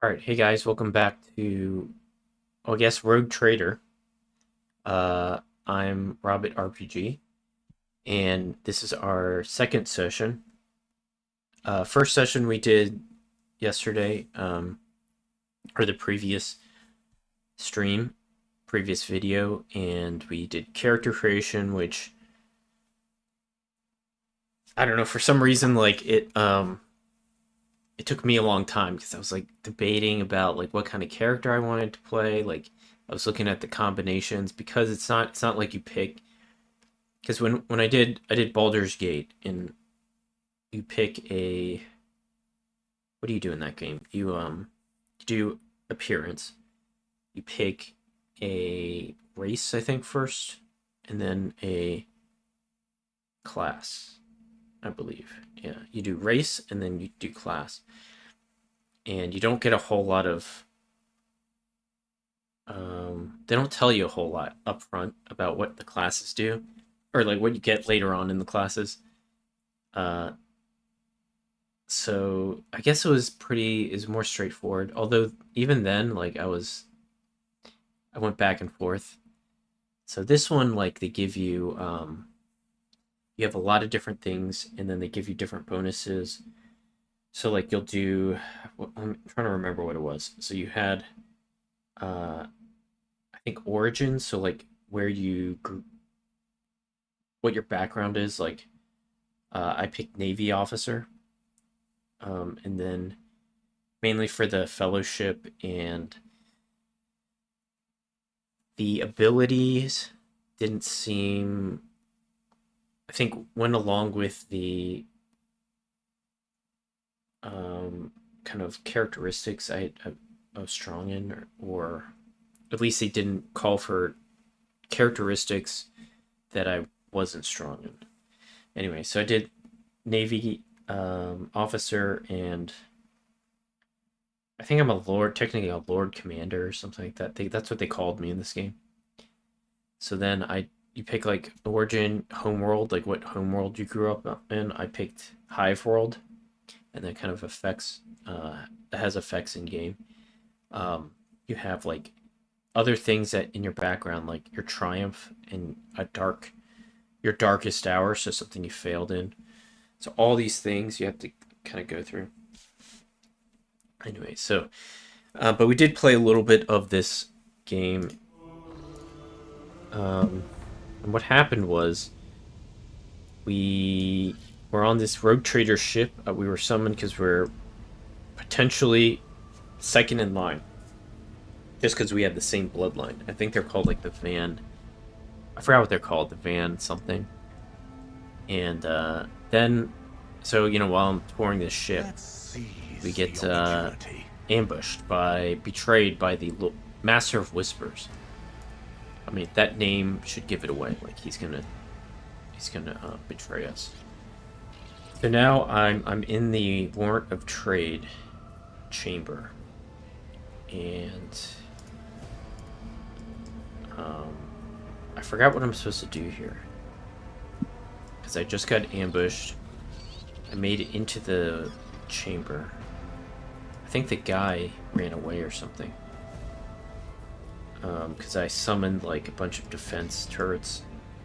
Alright, hey guys, welcome back to, I guess, Rogue Trader. Uh, I'm Robert RPG, and this is our second session. First session we did yesterday, or the previous stream, previous video, and we did character creation, which, I don't know, for some reason, it took me a long time because I was like debating about like what kind of character I wanted to play. Like I was looking at the combinations because it's not like you pick because when I did Baldur's Gate and you pick a what do you do in that game? You do appearance. You pick a race I think first and then a class, I believe. Yeah, you do race and then you do class. And you don't get a whole lot of they don't tell you a whole lot up front about what the classes do or like what you get later on in the classes. uh so I guess it was pretty is more straightforward, although even then like I went back and forth. So this one, like, they give you you have a lot of different things and then they give you different bonuses. So like you'll do, I'm trying to remember what it was. So you had I think origins, so like where you what your background is. Like I picked Navy officer, and then mainly for the fellowship and the abilities didn't seem. I think went along with the kind of characteristics I was strong in, or at least they didn't call for characteristics that I wasn't strong in. Anyway, so I did Navy officer, and I think I'm a lord, technically a lord commander or something like that. That's what they called me in this game. So then you pick like origin, homeworld, like what homeworld you grew up in. I picked hive world, and that kind of affects has effects in game. You have like other things that in your background, like your triumph and your darkest hour, so something you failed in. So all these things you have to kind of go through. Anyway, so but we did play a little bit of this game. And what happened was we were on this rogue trader ship. We were summoned because we're potentially second in line, just because we have the same bloodline. I think they're called like the Van. I forgot what they're called, the Van something. And then, so while I'm touring this ship, Let's we seize get the opportunity. betrayed by the Master of Whispers. I mean, that name should give it away. Like he's gonna betray us. So now I'm in the warrant of trade chamber, and um, I forgot what I'm supposed to do here because I just got ambushed. I made it into the chamber. I think the guy ran away or something. Because I summoned like a bunch of defense turrets.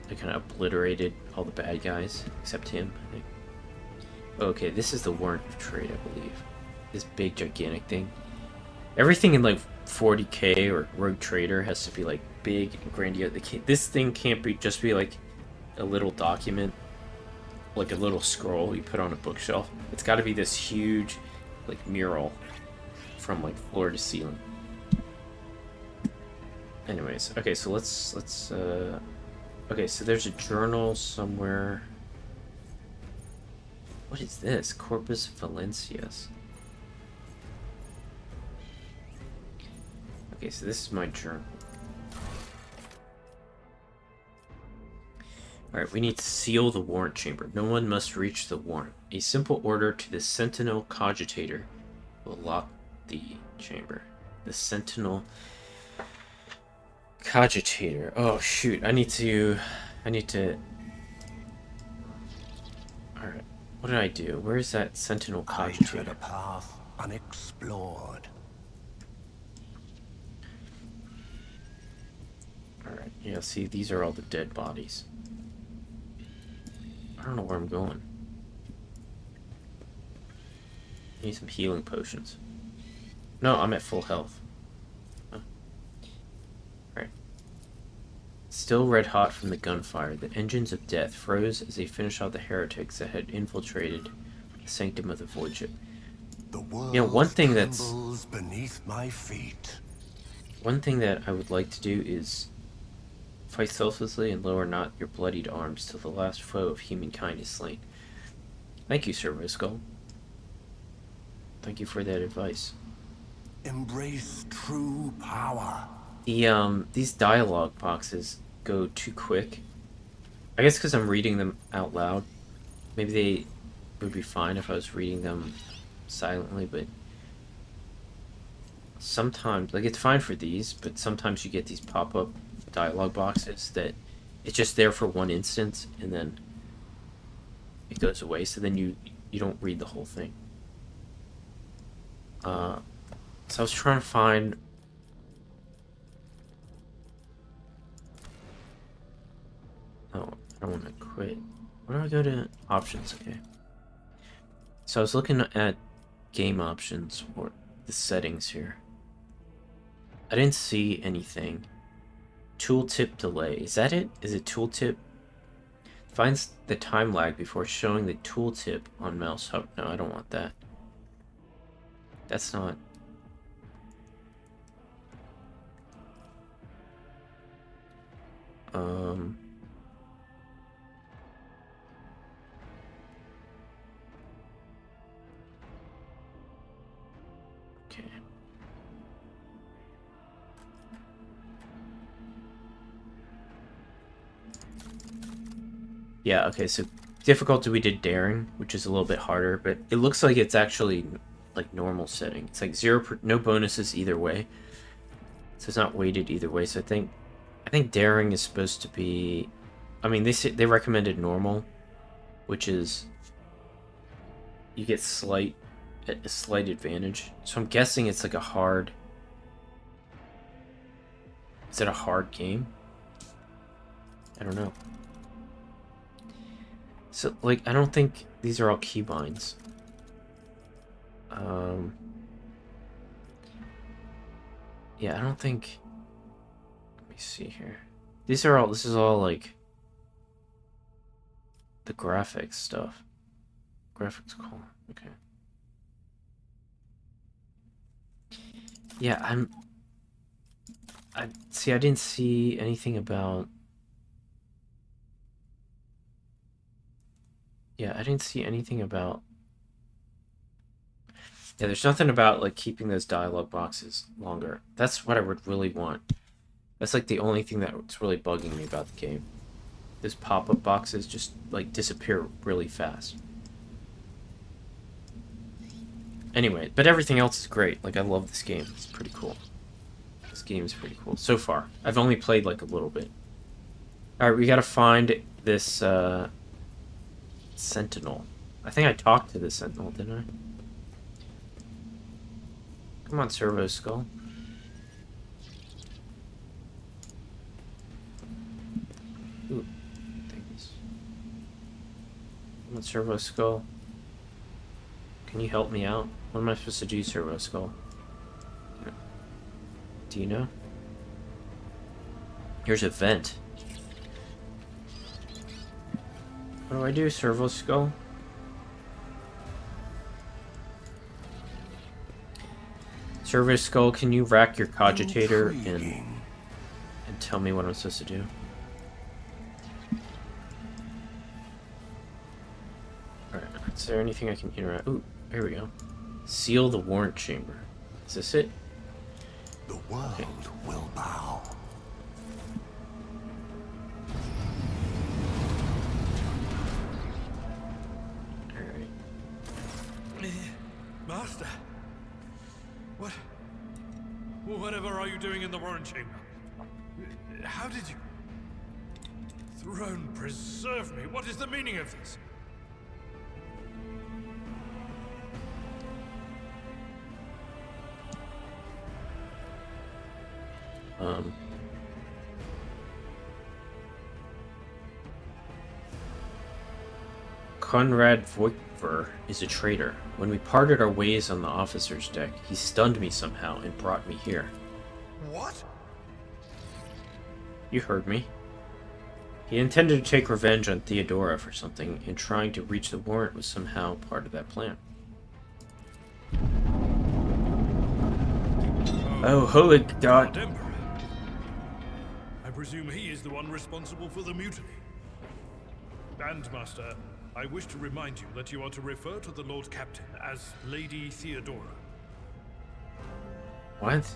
I kind of obliterated all the bad guys except him, I think. Okay, this is the warrant of trade, I believe. This big gigantic thing. Everything in like 40k or Rogue Trader has to be like big and grandiose. This thing can't be just be like a little document, like a little scroll you put on a bookshelf. It's got to be this huge, like, mural from like floor to ceiling. Anyways, okay, so let's okay, so there's a journal somewhere. What is this? Corpus Valencias. Okay, so this is my journal. Alright, we need to seal the warrant chamber. No one must reach the warrant. A simple order to the Sentinel Cogitator will lock the chamber. The Sentinel Cogitator. Oh shoot, I need to Alright. What did I do? Where is that Sentinel I tread Cogitator? a path unexplored. Alright, yeah, see, these are all the dead bodies. I don't know where I'm going. I need some healing potions. No, I'm at full health. Oh. Alright. Still red hot from the gunfire, the engines of death froze as they finished off the heretics that had infiltrated the sanctum of the void ship. The world One thing that's trembles beneath my feet. one thing that I would like to do is fight selflessly and lower not your bloodied arms till the last foe of humankind is slain. Thank you, Sir Riskull. Thank you for that advice. Embrace true power. These dialogue boxes go too quick. I guess because I'm reading them out loud. Maybe they would be fine if I was reading them silently, but sometimes, like, it's fine for these, but sometimes you get these pop-up dialogue boxes that it's just there for one instance and then it goes away, so then you don't read the whole thing. So I was trying to find... Oh, I don't want to quit. Where do I go to options? Okay. So I was looking at game options or the settings here. I didn't see anything. Tooltip delay. Is that it? Is it tooltip? Finds the time lag before showing the tooltip on mouse hub. No, I don't want that. That's not... Okay. Yeah, okay, so difficulty we did daring, which is a little bit harder, but it looks like it's actually like normal setting. It's like no bonuses either way. So it's not weighted either way. So I think daring is supposed to be, I mean, they recommended normal, which is you get a slight advantage. So I'm guessing it's like a hard... Is it a hard game? I don't know. So, like, I don't think these are all keybinds. Yeah, I don't think... Let me see here. This is all, like, the graphics stuff. Graphics call. Okay. Yeah, I didn't see anything about... Yeah, I didn't see anything about... Yeah, there's nothing about, like, keeping those dialogue boxes longer. That's what I would really want. That's, like, the only thing that's really bugging me about the game. Those pop-up boxes just, like, disappear really fast. Anyway, but everything else is great. Like, I love this game. It's pretty cool. This game is pretty cool. So far. I've only played, like, a little bit. Alright, we gotta find this, Sentinel. I think I talked to the Sentinel, didn't I? Come on, Servo Skull. Ooh, things. Come on, Servo Skull. Can you help me out? What am I supposed to do, Servo Skull? Do you know? Here's a vent. What do I do, Servo Skull? Servo Skull, can you rack your cogitator and tell me what I'm supposed to do? Alright, is there anything I can interact? Ooh, here we go. Seal the warrant chamber. Is this it? The world will bow. Alright. Master! Whatever are you doing in the warrant chamber? How did you... Throne preserve me! What is the meaning of this? Conrad Voigtver is a traitor. When we parted our ways on the officer's deck, he stunned me somehow and brought me here. What? You heard me. He intended to take revenge on Theodora for something, and trying to reach the warrant was somehow part of that plan. Oh, holy God. Lord Emperor. I presume he is the one responsible for the mutiny. And, Master, I wish to remind you that you are to refer to the Lord Captain as Lady Theodora. What?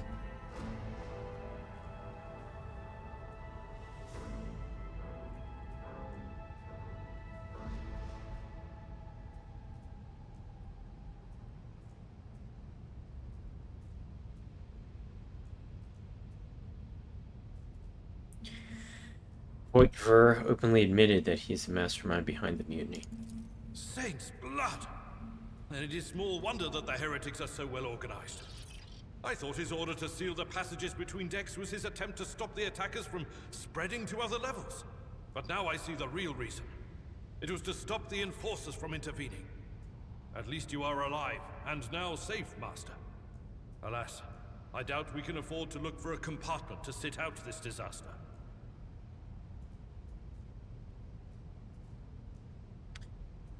Voigtver openly admitted that he is the mastermind behind the mutiny. Saint's blood! And it is small wonder that the heretics are so well organized. I thought his order to seal the passages between decks was his attempt to stop the attackers from spreading to other levels. But now I see the real reason. It was to stop the enforcers from intervening. At least you are alive, and now safe, Master. Alas, I doubt we can afford to look for a compartment to sit out this disaster.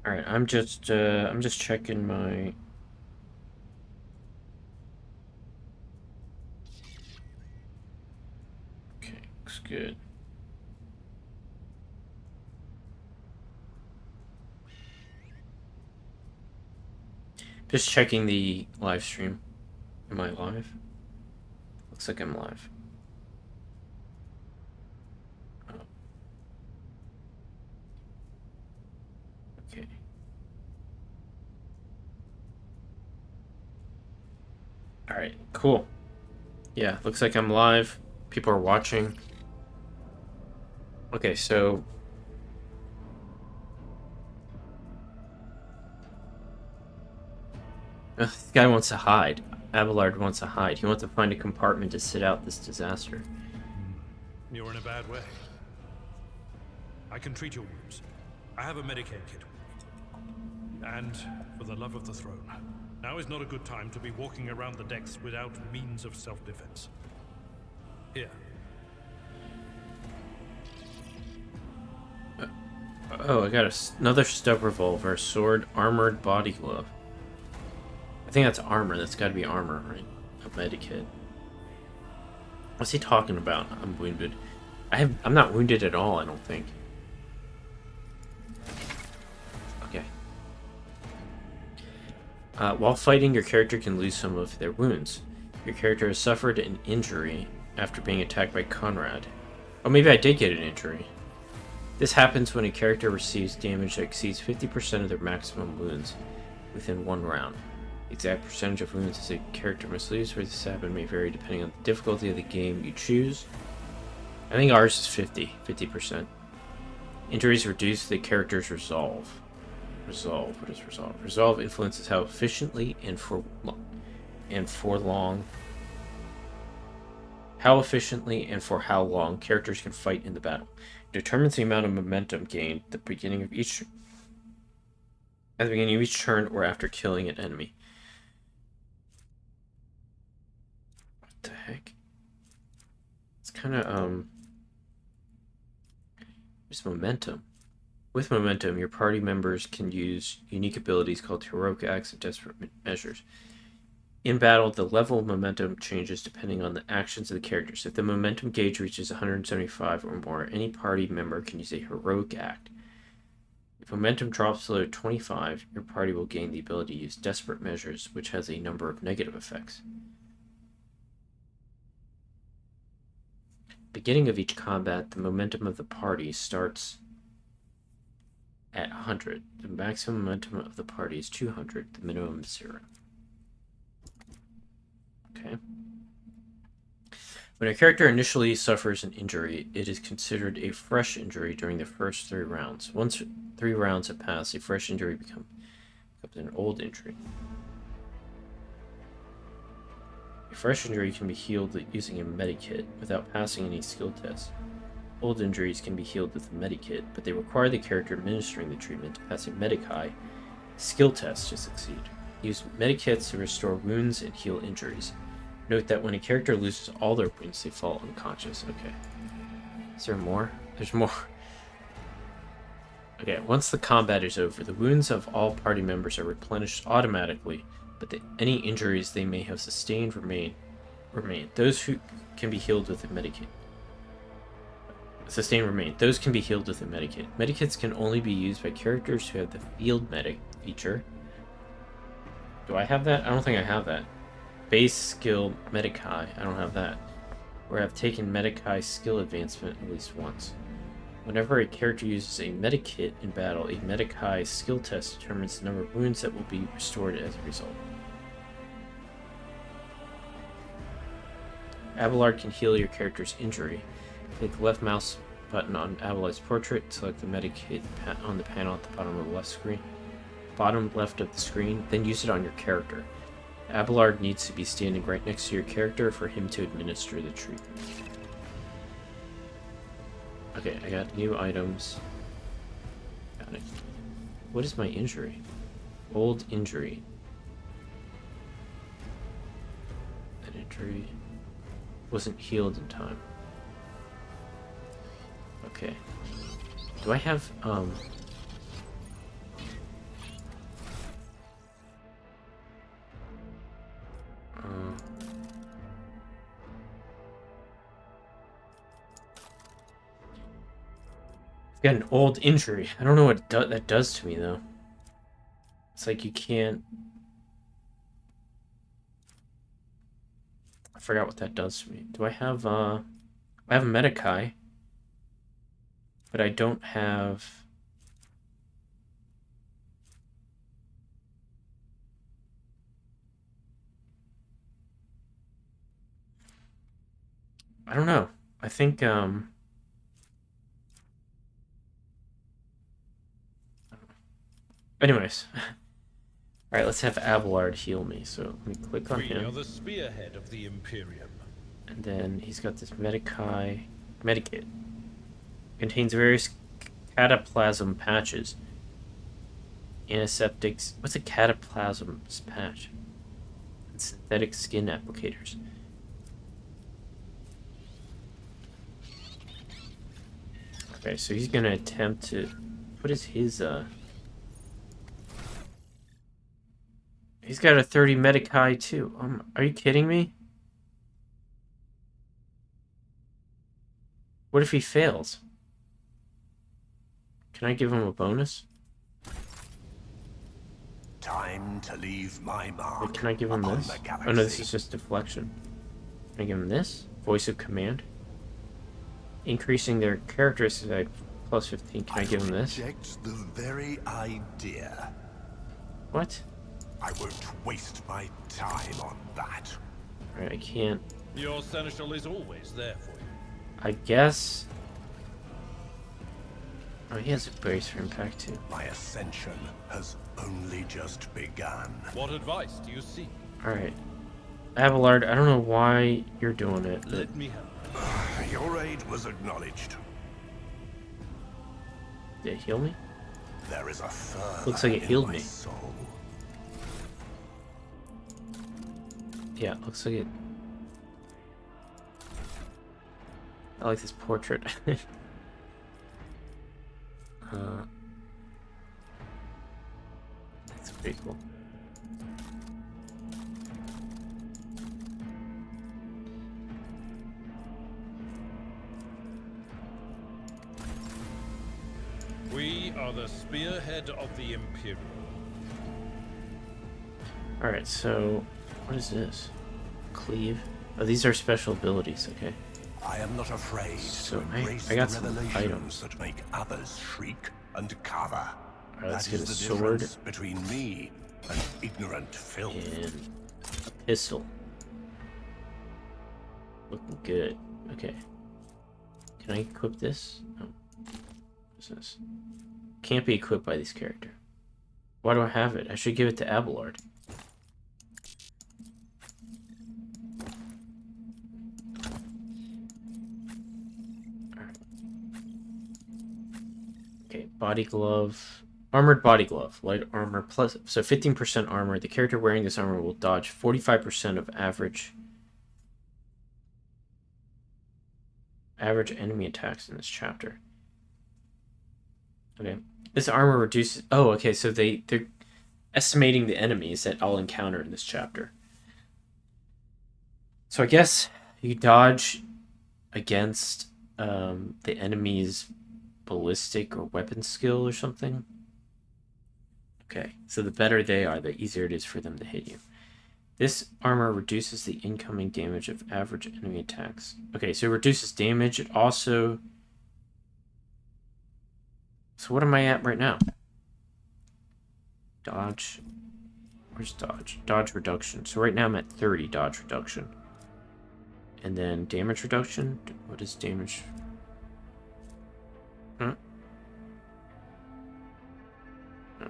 All right, I'm just checking my. Okay, looks good. Just checking the live stream. Am I live? Looks like I'm live. Oh. Okay. All right, cool. Yeah, looks like I'm live. People are watching. Okay, so this guy wants to hide. Abelard wants to hide. He wants to find a compartment to sit out this disaster. You're in a bad way. I can treat your wounds. I have a Medicaid kit. And for the love of the throne, now is not a good time to be walking around the decks without means of self-defense. Here. Oh, I got another stub revolver, sword, armored body glove. I think that's armor. That's got to be armor, right? A medikit. What's he talking about? I'm wounded. I'm not wounded at all, I don't think. Okay. While fighting, your character can lose some of their wounds. Your character has suffered an injury after being attacked by Conrad. Oh, maybe I did get an injury. This happens when a character receives damage that exceeds 50% of their maximum wounds within one round. The exact percentage of wounds as a character must lose for this to happen may vary depending on the difficulty of the game you choose. I think ours is 50%. Injuries reduce the character's resolve. Resolve, what is resolve? Resolve influences how efficiently and for long how long characters can fight in the battle. It determines the amount of momentum gained at the beginning of each turn or after killing an enemy. What the heck? It's kind of there's momentum. With momentum, your party members can use unique abilities called heroic acts and desperate measures. In battle, the level of momentum changes depending on the actions of the characters. If the momentum gauge reaches 175 or more, any party member can use a heroic act. If momentum drops below 25, your party will gain the ability to use desperate measures, which has a number of negative effects. Beginning of each combat, the momentum of the party starts at 100. The maximum momentum of the party is 200. The minimum is 0. Okay. When a character initially suffers an injury, it is considered a fresh injury during the first 3 rounds. Once 3 rounds have passed, a fresh injury becomes an old injury. A fresh injury can be healed using a medikit without passing any skill tests. Old injuries can be healed with a medikit, but they require the character administering the treatment to pass a Medicae skill test to succeed. Use medikits to restore wounds and heal injuries. Note that when a character loses all their wounds, they fall unconscious. Okay. Is there more? There's more. Okay, once the combat is over, the wounds of all party members are replenished automatically, but any injuries they may have sustained remain. Those who can be healed with a medikit. Those can be healed with a medikit. Medikits can only be used by characters who have the field medic feature. Do I have that? I don't think I have that. Base skill Medicae. I don't have that. Or have taken Medicae skill advancement at least once. Whenever a character uses a medikit in battle, a Medicae skill test determines the number of wounds that will be restored as a result. Abelard can heal your character's injury. Click the left mouse button on Abelard's portrait, select the medikit on the panel at the bottom of the bottom left of the screen, then use it on your character. Abelard needs to be standing right next to your character for him to administer the treatment. Okay, I got new items. Got it. What is my injury? Old injury. That injury wasn't healed in time. Okay. Do I have, I've got an old injury. I don't know what that does to me, though. It's like you can't... I forgot what that does to me. Do I have, I have a Medicae, but I don't have... I don't know. I think, anyways. Alright, let's have Abelard heal me. So let me click on him. We are the spearhead of the Imperium. And then he's got this Medicae medikit. Contains various cataplasm patches. Antiseptics. What's a cataplasm patch? And synthetic skin applicators. Okay, so he's gonna attempt to... What is his, He's got a 30 Medicae too. Are you kidding me? What if he fails? Can I give him a bonus? Time to leave my mark. Wait, can I give him upon this? the Oh no, this galaxy. is just deflection. Can I give him this? Voice of command. Increasing their characteristics by plus 15. Can I give him this? Reject the very idea. What? I won't waste my time on that. Alright, I can't. Your seneschal is always there for you. I guess. Oh, he has a brace for impact too. My ascension has only just begun. What advice do you seek? Alright. Abelard, I don't know why you're doing it, but Let me help. Your aid was acknowledged. did it heal me? There is a fervor Looks like it in healed my me. soul. Yeah, it looks like it. I like this portrait. That's pretty cool. We are the spearhead of the Imperium. Alright, so what is this? Cleave. Oh, these are special abilities, okay. I am not afraid So to I embrace got the some revelations items. that make others shriek and cover. Alright, let's That get is a the sword difference between me and ignorant filth. and a pistol. Looking good. Okay. Can I equip this? No. What's this? Can't be equipped by this character. Why do I have it? I should give it to Abelard. Alright. Body glove. Armored body glove. Light armor plus... So 15% armor. The character wearing this armor will dodge 45% of average enemy attacks in this chapter. Okay. This armor reduces... Oh, okay. So they're estimating the enemies that I'll encounter in this chapter. So I guess you dodge against the enemy's ballistic or weapon skill or something. Okay, so the better they are, the easier it is for them to hit you. This armor reduces the incoming damage of average enemy attacks. Okay, so it reduces damage. It also... So what am I at right now? Dodge. Where's dodge? Dodge reduction. So right now I'm at 30 dodge reduction. And then damage reduction. What is damage? Huh? No.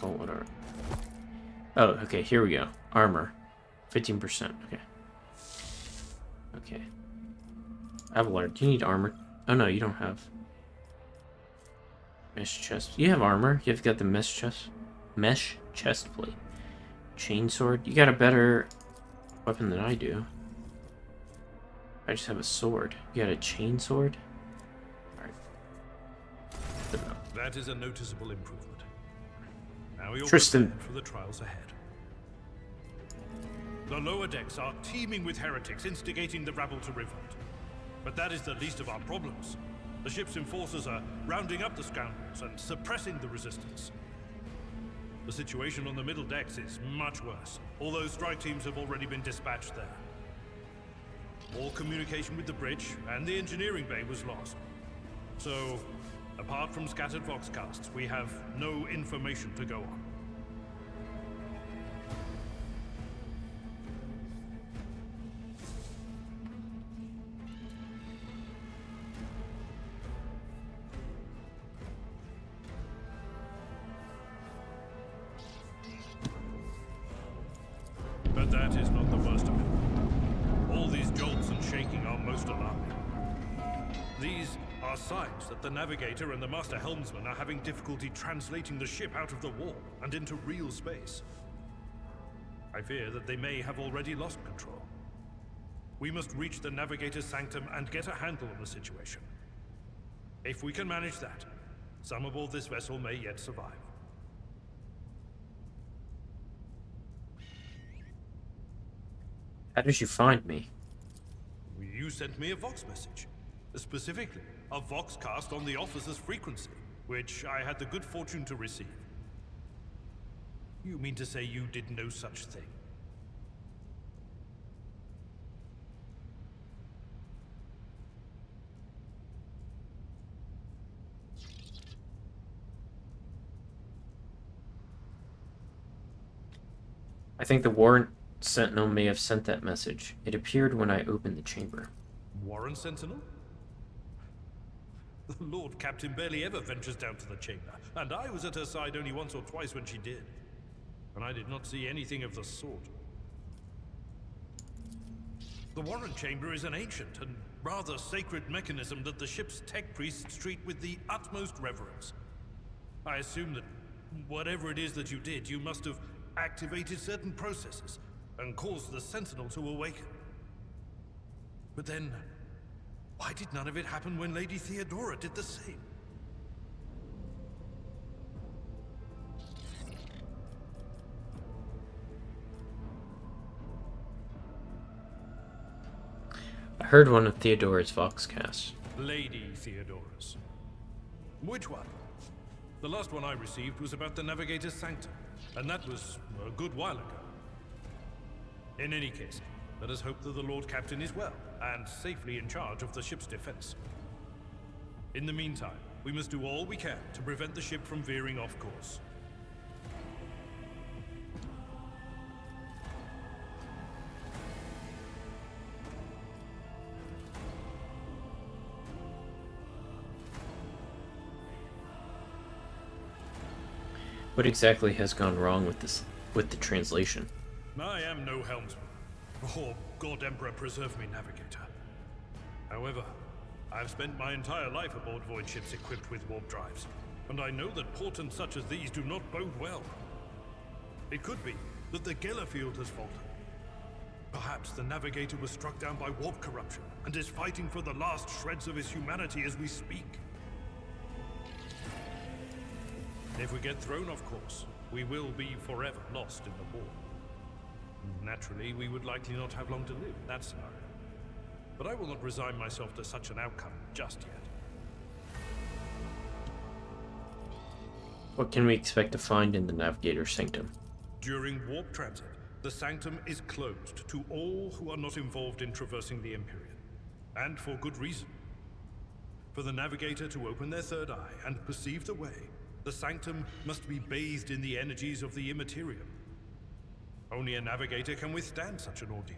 Oh, whatever. Oh, okay, here we go. Armor. 15%. Okay. Okay. Avalar, do you need armor? Oh no, you don't have. Mesh chest. You have armor. You've got the mesh chest plate. Chainsword. You got a better weapon than I do. I just have a sword. You got a chainsword? Alright. That is a noticeable improvement. Now you're Tristan. prepared for the trials ahead. The lower decks are teeming with heretics instigating the rabble to revolt. But that is the least of our problems. The ship's enforcers are rounding up the scoundrels and suppressing the resistance. The situation on the middle decks is much worse, although strike teams have already been dispatched there. All communication with the bridge and the engineering bay was lost. So, apart from scattered voxcasts, we have no information to go on. But that is not the worst of it. All these jolts and shaking are most alarming. These are signs that the navigator and the master helmsman are having difficulty translating the ship out of the warp and into real space. I fear that they may have already lost control. We must reach the navigator's sanctum and get a handle on the situation. If we can manage that, some aboard this vessel may yet survive. How did you find me? You sent me a Vox message. Specifically, a Voxcast on the officer's frequency, which I had the good fortune to receive. You mean to say you did no such thing? I think the warrant sentinel may have sent that message. It appeared when I opened the chamber. Warren Sentinel? The Lord Captain barely ever ventures down to the chamber, and I was at her side only once or twice when she did. And I did not see anything of the sort. The Warren Chamber is an ancient and rather sacred mechanism that the ship's tech priests treat with the utmost reverence. I assume that whatever it is that you did, you must have activated certain processes and caused the Sentinel to awaken. But then, why did none of it happen when Lady Theodora did the same? I heard one of Theodora's Voxcasts. Lady Theodora's. Which one? The last one I received was about the Navigator's Sanctum, and that was a good while ago. In any case, let us hope that the Lord Captain is well, and safely in charge of the ship's defense. In the meantime, we must do all we can to prevent the ship from veering off course. What exactly has gone wrong with the translation? I am no helmsman, or God Emperor preserve me navigator. However, I've spent my entire life aboard void ships equipped with warp drives, and I know that portents such as these do not bode well. It could be that the Geller field has faltered. Perhaps the navigator was struck down by warp corruption and is fighting for the last shreds of his humanity as we speak. If we get thrown off course, we will be forever lost in the war. Naturally, we would likely not have long to live in that scenario. But I will not resign myself to such an outcome just yet. What can we expect to find in the Navigator's Sanctum? During warp transit, the Sanctum is closed to all who are not involved in traversing the Empyrean. And for good reason. For the Navigator to open their third eye and perceive the way, the Sanctum must be bathed in the energies of the Immaterium. Only a Navigator can withstand such an ordeal.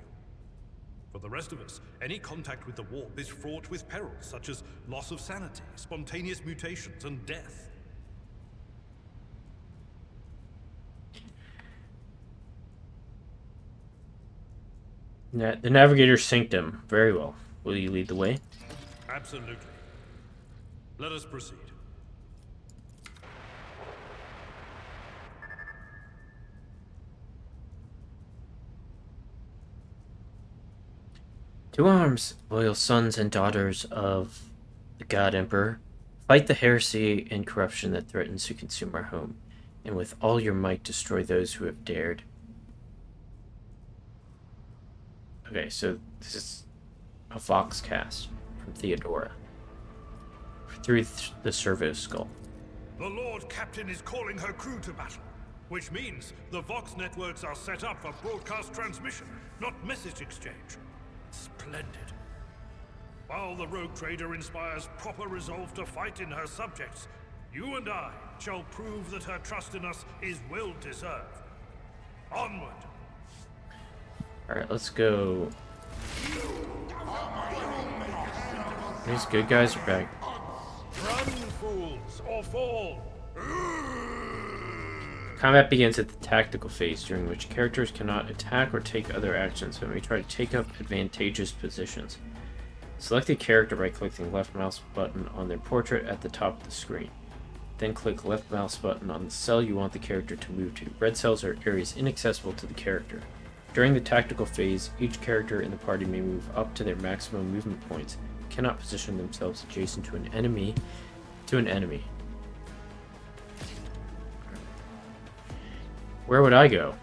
For the rest of us, any contact with the warp is fraught with perils such as loss of sanity, spontaneous mutations, and death. The Navigator's Sanctum. Very well. Will you lead the way? Absolutely. Let us proceed. To arms, loyal sons and daughters of the God Emperor. Fight the heresy and corruption that threatens to consume our home, and with all your might destroy those who have dared. Okay, so this is a Vox cast from Theodora. Through the servo skull. The Lord Captain is calling her crew to battle, which means the Vox networks are set up for broadcast transmission, not message exchange. Splendid. While the rogue trader inspires proper resolve to fight in her subjects, you and I shall prove that her trust in us is well deserved. Onward! Alright, let's go. These good guys are back. Run, fools, or fall! Combat begins at the tactical phase, during which characters cannot attack or take other actions, but may try to take up advantageous positions. Select a character by clicking left mouse button on their portrait at the top of the screen. Then click left mouse button on the cell you want the character to move to. Red cells are areas inaccessible to the character. During the tactical phase, each character in the party may move up to their maximum movement points, cannot position themselves adjacent to an enemy. Where would I go?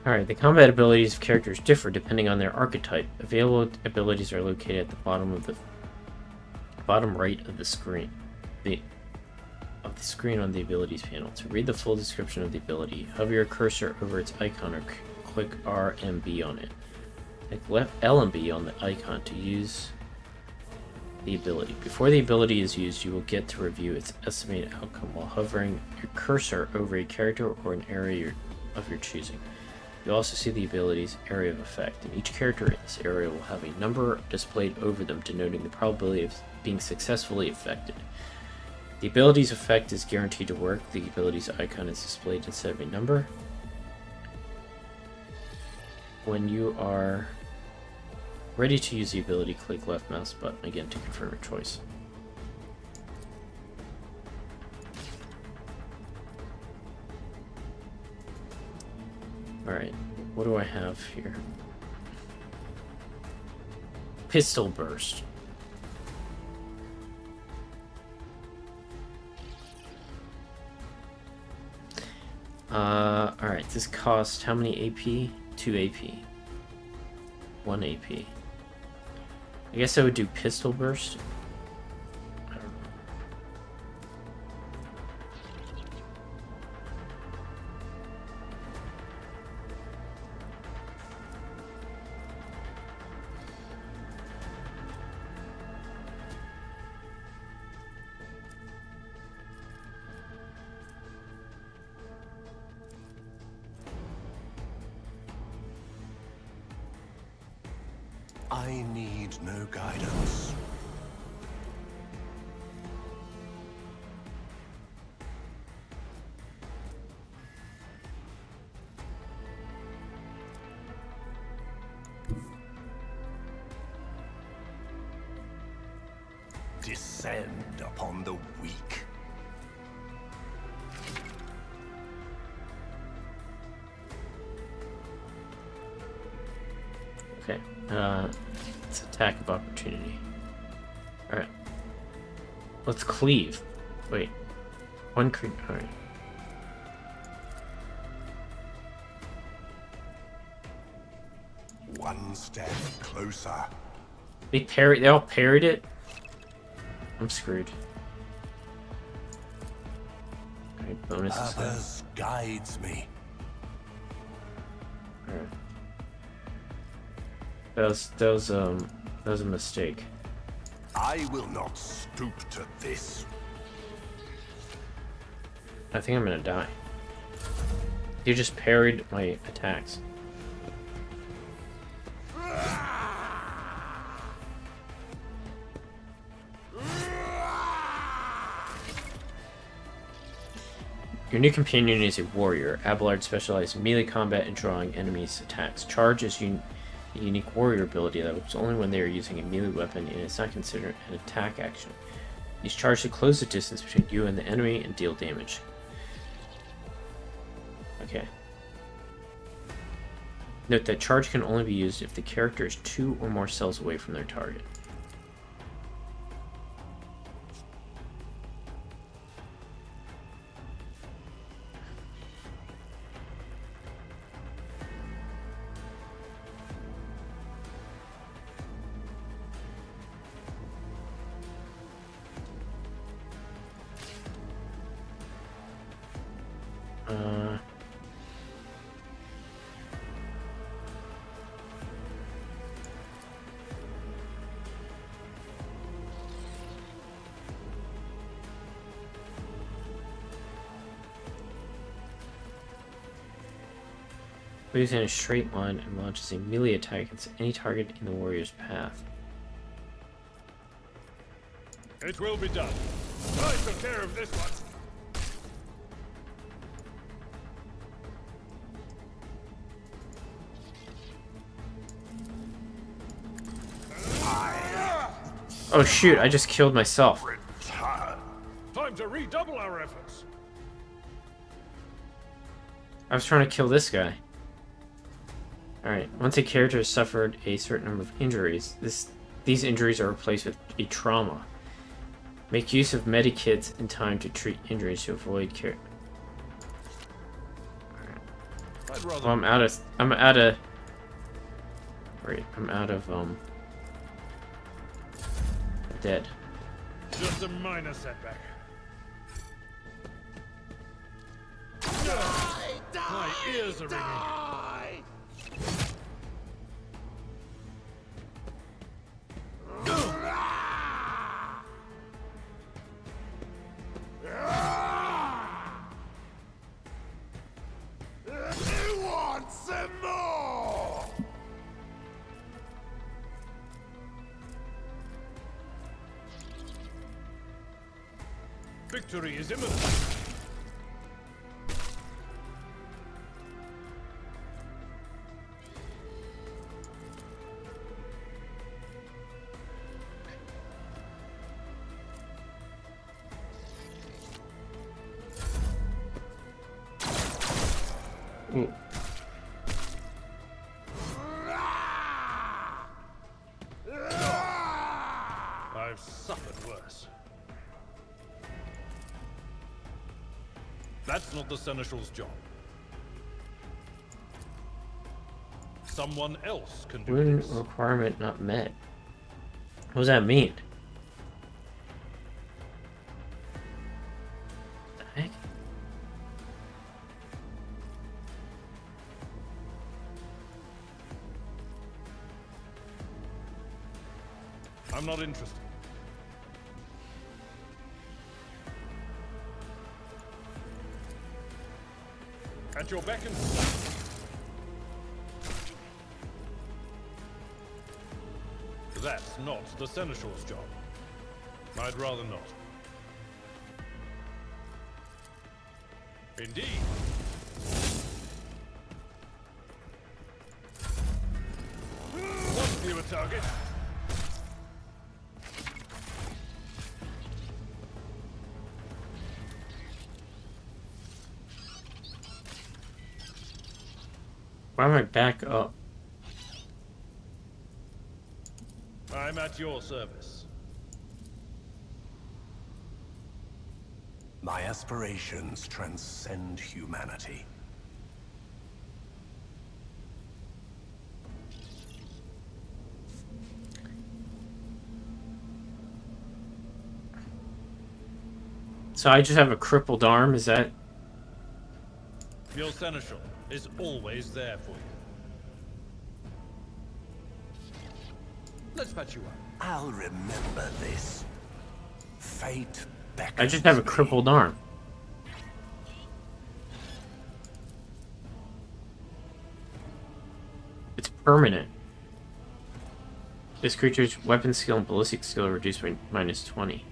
Alright, the combat abilities of characters differ depending on their archetype. Available abilities are located at the bottom right of the screen. Of the screen on the abilities panel. To read the full description of the ability, hover your cursor over its icon or click R and B on it. Click left L and B on the icon to use the ability. Before the ability is used, you will get to review its estimated outcome while hovering your cursor over a character or an area of your choosing. You'll also see the ability's area of effect, and each character in this area will have a number displayed over them denoting the probability of being successfully affected. The ability's effect is guaranteed to work. The ability's icon is displayed instead of a number. When you are ready to use the ability, click left mouse button again to confirm your choice. Alright, what do I have here? Pistol burst. Alright, this costs how many AP? 2 AP. 1 AP. I guess I would do pistol burst. I don't know. I need no guidance. Descend upon the weak. Okay, it's attack of opportunity. Alright. Let's cleave. Wait. One creep. Alright. One step closer. They all parried it? I'm screwed. Alright, bonuses. Purpose guides me. Alright. That was a mistake. I will not stoop to this. I think I'm gonna die. You just parried my attacks. Your new companion is a warrior. Abelard specializes in melee combat and drawing enemies' attacks. Charge is a unique warrior ability that works only when they are using a melee weapon and is not considered an attack action. Use charge to close the distance between you and the enemy and deal damage. Okay. Note that charge can only be used if the character is 2 or more cells away from their target. Moves in a straight line and launches a melee attack against any target in the warrior's path. It will be done. I took care of this one. Oh shoot, I just killed myself. Time to redouble our efforts. I was trying to kill this guy. Alright, once a character has suffered a certain number of injuries, these injuries are replaced with a trauma. Make use of medikits in time to treat injuries to avoid care. I'd rather. Well, I'm out of dead. Just a minor setback. My ears are ringing. You want some more? Victory is imminent. Ooh. I've suffered worse. That's not the Seneschal's job. Someone else can do Wound this. requirement not met. What does that mean? The heck? I'm not interested. At your beck and call. That's not the Seneschal's job. I'd rather not. Indeed. One fewer target. Why am I back up? I'm at your service. My aspirations transcend humanity. So I just have a crippled arm, is that? Your Seneschal is always there for you. Let's patch you up. I'll remember this. Fate beckons I just have a me. crippled arm. It's permanent. This creature's weapon skill and ballistic skill are reduced by -20.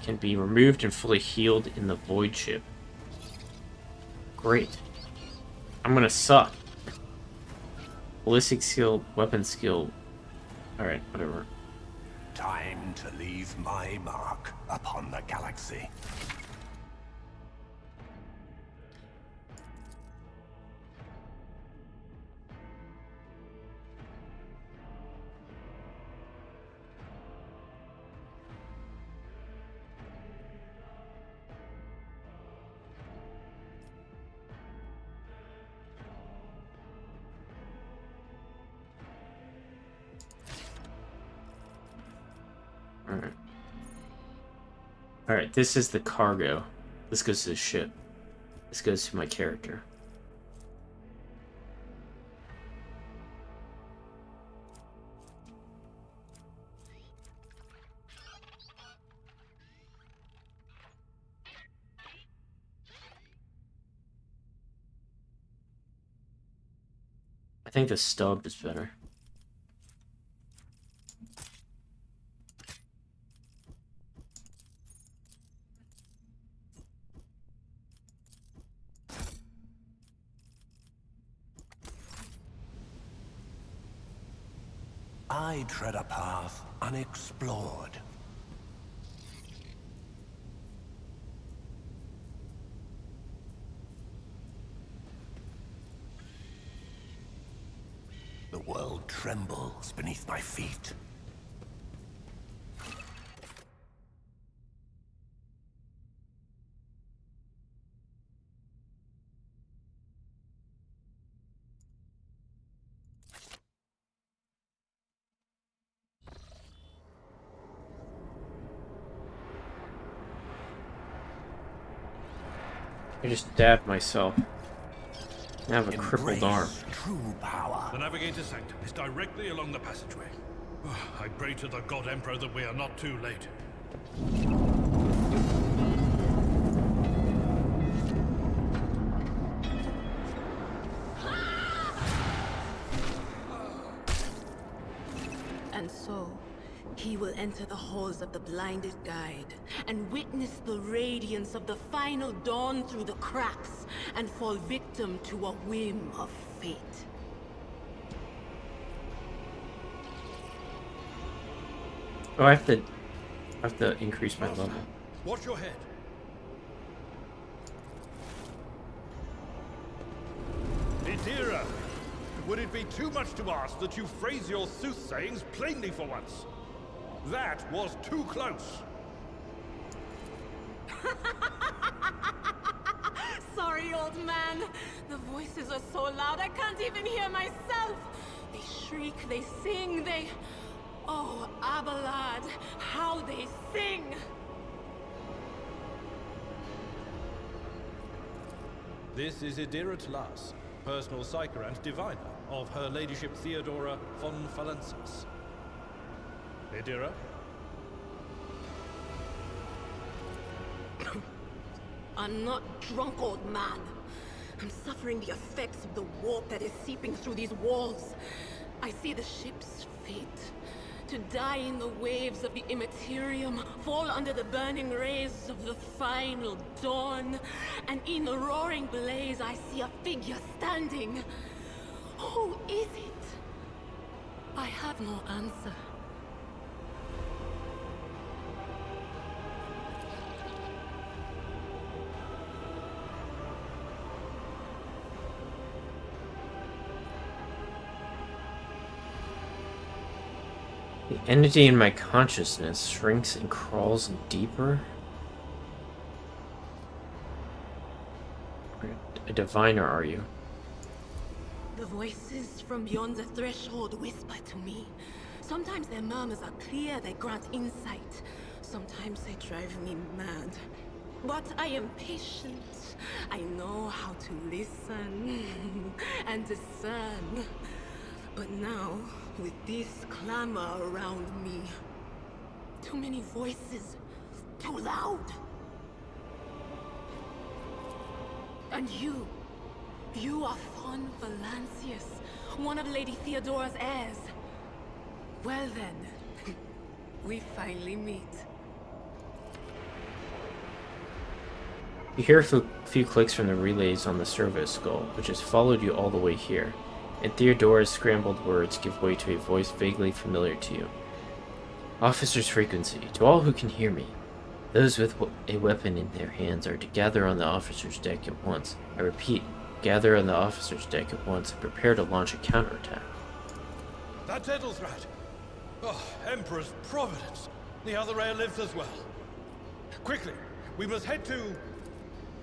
Can be removed and fully healed in the void ship. Great. I'm gonna suck. Ballistic skill, weapon skill. Alright, whatever. Time to leave my mark upon the galaxy. Alright. Alright, this is the cargo. This goes to the ship. This goes to my character. I think the stub is better. I tread a path unexplored. The world trembles beneath my feet. I just stabbed myself. I have a crippled arm. Embrace true power. The Navigator's Sanctum is directly along the passageway. I pray to the God Emperor that we are not too late. And so, He will enter the halls of the blinded guide and witness the radiance of the final dawn through the cracks and fall victim to a whim of fate. Oh, I have to increase my level. Watch your head. Idira, would it be too much to ask that you phrase your soothsayings plainly for once? That was too close. Sorry, old man. The voices are so loud I can't even hear myself. They shriek, they sing, they... Oh, Abelard, how they sing! This is Idira Tlas, personal psyker and diviner of Her Ladyship Theodora von Valensis. Idira? I'm not drunk, old man. I'm suffering the effects of the warp that is seeping through these walls. I see the ship's fate. To die in the waves of the immaterium, fall under the burning rays of the final dawn. And in the roaring blaze, I see a figure standing. Who is it? I have no answer. The entity in my consciousness shrinks and crawls deeper. A diviner, are you? The voices from beyond the threshold whisper to me. Sometimes their murmurs are clear, they grant insight. Sometimes they drive me mad. But I am patient. I know how to listen and discern. But now, with this clamor around me, too many voices, too loud. And you are von Valancius, one of Lady Theodora's heirs. Well then, we finally meet. You hear a few clicks from the relays on the servo skull, which has followed you all the way here, and Theodora's scrambled words give way to a voice vaguely familiar to you. Officer's frequency, to all who can hear me. Those with a weapon in their hands are to gather on the officer's deck at once. I repeat, gather on the officer's deck at once and prepare to launch a counterattack. That's Edelthrat. Oh, Emperor's Providence. The other heir lives as well. Quickly, we must head to...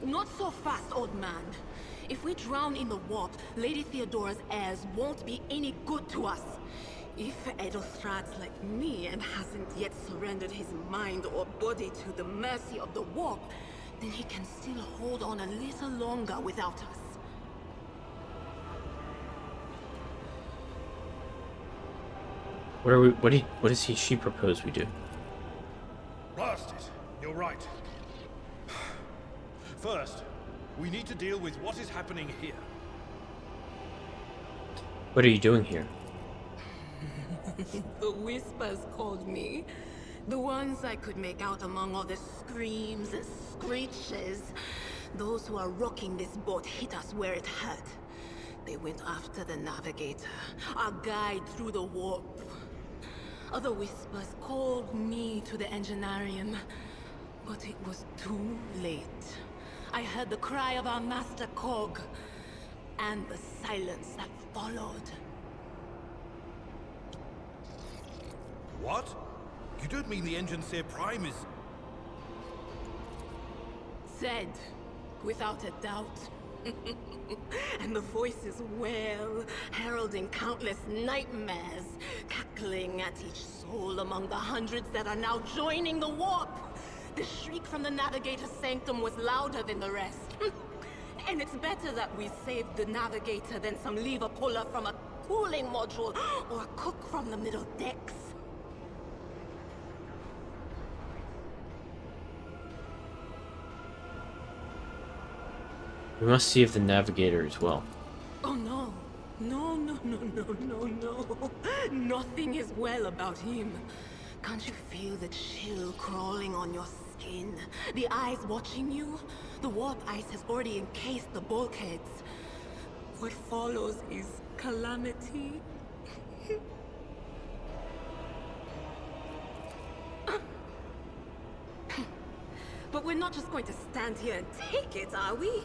Not so fast, old man. If we drown in the warp, Lady Theodora's heirs won't be any good to us. If Edelthrat's like me and hasn't yet surrendered his mind or body to the mercy of the warp, then he can still hold on a little longer without us. What does she propose we do? Blast it. You're right. First, we need to deal with what is happening here. What are you doing here? The whispers called me. The ones I could make out among all the screams and screeches. Those who are rocking this boat hit us where it hurt. They went after the navigator, our guide through the warp. Other whispers called me to the enginarium, but it was too late. I heard the cry of our master Cog, and the silence that followed. What? You don't mean the Engineer Prime is... Said, without a doubt. And the voices wail, heralding countless nightmares, cackling at each soul among the hundreds that are now joining the warp. The shriek from the Navigator's sanctum was louder than the rest. And it's better that we saved the Navigator than some lever puller from a cooling module or a cook from the middle decks. We must see if the navigator is well. Oh no. No. Nothing is well about him. Can't you feel the chill crawling on your skin? The eyes watching you? The warp ice has already encased the bulkheads. What follows is calamity. But we're not just going to stand here and take it, are we?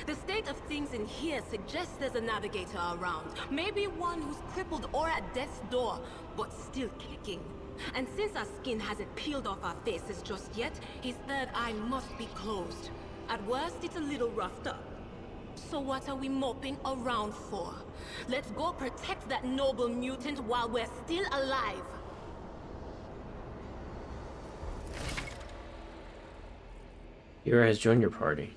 The state of things in here suggests there's a navigator around. Maybe one who's crippled or at death's door, but still kicking. And since our skin hasn't peeled off our faces just yet, his third eye must be closed. At worst, it's a little roughed up. So what are we moping around for? Let's go protect that noble mutant while we're still alive. Hira has joined your party.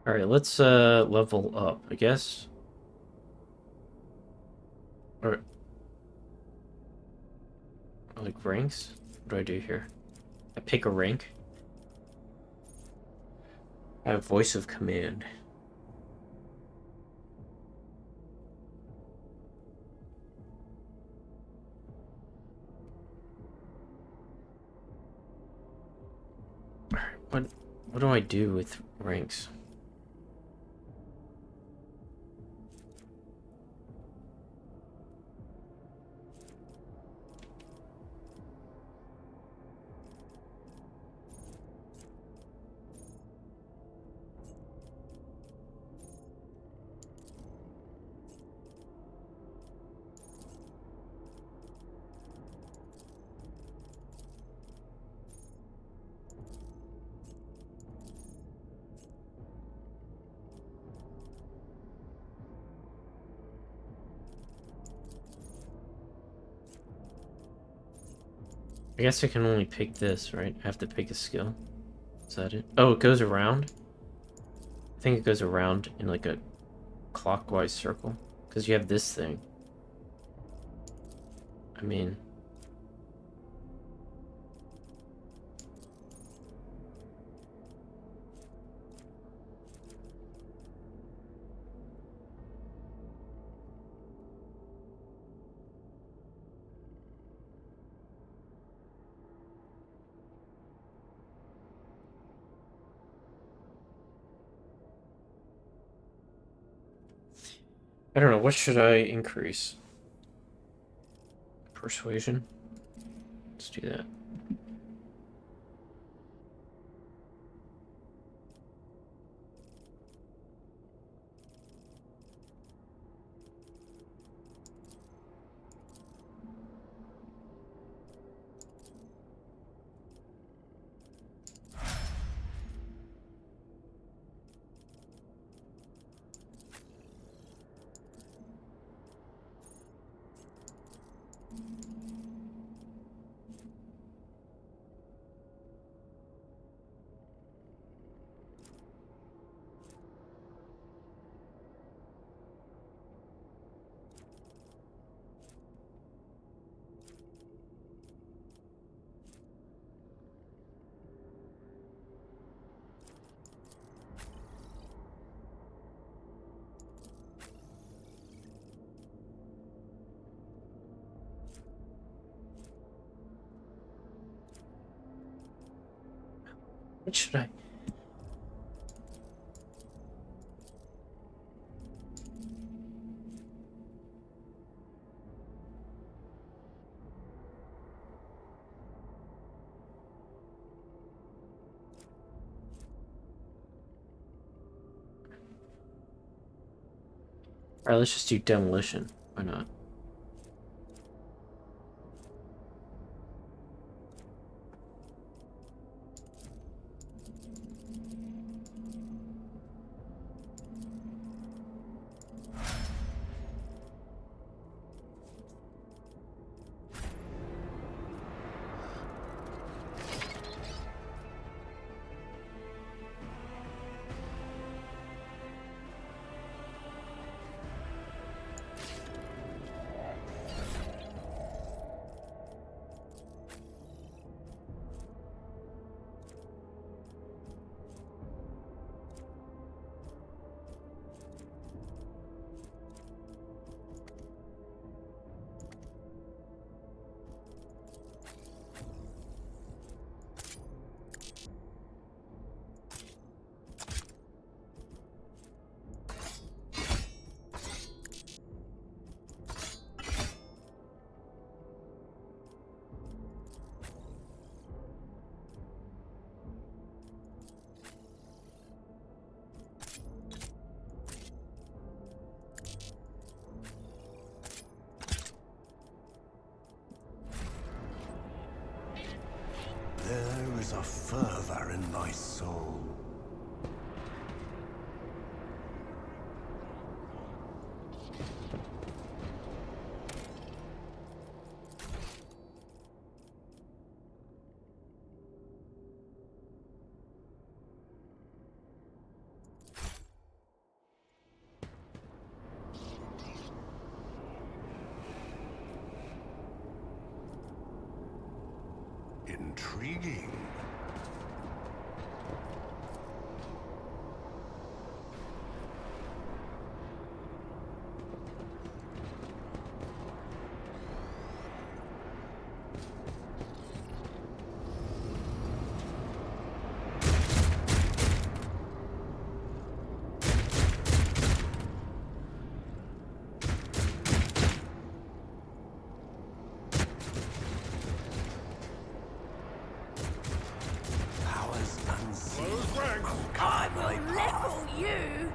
All right, let's level up, I guess. Or like ranks? What do I do here? I pick a rank. I have voice of command. All right, what do I do with ranks? I guess I can only pick this, right? I have to pick a skill. Is that it? Oh, it goes around? I think it goes around in like a clockwise circle. Because you have this thing. I mean... I don't know, what should I increase? Persuasion? Let's do that. What should I... Alright, let's just do demolition. Why not? in my soul. Intriguing. Powers unseen. Close ranks. Cover my Level path. you!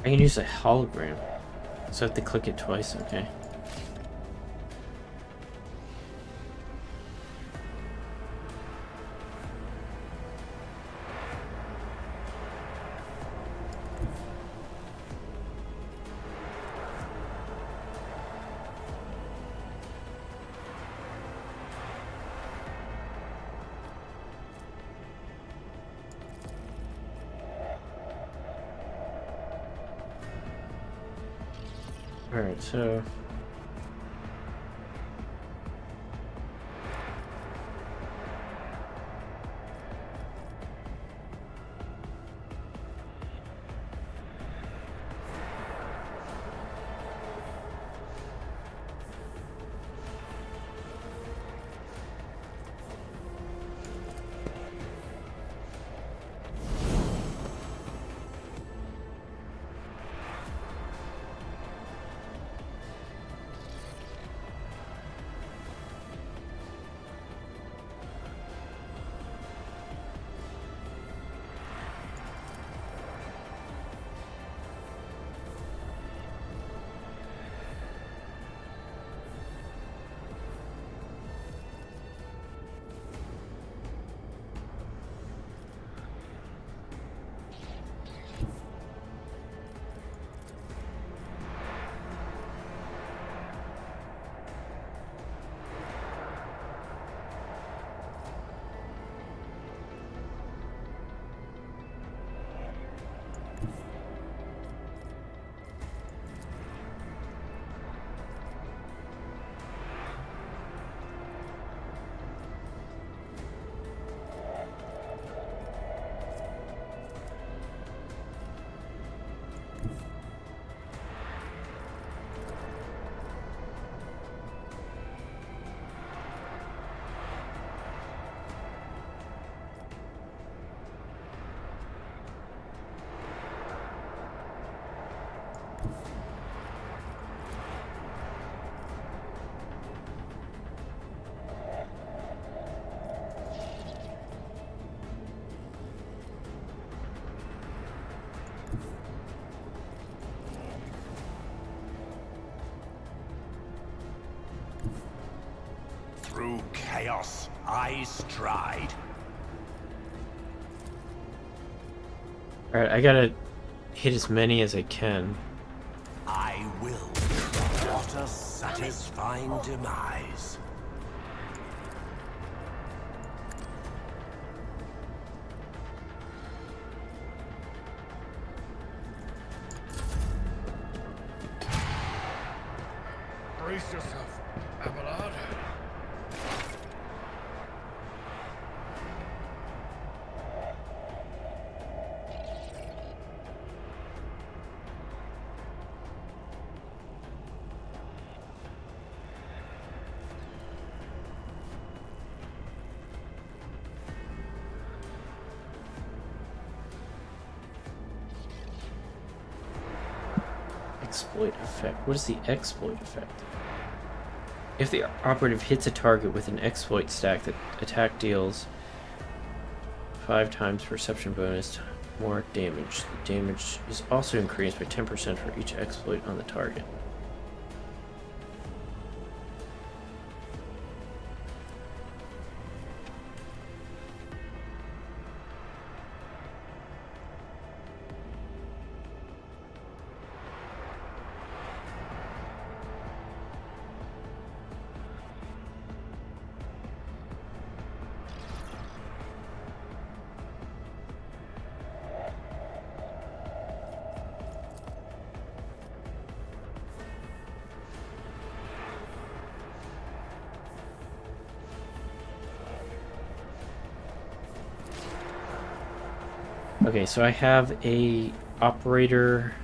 I can use a hologram. So I have to click it twice, okay. Alright, so chaos I stride. Alright, I gotta hit as many as I can. I will. What a satisfying demise. Brace yourself, Abelard. Exploit effect. What is the exploit effect? If the operative hits a target with an exploit stack, the attack deals 5 times perception bonus more damage. The damage is also increased by 10% for each exploit on the target. Okay, so I have a operator.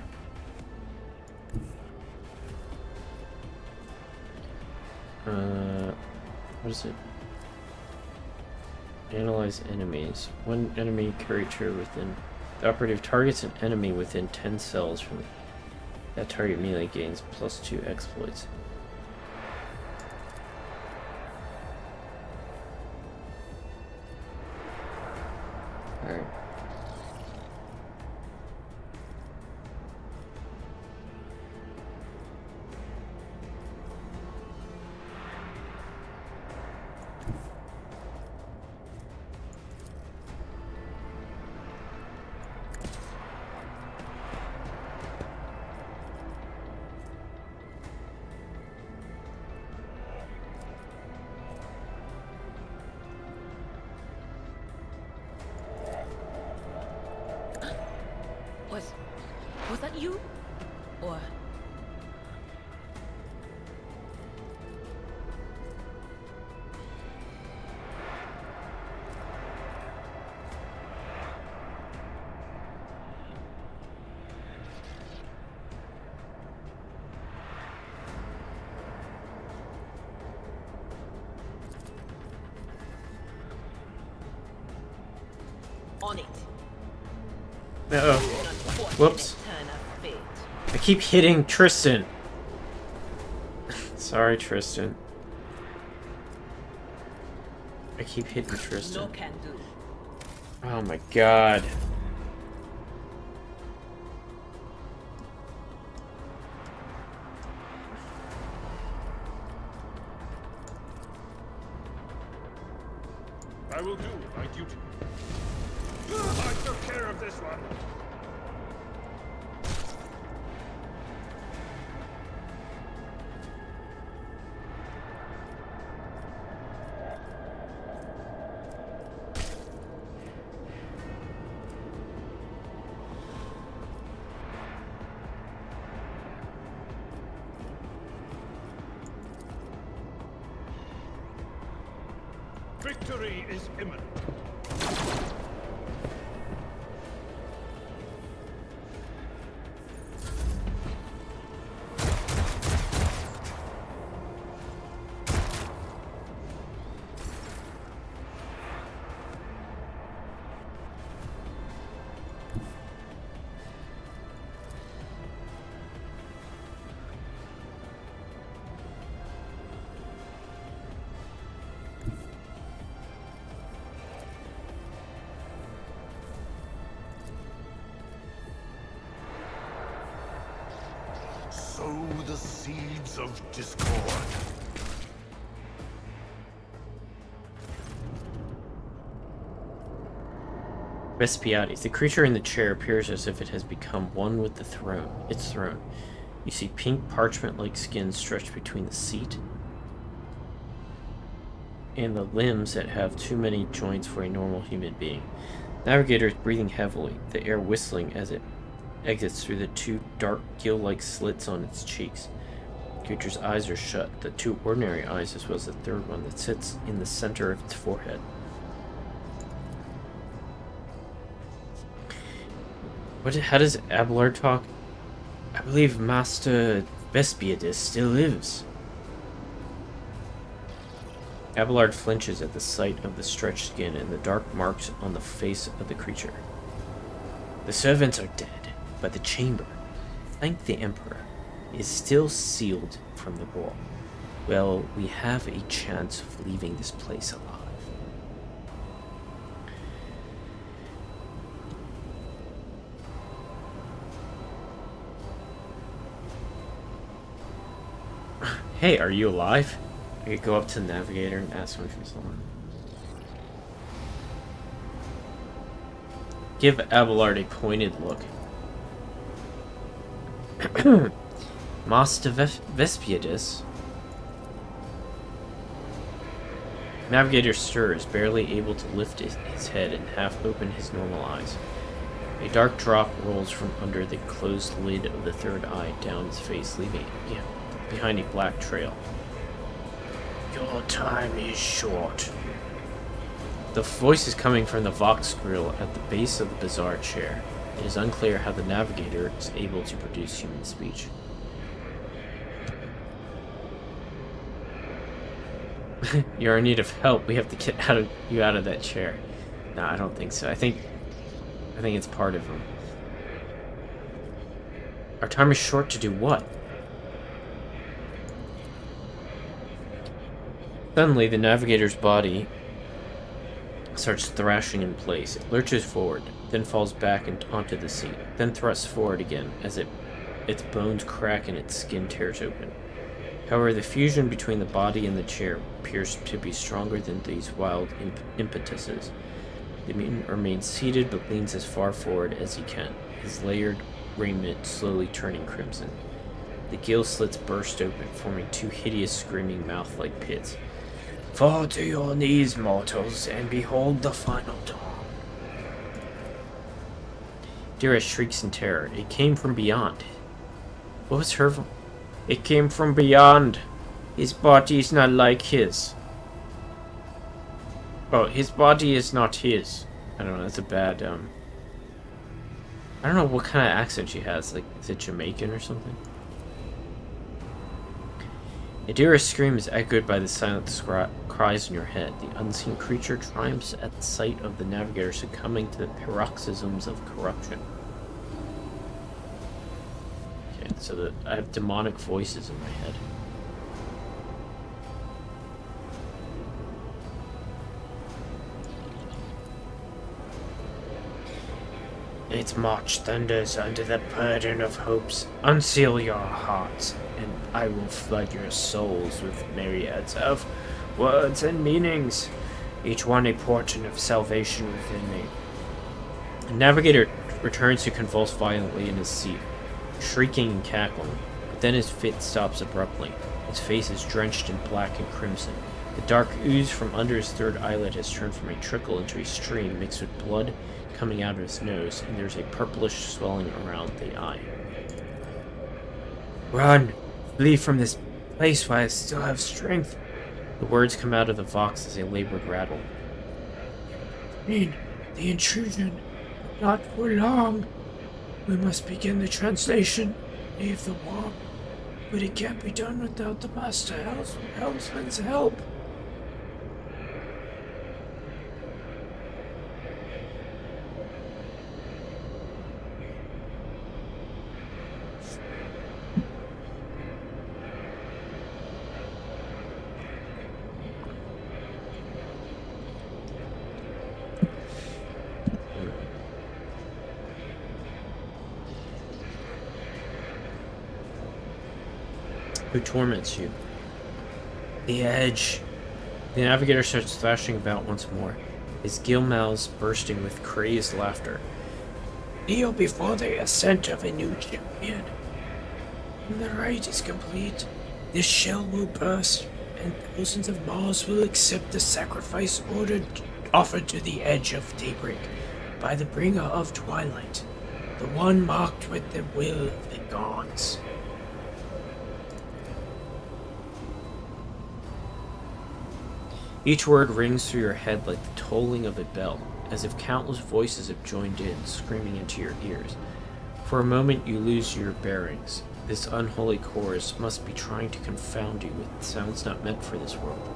What is it? Analyze enemies. One enemy creature within the operative targets an enemy within 10 cells from that target melee gains +2 exploits. Alright. Was that you? Or... On it. Uh-oh. Whoops. I keep hitting Tristan. Sorry, Tristan. I keep hitting Tristan. No can do. Oh my god. I will do my duty. I took care of this one. Victory is imminent. Sow the seeds of discord. Vespiades. The creature in the chair appears as if it has become one with the throne. Its throne. You see pink parchment-like skin stretched between the seat and the limbs that have too many joints for a normal human being. Navigator is breathing heavily, the air whistling as it exits through the two dark gill-like slits on its cheeks. The creature's eyes are shut, the two ordinary eyes as well as the third one that sits in the center of its forehead. How does Abelard talk? I believe Master Vespiades still lives. Abelard flinches at the sight of the stretched skin and the dark marks on the face of the creature. The servants are dead, but the chamber, thank the Emperor, is still sealed from the wall. Well, we have a chance of leaving this place alive. Hey, are you alive? I could go up to the navigator and ask him if he's alive. Give Abelard a pointed look. Master Vespiades. Navigator stirs, barely able to lift his head and half open his normal eyes. A dark drop rolls from under the closed lid of the third eye down his face, leaving it behind a black trail. Your time is short. The voice is coming from the Vox grill at the base of the bizarre chair. It is unclear how the navigator is able to produce human speech. You're in need of help. We have to get you out of that chair. No, I don't think so. I think it's part of him. Our time is short to do what? Suddenly, the navigator's body starts thrashing in place. It lurches forward, then falls back onto the seat, then thrusts forward again as its bones crack and its skin tears open. However, the fusion between the body and the chair appears to be stronger than these wild impetuses. The mutant remains seated but leans as far forward as he can, his layered raiment slowly turning crimson. The gill slits burst open, forming two hideous screaming mouth-like pits. Fall to your knees, mortals, and behold the final dawn. Dira shrieks in terror. It came from beyond. What was her voice? It came from beyond. His body is not like his. Oh, his body is not his. I don't know, that's a bad, I don't know what kind of accent she has. Like, is it Jamaican or something? Adira's scream is echoed by the silent cries in your head. The unseen creature triumphs at the sight of the navigator succumbing to the paroxysms of corruption. Okay, so I have demonic voices in my head. Its march thunders under the burden of hopes. Unseal your hearts, and I will flood your souls with myriads of words and meanings, each one a portion of salvation within me. The navigator returns to convulse violently in his seat, shrieking and cackling, but then his fit stops abruptly. His face is drenched in black and crimson. The dark ooze from under his third eyelid has turned from a trickle into a stream mixed with blood coming out of his nose, and there's a purplish swelling around the eye. Run! Flee from this place while I still have strength. The words come out of the Vox as a labored rattle. The intrusion, not for long. We must begin the translation. Leave the war. But it can't be done without the Master Helmsman's help. Who torments you? The edge. The navigator starts thrashing about once more. his gill mouths bursting with crazed laughter. Kneel before the ascent of a new champion. When the rite is complete, this shell will burst, and thousands of Mars will accept the sacrifice offered to the edge of daybreak by the bringer of twilight, the one marked with the will of the gods. Each word rings through your head like the tolling of a bell, as if countless voices have joined in, screaming into your ears. For a moment you lose your bearings. This unholy chorus must be trying to confound you with sounds not meant for this world.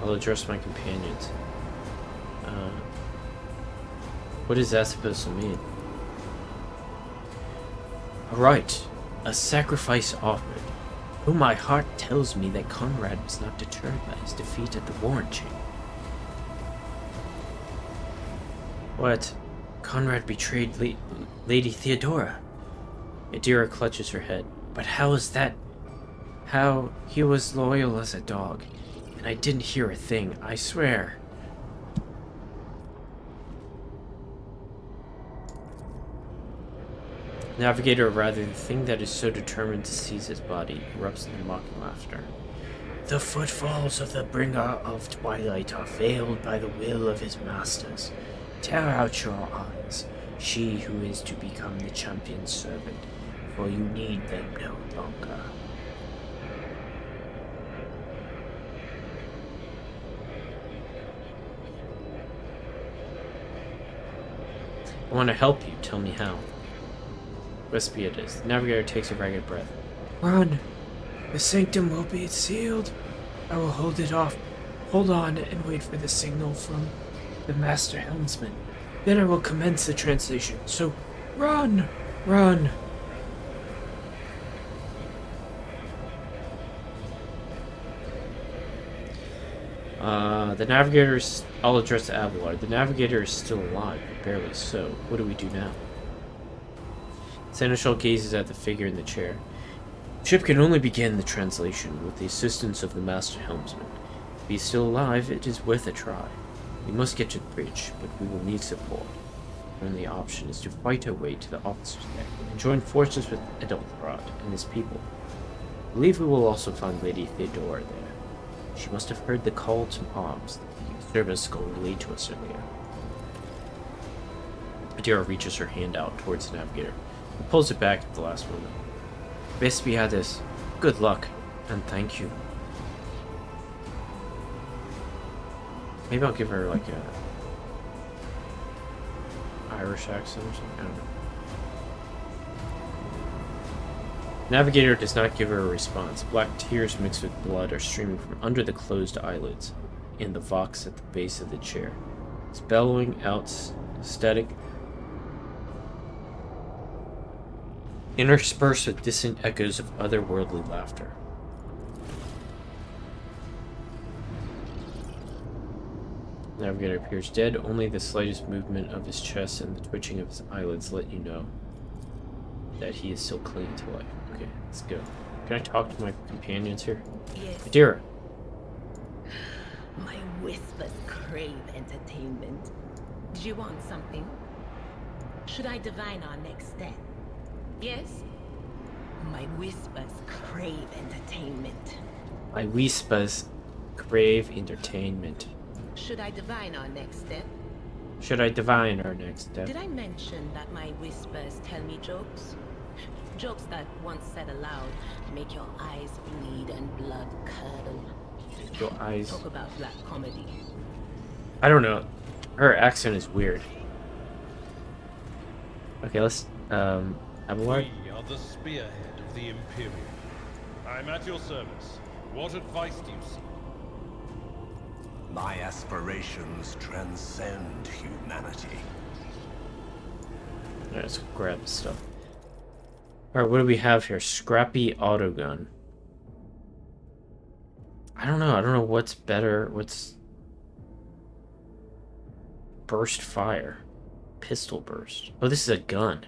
I'll address my companions. What is that supposed to mean? Right, a sacrifice offered. Who my heart tells me that Conrad was not deterred by his defeat at the Warren Chamber. What? Conrad betrayed Lady Theodora. Adira clutches her head. But how is that? How? He was loyal as a dog. And I didn't hear a thing, I swear. Navigator, or rather the thing that is so determined to seize his body, erupts into mocking laughter. The footfalls of the bringer of twilight are veiled by the will of his masters. Tear out your eyes, she who is to become the champion's servant, for you need them no longer. I want to help you, tell me how. Recipe it is. The navigator takes a ragged breath. Run! The sanctum will be sealed. I will hold it off. Hold on and wait for the signal from the master helmsman. Then I will commence the translation. So, run! Run! The navigator is... I'll address Abelard. The navigator is still alive, but barely so. What do we do now? Seneschal gazes at the figure in the chair. The ship can only begin the translation with the assistance of the master helmsman. If he is still alive, it is worth a try. We must get to the bridge, but we will need support. The only option is to fight our way to the officer's deck and join forces with Edelthrod and his people. I believe we will also find Lady Theodora there. She must have heard the call to arms that the service skull relayed to us earlier. Adira reaches her hand out towards the navigator and pulls it back at the last moment. Vespiades, good luck, and thank you. Maybe I'll give her like a Irish accent or something. I don't know. Navigator does not give her a response. Black tears mixed with blood are streaming from under the closed eyelids in the vox at the base of the chair. It's bellowing out static, interspersed with distant echoes of otherworldly laughter. Navigator appears dead. Only the slightest movement of his chest and the twitching of his eyelids let you know that he is still clinging to life. Okay, let's go. Can I talk to my companions here? Yes. Adira. My whispers crave entertainment. Do you want something? Should I divine our next step? Yes? My whispers crave entertainment. My whispers crave entertainment. Should I divine our next step? Should I divine our next step? Did I mention that my whispers tell me jokes? Jokes that, once said aloud, make your eyes bleed and blood curdle. Your eyes. Talk about black comedy. I don't know. Her accent is weird. Okay, let's Abelard. We are the spearhead of the Imperium. I'm at your service. What advice do you seek? My aspirations transcend humanity. Alright, let's grab this stuff. Alright, what do we have here? Scrappy autogun. I don't know what's better. What's burst fire? Pistol burst. Oh, this is a gun.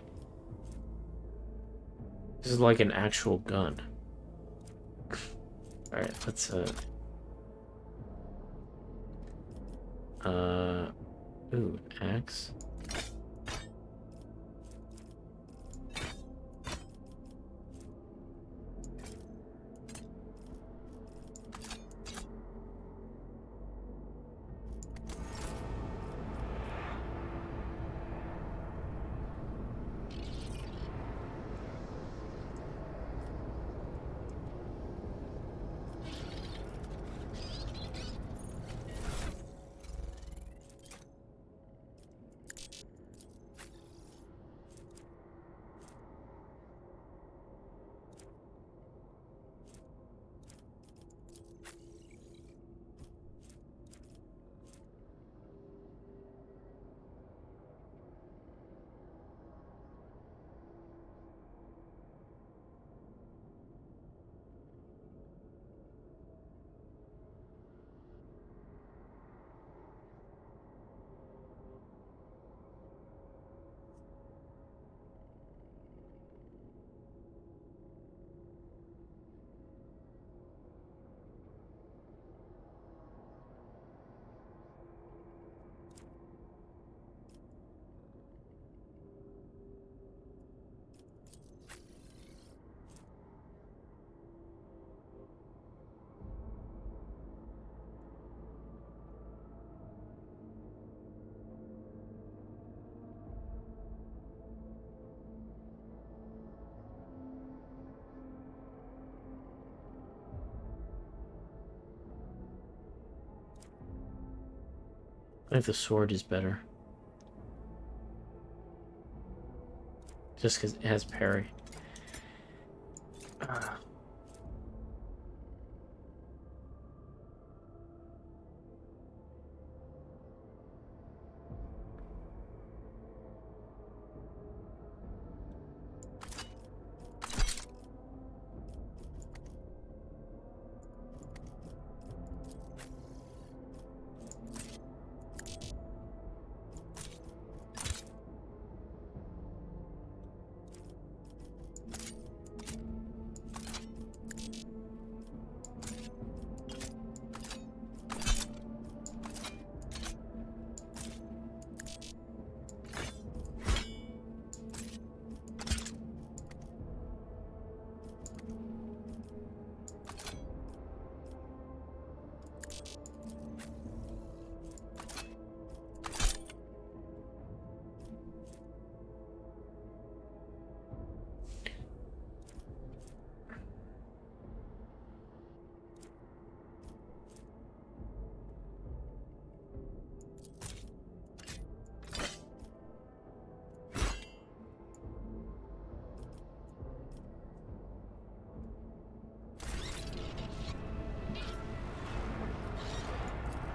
This is like an actual gun. Alright, let's ooh, axe. I think the sword is better. Just because it has parry.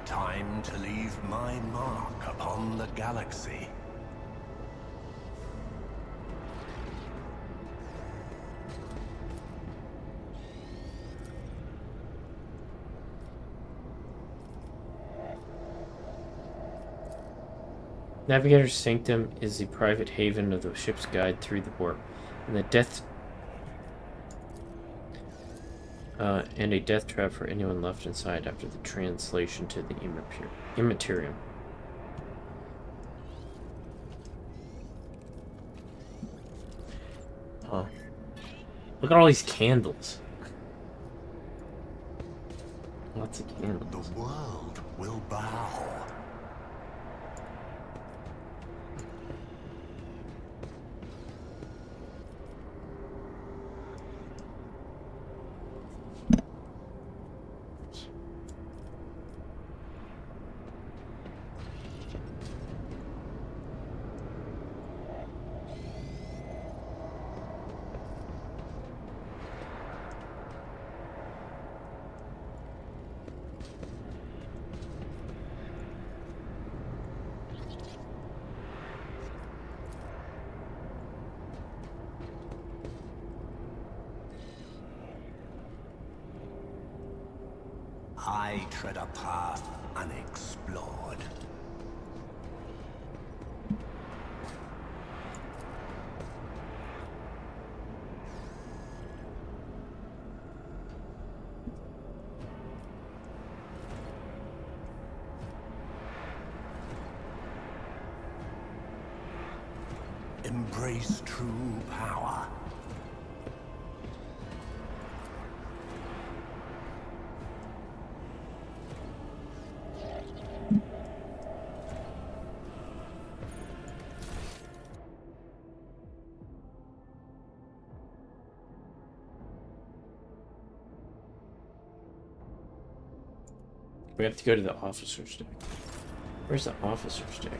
Time to leave my mark upon the galaxy. Navigator's Sanctum is the private haven of the ship's guide through the warp, and a death trap for anyone left inside after the translation to the Immaterium. Huh. Look at all these candles. Lots of candles. The world will bow. I tread a path unexplored. embrace true power. We have to go to the officer's deck. Where's the officer's deck?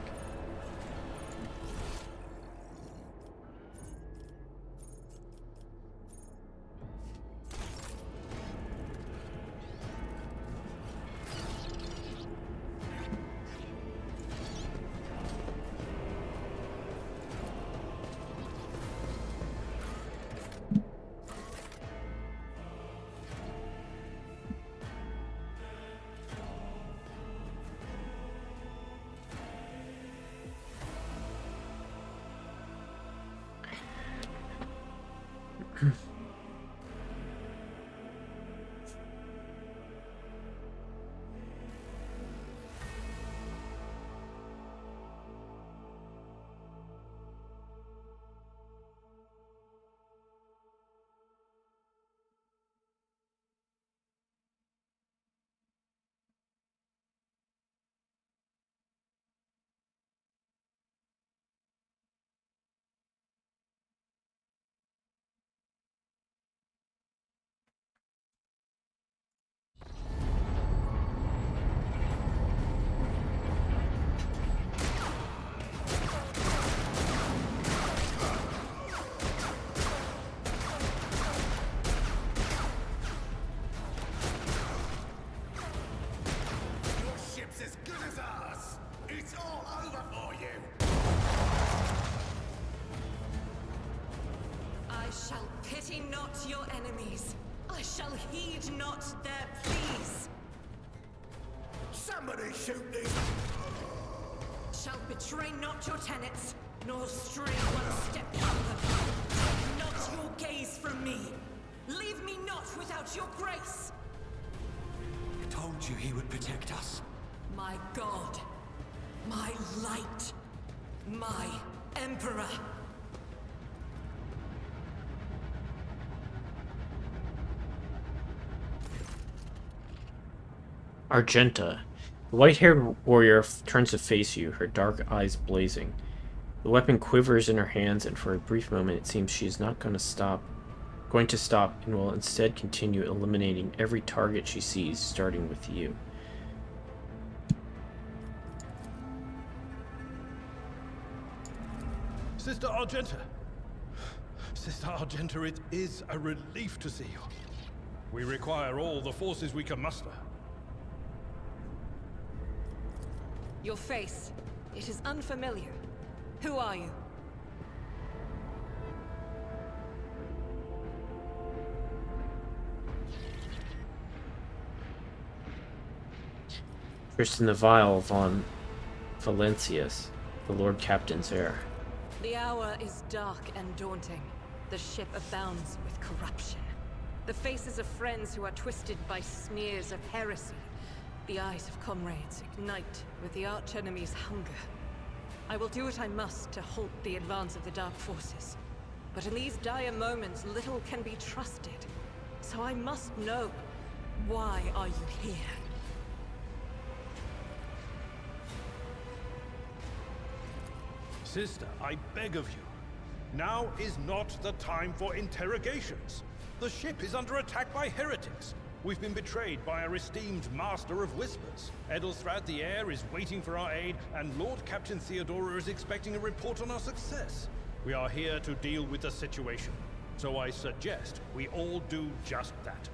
Pity not your enemies. I shall heed not their pleas. Somebody shoot these! Shall betray not your tenets, nor stray one step further. Take not your gaze from me. Leave me not without your grace. I told you he would protect us. My God. My light. My Emperor. Argenta. The white-haired warrior turns to face you, her dark eyes blazing. The weapon quivers in her hands, and for a brief moment it seems she is not going to stop, and will instead continue eliminating every target she sees, starting with you. Sister Argenta! Sister Argenta, it is a relief to see you. We require all the forces we can muster. Your face. It is unfamiliar. Who are you? Tristan the Vile von Valencius, the Lord Captain's heir. The hour is dark and daunting. The ship abounds with corruption. The faces of friends who are twisted by sneers of heresy. The eyes of comrades ignite with the archenemy's hunger. I will do what I must to halt the advance of the Dark Forces. But in these dire moments, little can be trusted. So I must know, why are you here? Sister, I beg of you. Now is not the time for interrogations. The ship is under attack by heretics. We've been betrayed by our esteemed Master of Whispers. Edelstrath the Heir is waiting for our aid, and Lord Captain Theodora is expecting a report on our success. We are here to deal with the situation, so I suggest we all do just that.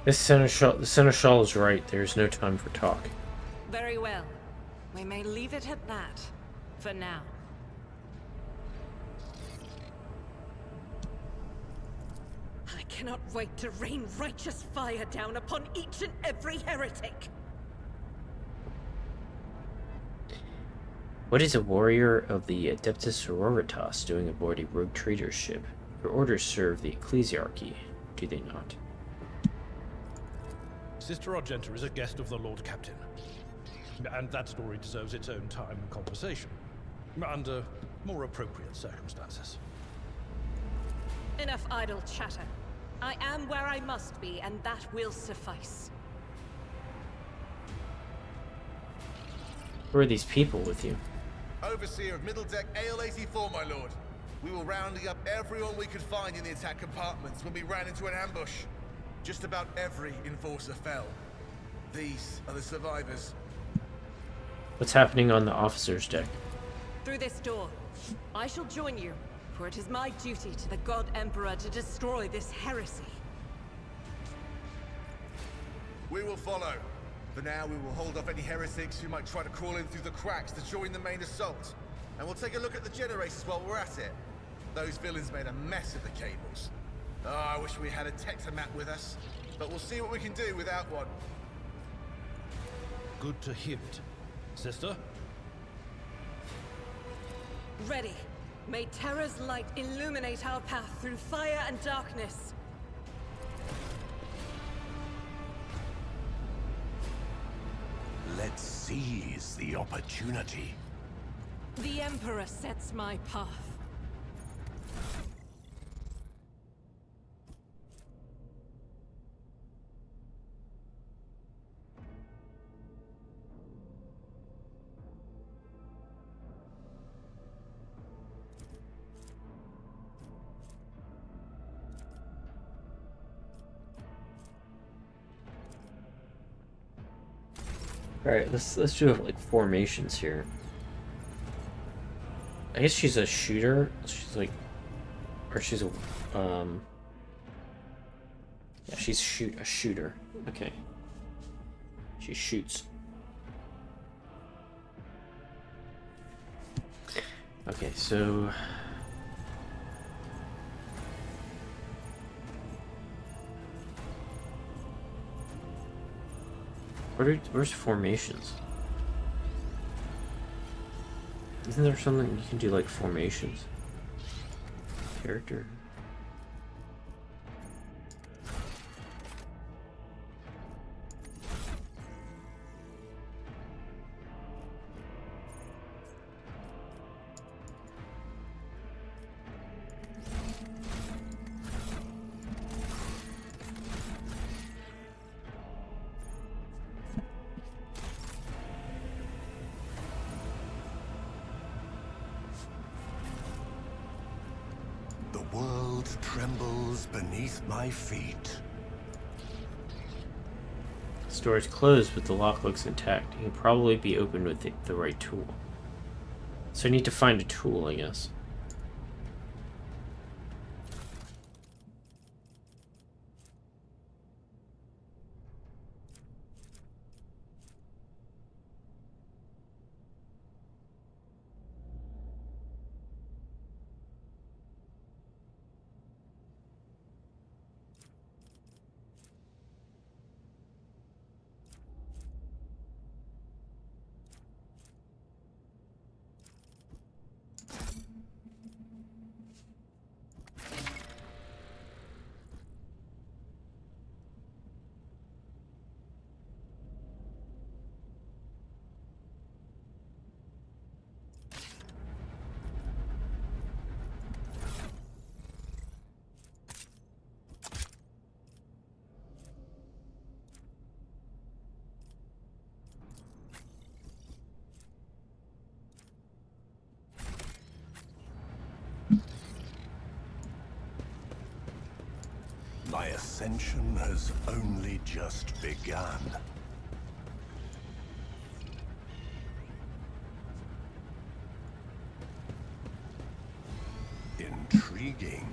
The Seneschal is right. There is no time for talk. Very well. We may leave it at that, for now. I cannot wait to rain righteous fire down upon each and every heretic! What is a warrior of the Adeptus Sororitas doing aboard a rogue trader's ship? Your orders serve the ecclesiarchy, do they not? Sister Argenta is a guest of the Lord Captain. And that story deserves its own time and conversation. Under more appropriate circumstances. Enough idle chatter. I am where I must be, and that will suffice. Who are these people with you? Overseer of Middle Deck AL-84, my lord. We were rounding up everyone we could find in the attack compartments when we ran into an ambush. Just about every enforcer fell. These are the survivors. What's happening on the officer's deck? Through this door. I shall join you, for it is my duty to the God Emperor to destroy this heresy. We will follow. For now, we will hold off any heretics who might try to crawl in through the cracks to join the main assault. And we'll take a look at the generators while we're at it. Those villains made a mess of the cables. Oh, I wish we had a Tectomat with us. But we'll see what we can do without one. Good to hear it. Sister? Ready. May Terra's light illuminate our path through fire and darkness. Let's seize the opportunity. The Emperor sets my path. All right, let's do like formations here. I guess she's a shooter. She's like, or she's a yeah, she's a shooter. Okay, she shoots. Okay, so where's formations? Isn't there something you can do like formations? Character. The world trembles beneath my feet. The door is closed, but the lock looks intact. It can probably be opened with the right tool. So I need to find a tool, I guess. My ascension has only just begun. Intriguing.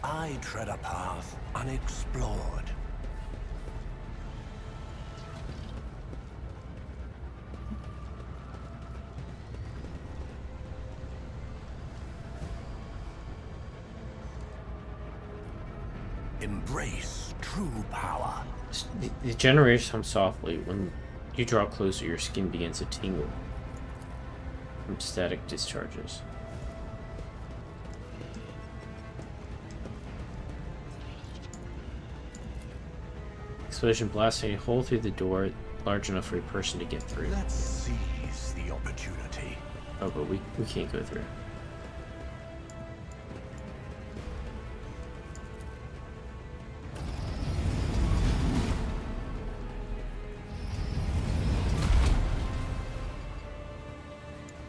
I tread a path unexplored. Embrace true power. The generators hum softly. When you draw closer, your skin begins to tingle from static discharges. Explosion blasts a hole through the door large enough for a person to get through. Let's seize the opportunity. Oh, but we can't go through.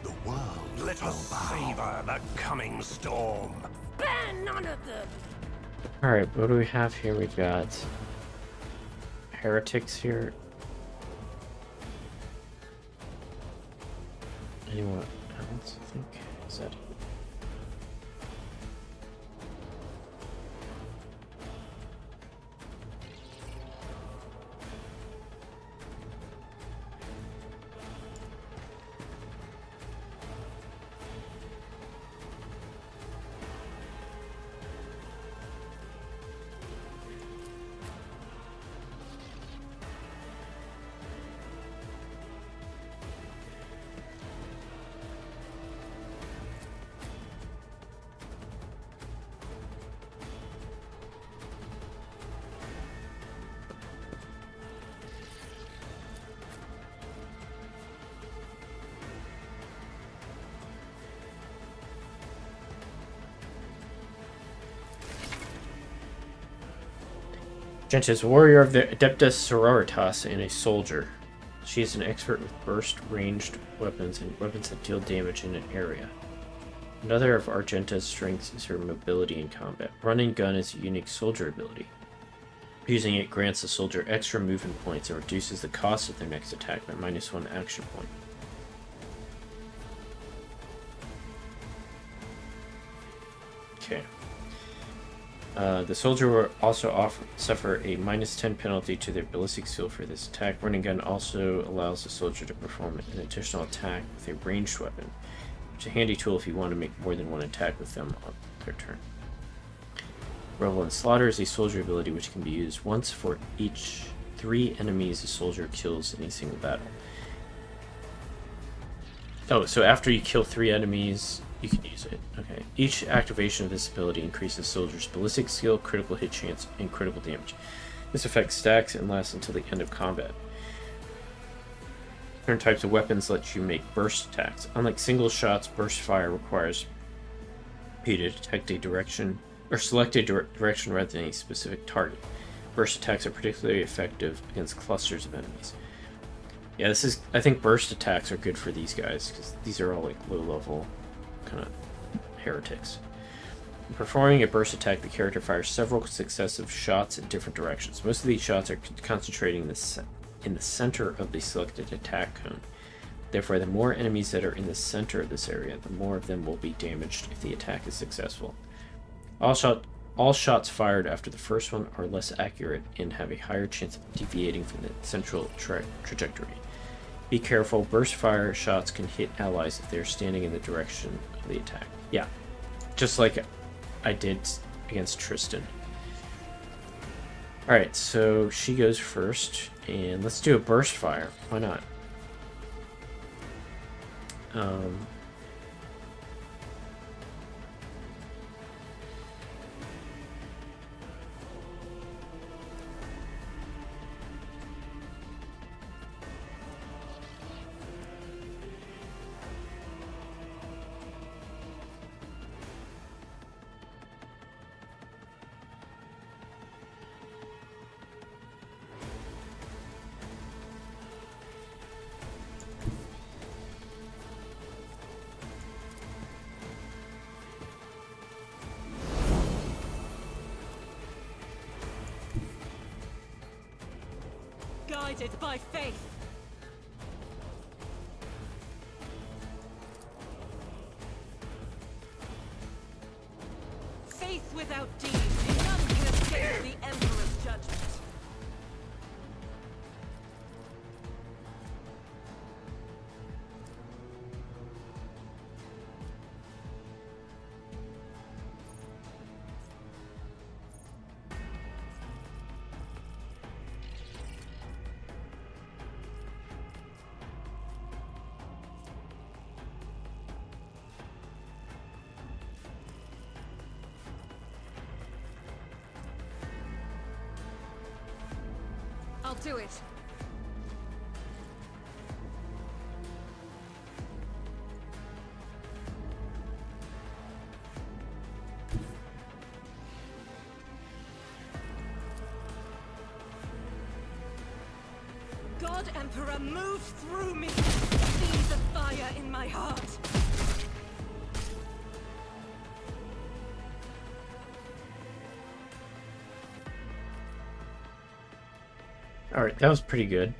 The world let us savor the coming storm. Spare none of them! Alright, what do we have here? We've got heretics here. Anyone else, I think? Is that... Gentis, warrior of the Adeptus Sororitas and a soldier. She is an expert with burst ranged weapons and weapons that deal damage in an area. Another of Argenta's strengths is her mobility in combat. Run and gun is a unique soldier ability. Using it grants the soldier extra movement points and reduces the cost of their next attack by -1 action point. Okay. The soldier will also suffer a -10 penalty to their ballistic skill for this attack. Running gun also allows the soldier to perform an additional attack with a ranged weapon, which is a handy tool if you want to make more than one attack with them on their turn. Revel and Slaughter is a soldier ability which can be used once for each 3 enemies a soldier kills in a single battle. Oh, so after you kill 3 enemies, you can use it. Okay. Each activation of this ability increases soldier's ballistic skill, critical hit chance, and critical damage. This effect stacks and lasts until the end of combat. Different types of weapons let you make burst attacks. Unlike single shots, burst fire requires you to detect a direction or select a direction rather than a specific target. Burst attacks are particularly effective against clusters of enemies. Yeah, I think burst attacks are good for these guys because these are all like low level kind of heretics. In performing a burst attack, the character fires several successive shots in different directions. Most of these shots are concentrating in the center of the selected attack cone. Therefore, the more enemies that are in the center of this area, the more of them will be damaged if the attack is successful. All shots fired after the first one are less accurate and have a higher chance of deviating from the central trajectory. Be careful, burst fire shots can hit allies if they are standing in the direction of the attack. Yeah, just like I did against Tristan. Alright, so she goes first, and let's do a burst fire. Why not? Guided by faith. Faith without deeds, none can escape the Emperor's judgment. I'll do it. God Emperor, move through me! See the fire in my heart! Alright, that was pretty good.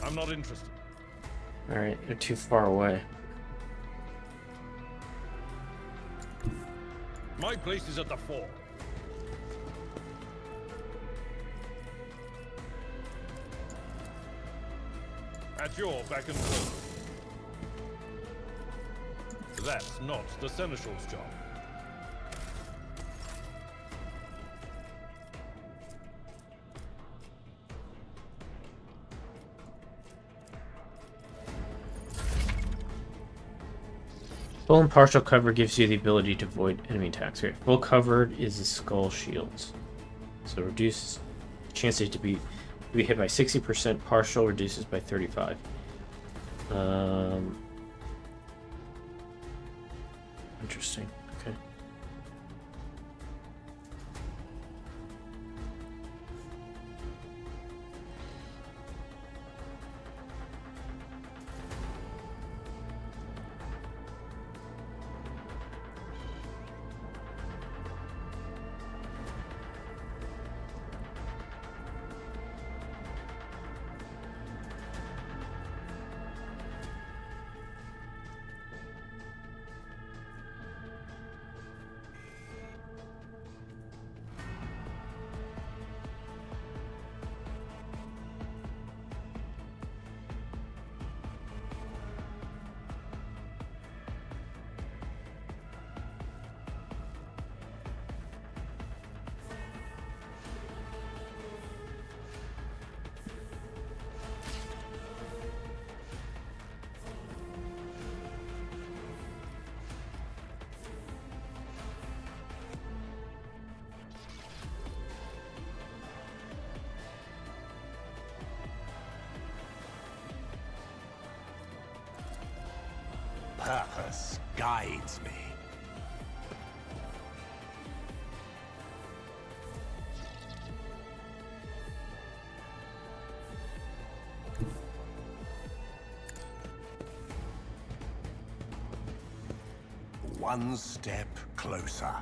I'm not interested. Alright, they're too far away. My place is at the fore. At your beck and call. That's not the Seneschal's job. Full and partial cover gives you the ability to avoid enemy attacks. Okay, full covered is the skull shields. So reduces chances to be hit by 60%, partial reduces by 35. Interesting. Okay. Purpose guides me. One step closer.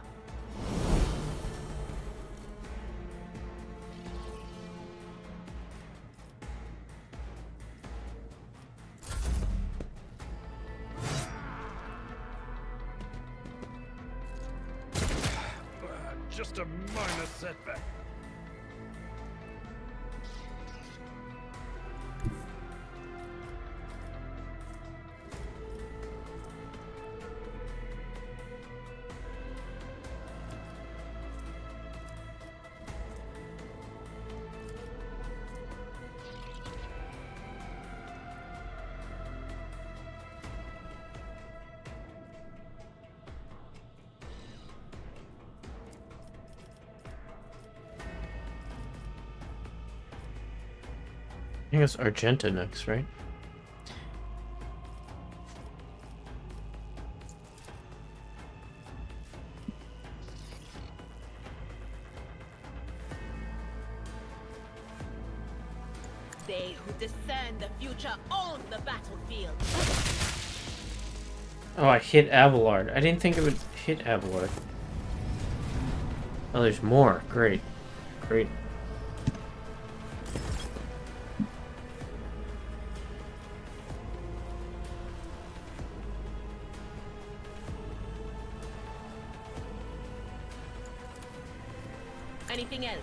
Just a minor setback. I think it's Argenta next, right? They who discern the future own the battlefield. Oh, I hit Abelard. I didn't think it would hit Abelard. Oh, there's more. Great. Great. Anything else?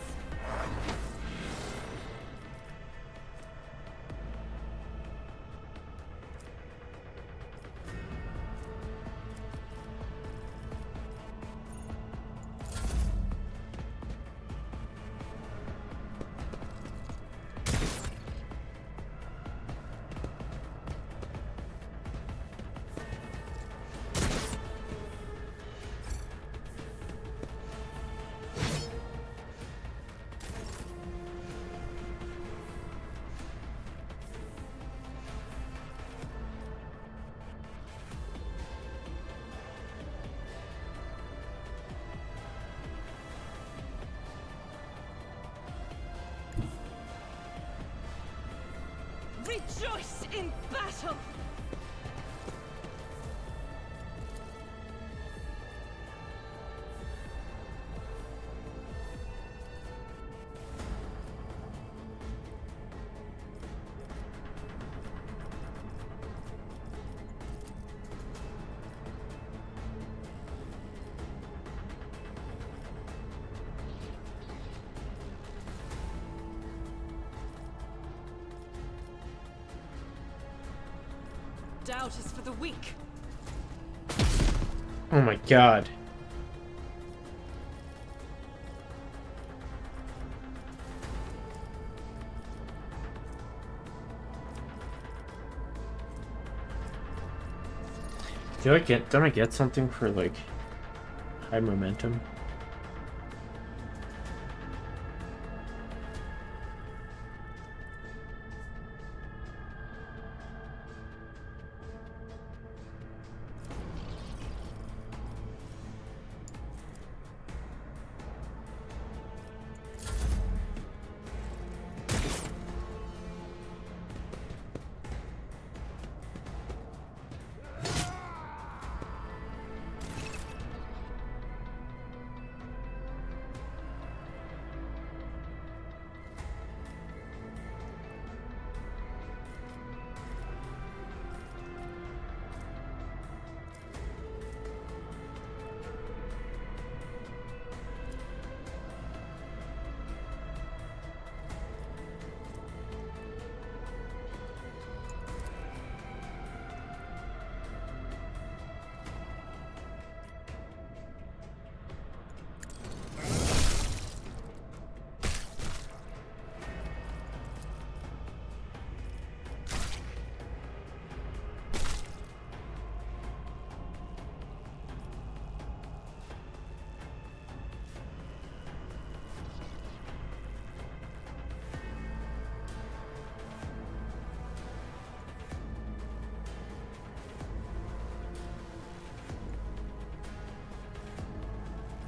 rejoice in battle! Doubt is for the weak. Oh my god. Don't I get something for like high momentum?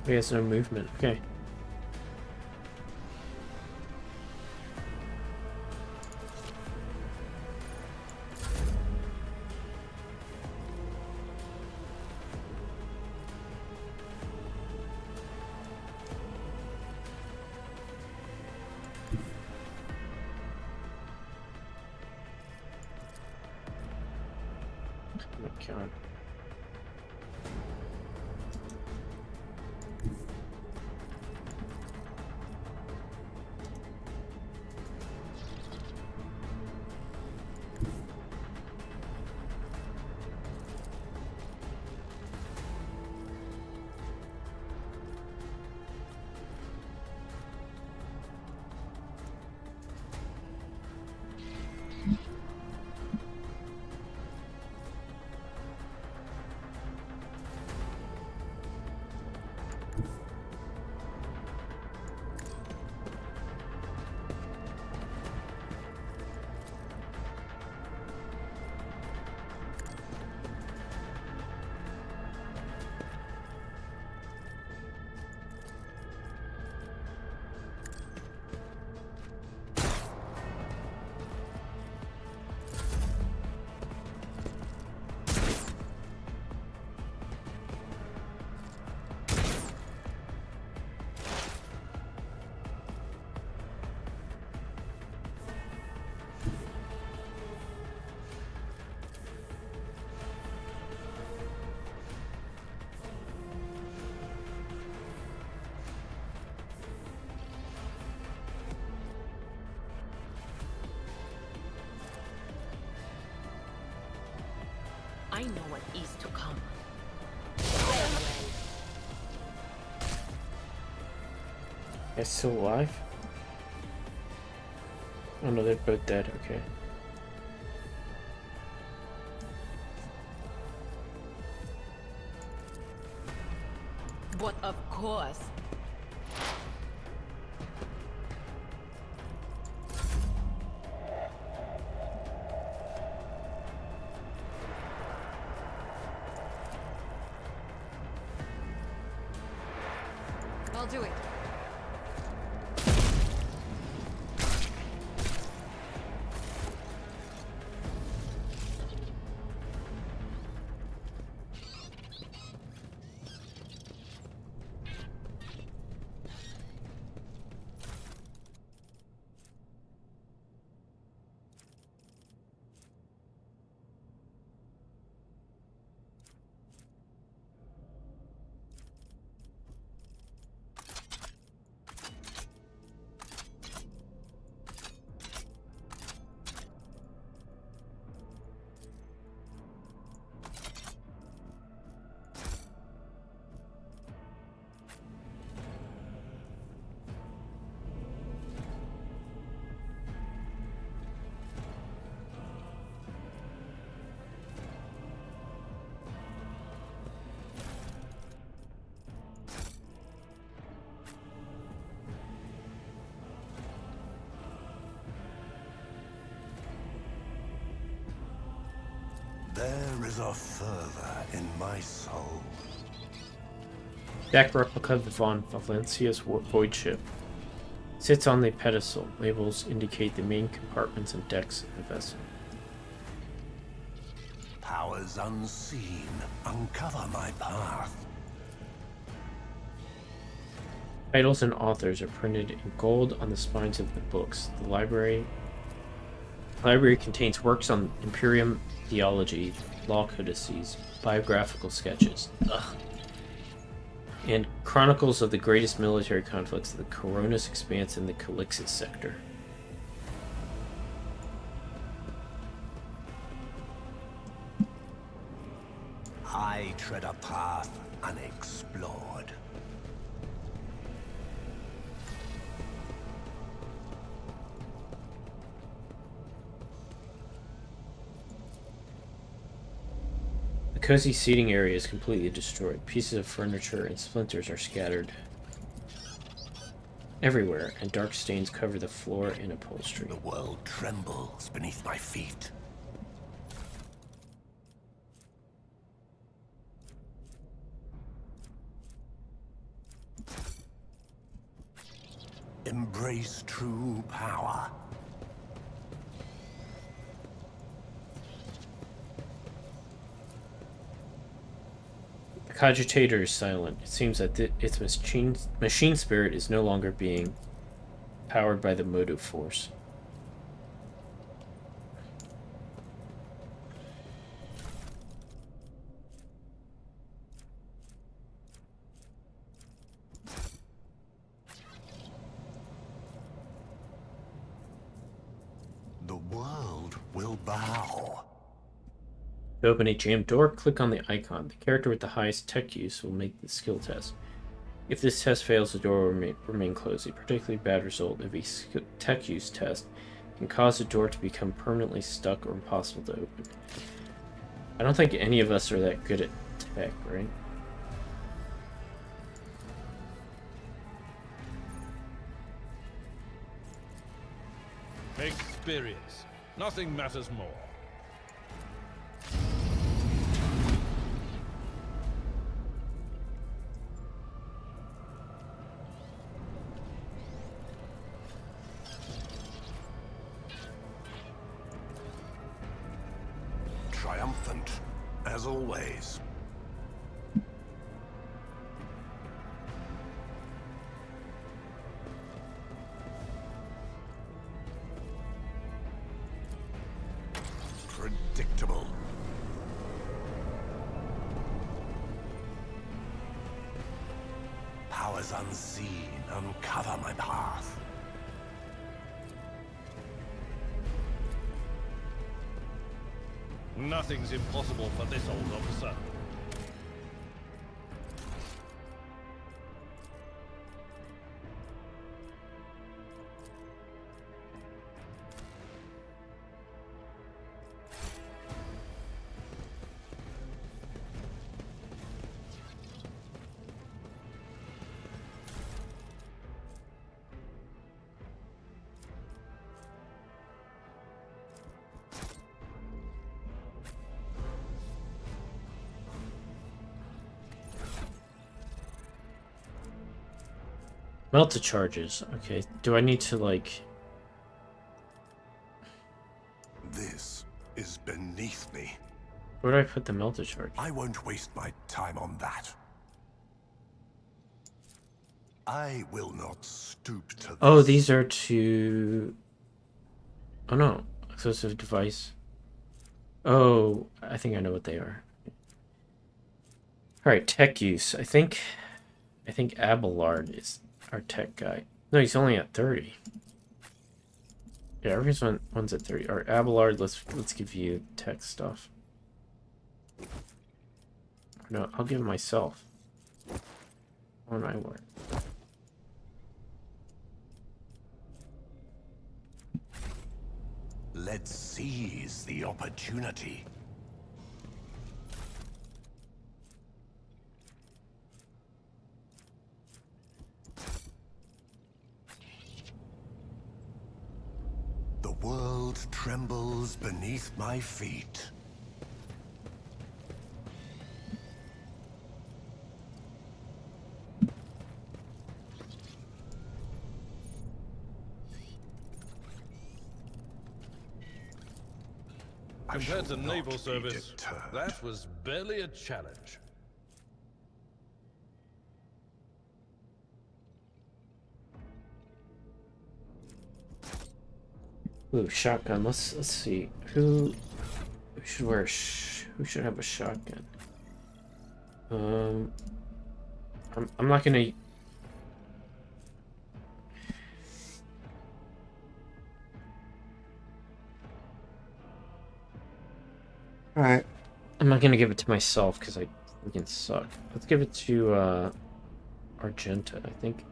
He has no movement. Okay. Oh my god. I know what is to come. It's still alive? Oh no, they're both dead. Okay. But of course. I'll do it. There is a fervor in my soul. Deck replica of the Von Valencia's void ship. Sits on the pedestal. Labels indicate the main compartments and decks of the vessel. Powers unseen uncover my path. Titles and authors are printed in gold on the spines of the books. The library contains works on Imperium theology, law codices, biographical sketches, and chronicles of the greatest military conflicts of the Coronis Expanse and the Calixis sector. I tread a path unexplored. The cozy seating area is completely destroyed. Pieces of furniture and splinters are scattered everywhere, and dark stains cover the floor and upholstery. The world trembles beneath my feet. Embrace true power. The cogitator is silent. It seems that its machine spirit is no longer being powered by the motive force. The world will bow. To open a jammed door, click on the icon. The character with the highest tech use will make the skill test. If this test fails, the door will remain closed. A particularly bad result of a tech use test can cause the door to become permanently stuck or impossible to open. I don't think any of us are that good at tech, right? Experience. Nothing matters more. Triumphant, as always. Predictable. Powers unseen uncover my path. Nothing's impossible for this old officer. Melted charges. Okay, do I need to, like... This is beneath me. Where do I put the melted charge? I won't waste my time on that. I will not stoop to this. Oh, these are to... Oh no, exclusive device. Oh, I think I know what they are. Alright, tech use. I think Abelard is our tech guy. No, he's only at 30. Yeah, everyone's at 30. Alright, Abelard, let's give you tech stuff. No, I'll give it myself. Or I work. Let's seize the opportunity. The world trembles beneath my feet. Compared to shall naval not be service, deterred. that was barely a challenge. Ooh, shotgun. Let's see who should wear who should have a shotgun. I'm not gonna. All right. I'm not gonna give it to myself because I freaking suck. Let's give it to Argenta, I think.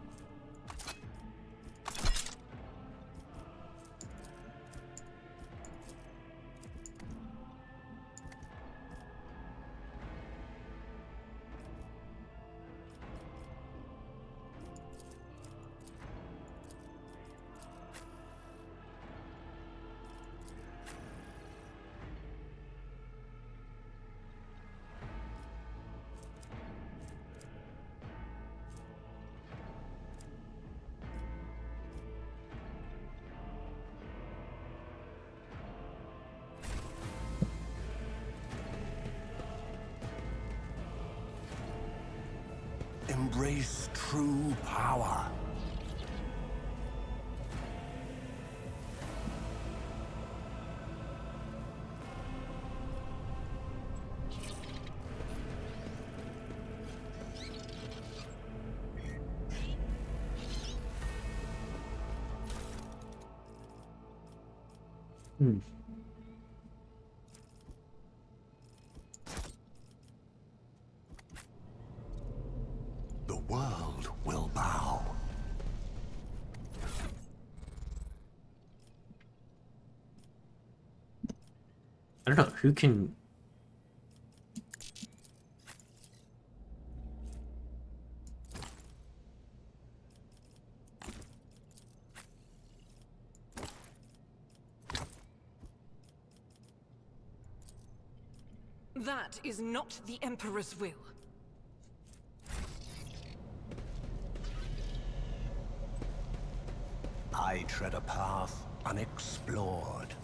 Embrace true power. Hmm. The world will bow. I don't know who can. That is not the Emperor's will. I tread a path unexplored.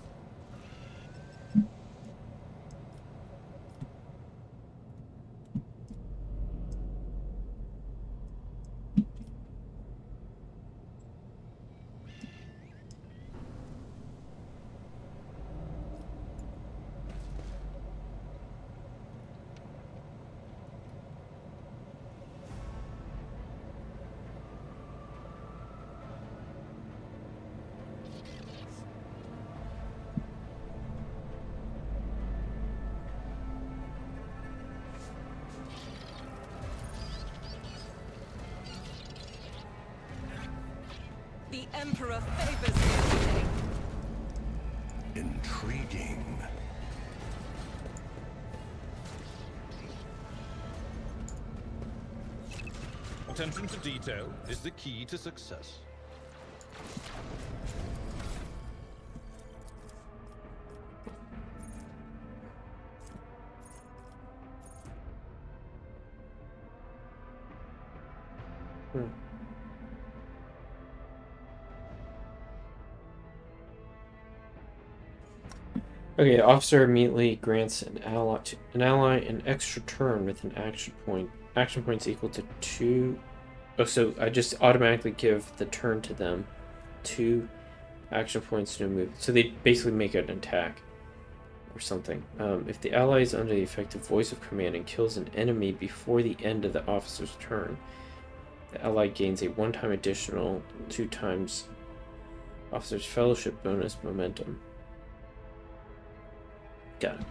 The Emperor favors you today. Intriguing. Attention to detail is the key to success. Okay, the officer immediately grants an ally an extra turn with an action point. Action points equal to 2. Oh, so I just automatically give the turn to them. 2 action points to move. So they basically make an attack or something. If the ally is under the effective voice of command and kills an enemy before the end of the officer's turn, the ally gains a 1-time additional 2 times officer's fellowship bonus momentum. Got it.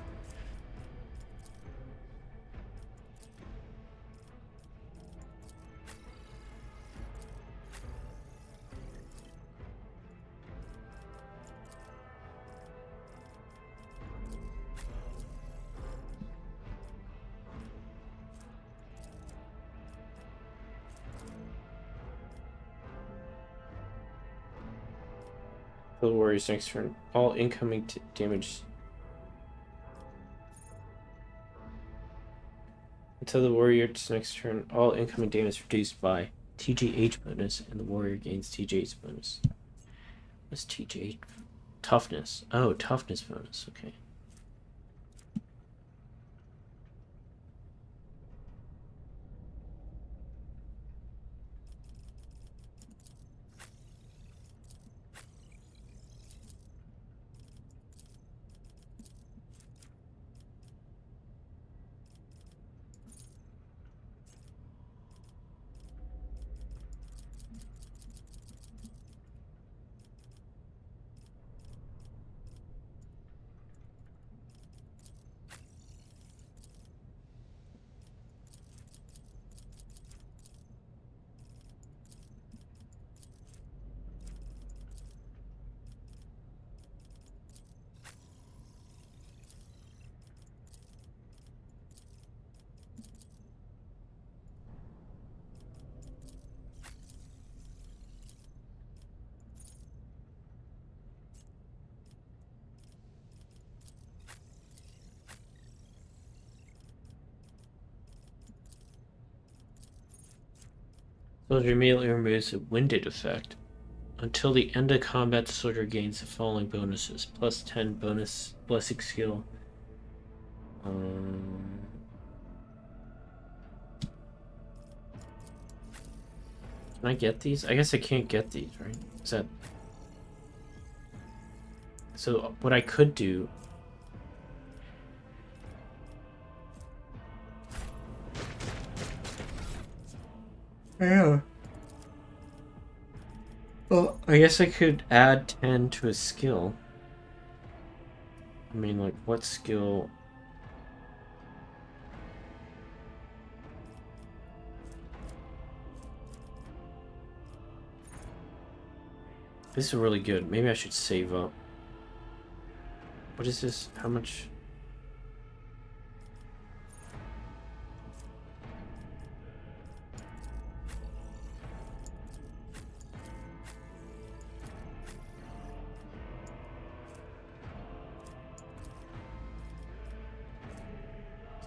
The warrior's next turn. All incoming damage. Until the warrior's next turn, all incoming damage is reduced by TGH bonus, and the warrior gains TGH bonus. What's TGH? Toughness. Oh, toughness bonus. Okay. Soldier immediately removes a winded effect. Until the end of combat, the soldier gains the following bonuses: plus 10 bonus blessing skill. Can I get these? I guess I can't get these, right? Is that... So what I could do... Yeah. Well, I guess I could add 10 to a skill. I mean, like, what skill... This is really good. Maybe I should save up. What is this? How much?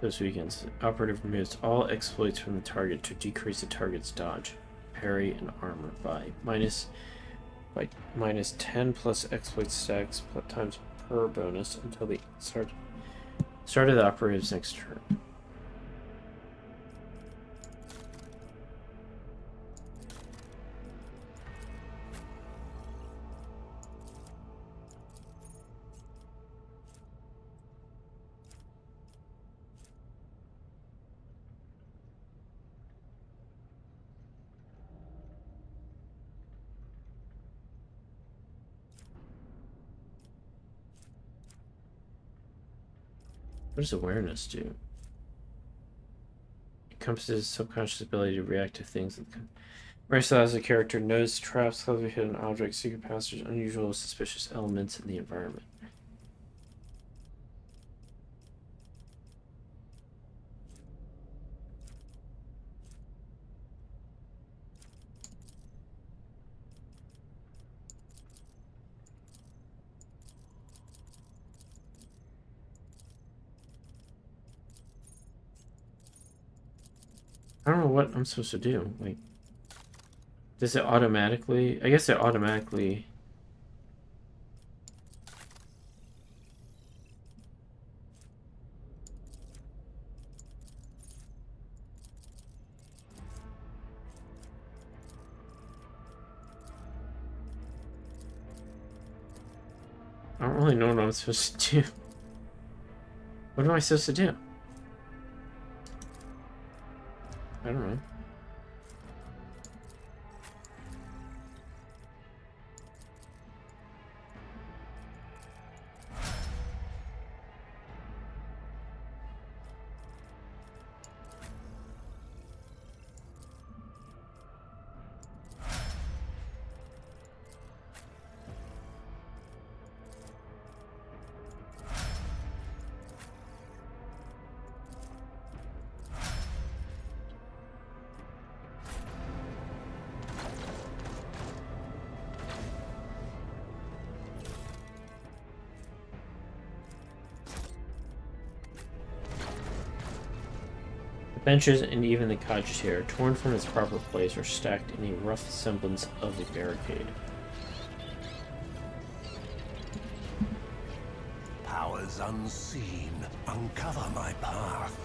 Those weekends. Operative removes all exploits from the target to decrease the target's dodge, parry, and armor by minus 10 plus exploit stacks times per bonus until the start of the operative's next turn. What does awareness do? It encompasses subconscious ability to react to things. Awareness allows the character to notice traps, cleverly hidden objects, secret passages, unusual or suspicious elements in the environment. I don't know what I'm supposed to do. Like, does it automatically? I guess it automatically. I don't really know what I'm supposed to do. What am I supposed to do? I don't know. Benches and even the cottage chair, torn from its proper place, are stacked in a rough semblance of a barricade. Powers unseen, uncover my path.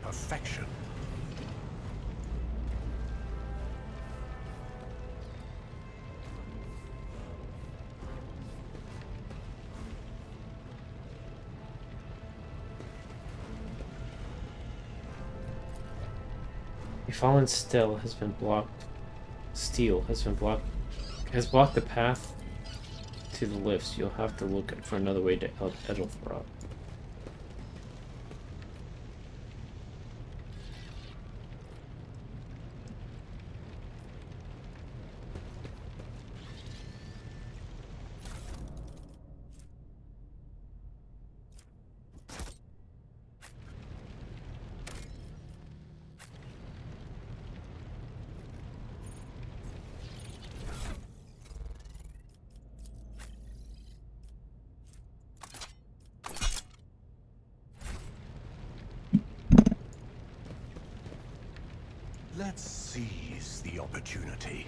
Perfection. A fallen steel has been blocked. Has blocked the path to the lifts. You'll have to look for another way to Edelfrod. Let's seize the opportunity.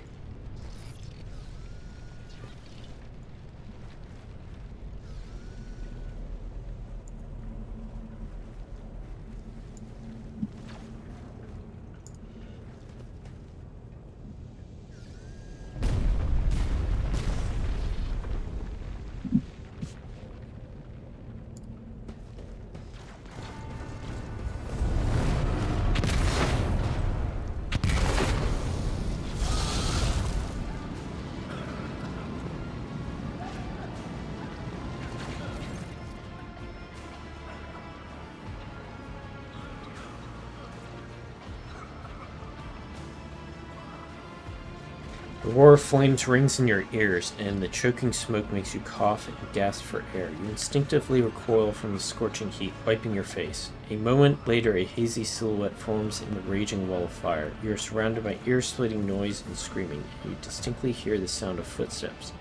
The roar of flames rings in your ears, and the choking smoke makes you cough and gasp for air. You instinctively recoil from the scorching heat, wiping your face. A moment later, a hazy silhouette forms in the raging wall of fire. You are surrounded by ear-splitting noise and screaming, and you distinctly hear the sound of footsteps.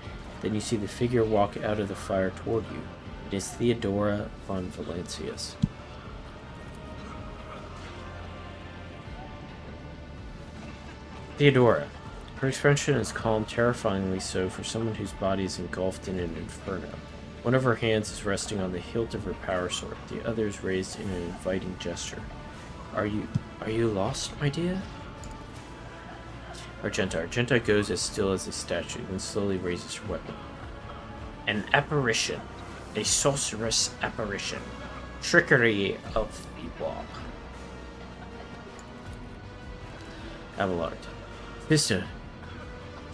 Then you see the figure walk out of the fire toward you. It is Theodora von Valancius. Theodora. Her expression is calm, terrifyingly so for someone whose body is engulfed in an inferno. One of her hands is resting on the hilt of her power sword, the other is raised in an inviting gesture. Are you lost, my dear? Argenta goes as still as a statue, then slowly raises her weapon. An apparition. A sorceress apparition. Trickery of the wall. Abelard. Sister,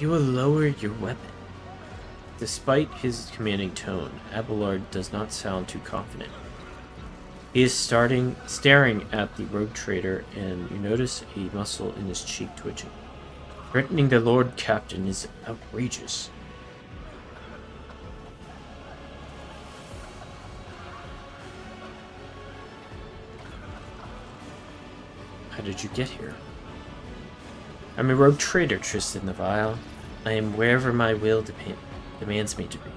you will lower your weapon. Despite his commanding tone, Abelard does not sound too confident. He is staring at the rogue trader, and you notice a muscle in his cheek twitching. Threatening the Lord Captain is outrageous. How did you get here? I'm a rogue trader, Tristan the Vile. I am wherever my will demands me to be.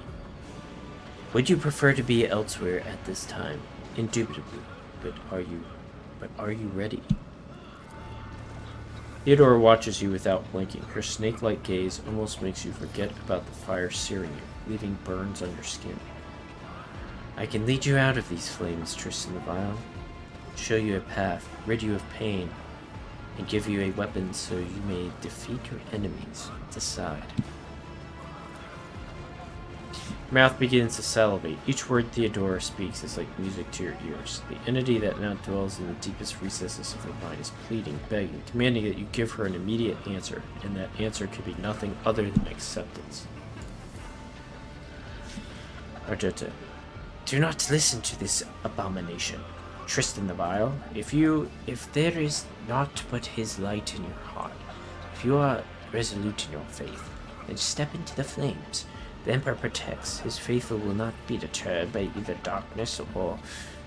Would you prefer to be elsewhere at this time? Indubitably. But are you ready? Theodora watches you without blinking. Her snake-like gaze almost makes you forget about the fire searing you, leaving burns on your skin. I can lead you out of these flames, Tristan the Vile. Show you a path, rid you of pain, and give you a weapon so you may defeat your enemies. Decide. Your mouth begins to salivate. Each word Theodora speaks is like music to your ears. The entity that now dwells in the deepest recesses of her mind is pleading, begging, demanding that you give her an immediate answer, and that answer could be nothing other than acceptance. Argenta. Do not listen to this abomination. Tristan the Vile, if there is naught but his light in your heart, if you are resolute in your faith, then step into the flames. The Emperor protects. His faithful will not be deterred by either darkness or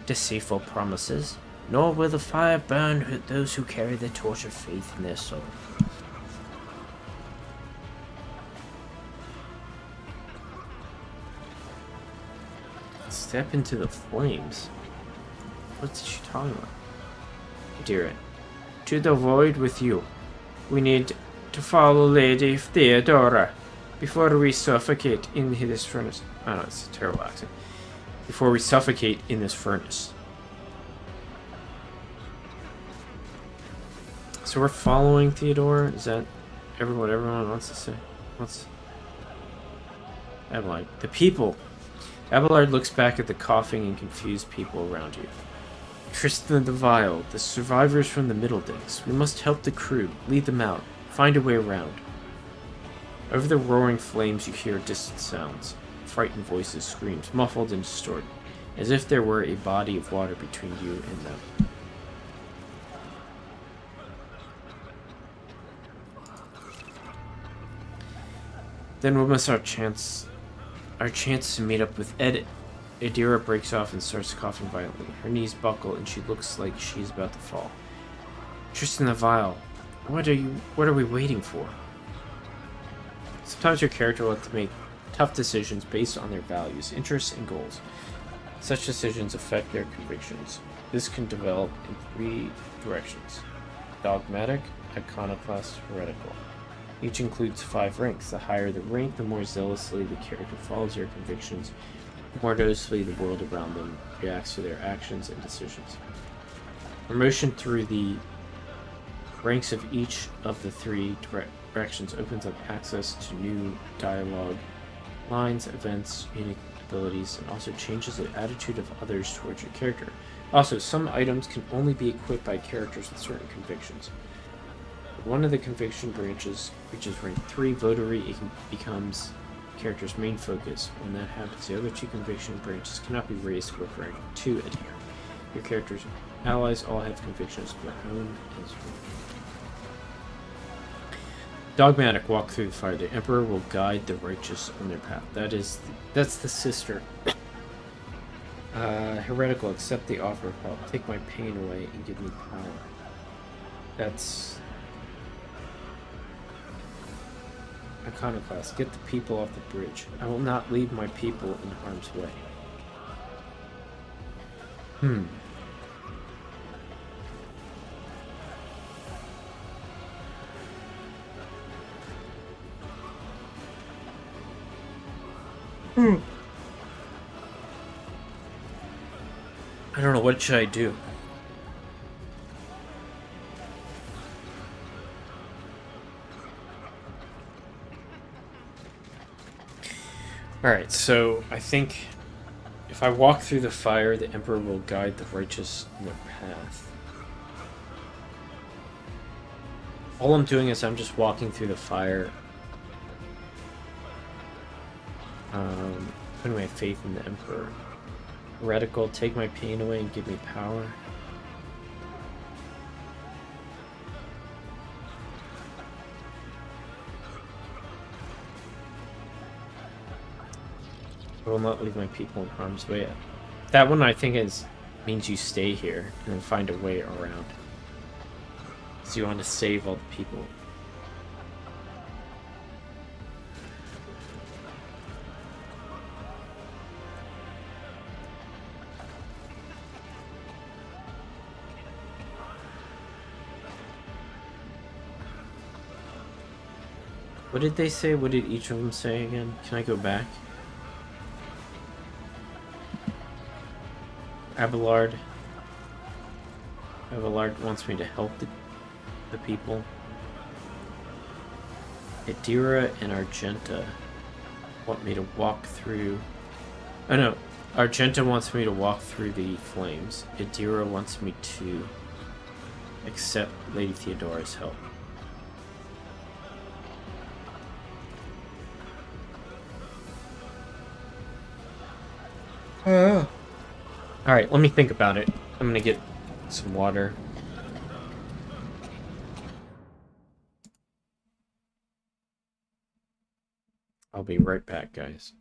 deceitful promises, nor will the fire burn those who carry the torch of faith in their soul. Step into the flames? What's she talking about? Dear, to the void with you. We need to follow Lady Theodora before we suffocate in this furnace. Oh no, it's a terrible accent. Before we suffocate in this furnace. So we're following Theodora? Is that what everyone wants to say? What's Abelard? The people! Abelard looks back at the coughing and confused people around you. Tristan the Vile, the survivors from the Middle Decks. We must help the crew, lead them out, find a way around. Over the roaring flames you hear distant sounds, frightened voices, screams, muffled and distorted, as if there were a body of water between you and them. Then we must our chance to meet up with Ed. Adira breaks off and starts coughing violently. Her knees buckle and she looks like she's about to fall. Tristan the Vile, what are we waiting for? Sometimes your character will have to make tough decisions based on their values, interests, and goals. Such decisions affect their convictions. This can develop in three directions: dogmatic, Iconoclast Heretical. Each includes 5 ranks. The higher the rank, the more zealously the character follows their convictions, the more noticeably the world around them reacts to their actions and decisions. Promotion through the ranks of each of the 3 directions opens up access to new dialogue, lines, events, unique abilities, and also changes the attitude of others towards your character. Also, some items can only be equipped by characters with certain convictions. When one of the conviction branches reaches rank 3, votary, it becomes character's main focus. When that happens, the other 2 conviction branches cannot be raised with rank 2 anymore. Your character's allies all have convictions of their own as well. Dogmatic, walk through the fire. The Emperor will guide the righteous on their path. That's the sister. Heretical, accept the offer of help. Take my pain away and give me power. That's Iconoclast. Get the people off the bridge. I will not leave my people in harm's way. I don't know, what should I do? Alright, so I think if I walk through the fire, the Emperor will guide the righteous in their path. All I'm doing is I'm just walking through the fire. Putting my faith in the Emperor. Heretical, take my pain away and give me power. I will not leave my people in harm's way. That one I think means you stay here and then find a way around. So you want to save all the people. What did they say? What did each of them say again? Can I go back? Abelard wants me to help the people. Adira and Argenta want me to walk through... Oh no, Argenta wants me to walk through the flames. Adira wants me to accept Lady Theodora's help. Alright, let me think about it. I'm gonna get some water. I'll be right back, guys.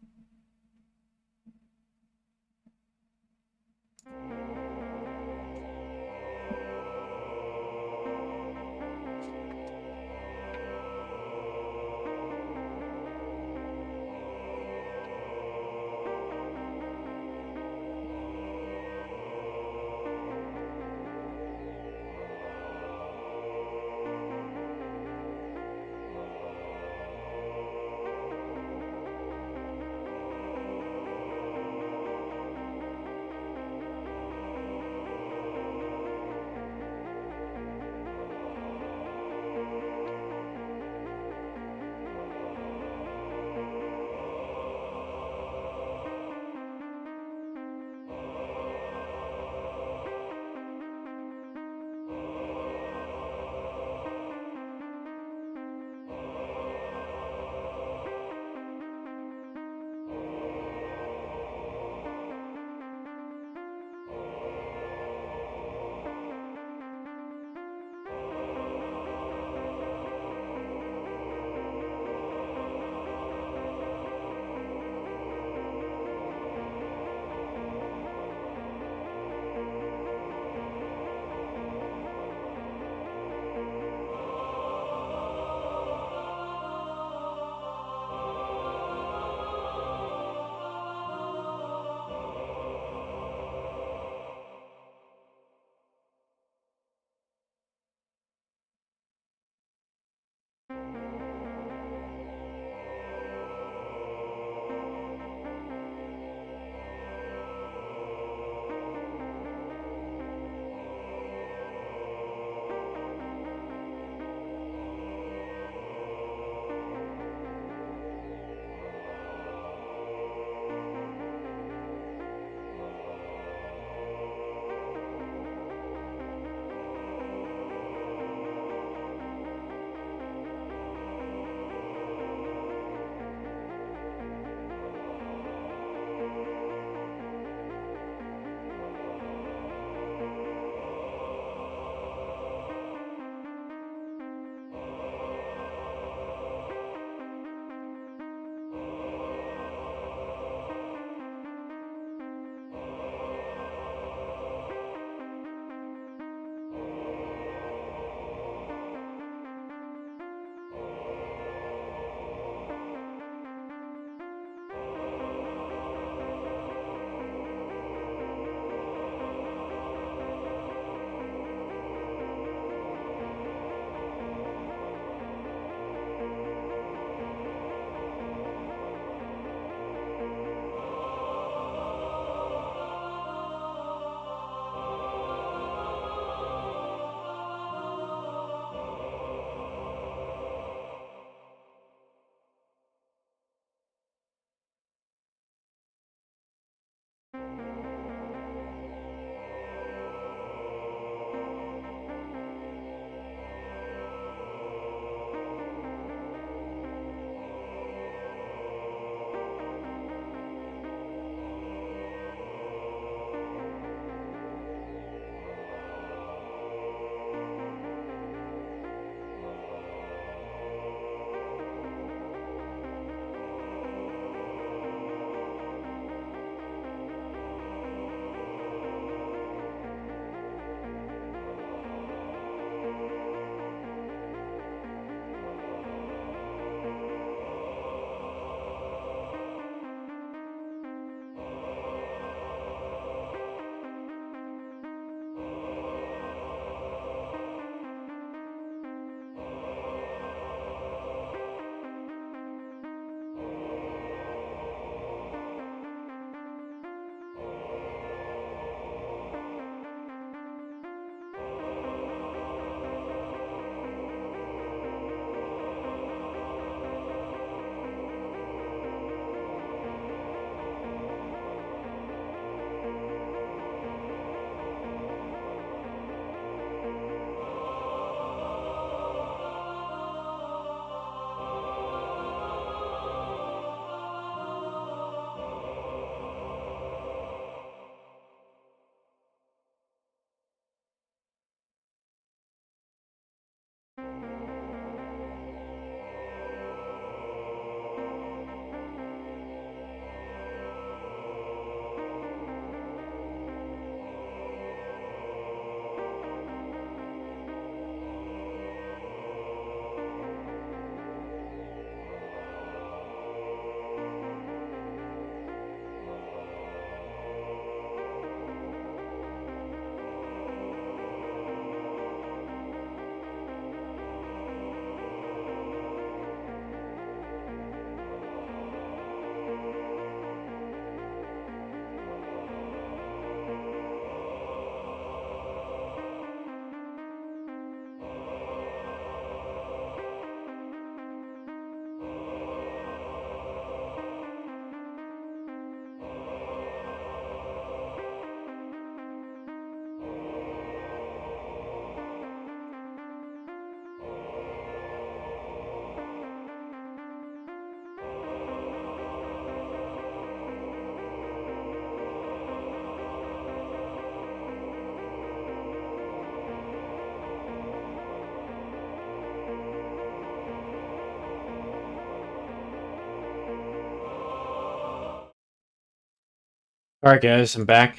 Alright guys, I'm back.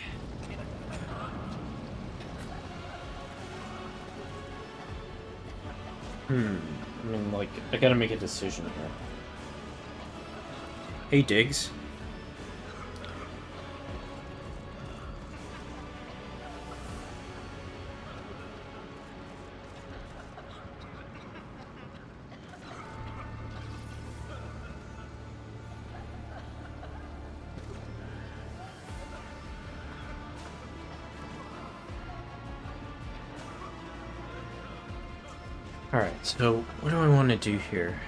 I mean, like, I gotta make a decision here. Hey, Diggs. Alright, so what do I want to do here?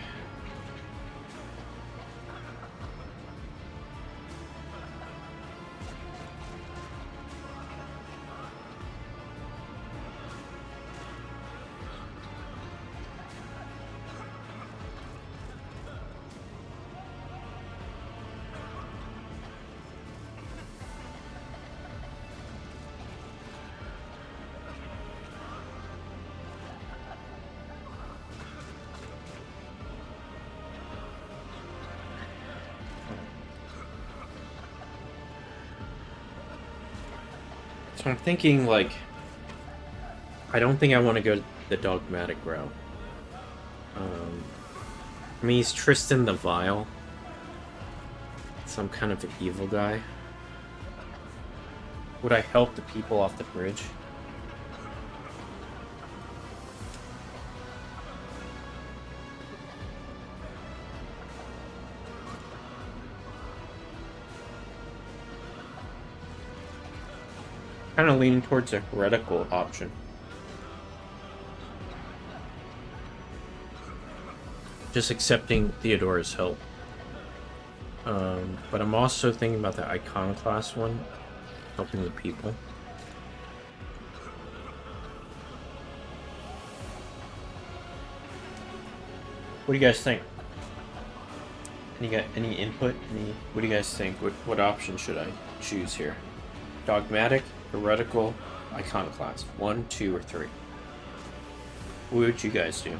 So I'm thinking, like, I don't think I want to go the dogmatic route. I mean, he's Tristan the Vile. Some kind of an evil guy. Would I help the people off the bridge? Kind of leaning towards a heretical option. Just accepting Theodora's help. But I'm also thinking about the iconoclast one, helping the people. What do you guys think? Any input? What do you guys think? What option should I choose here? Dogmatic, heretical, iconoclast. 1, 2, or 3? What would you guys do?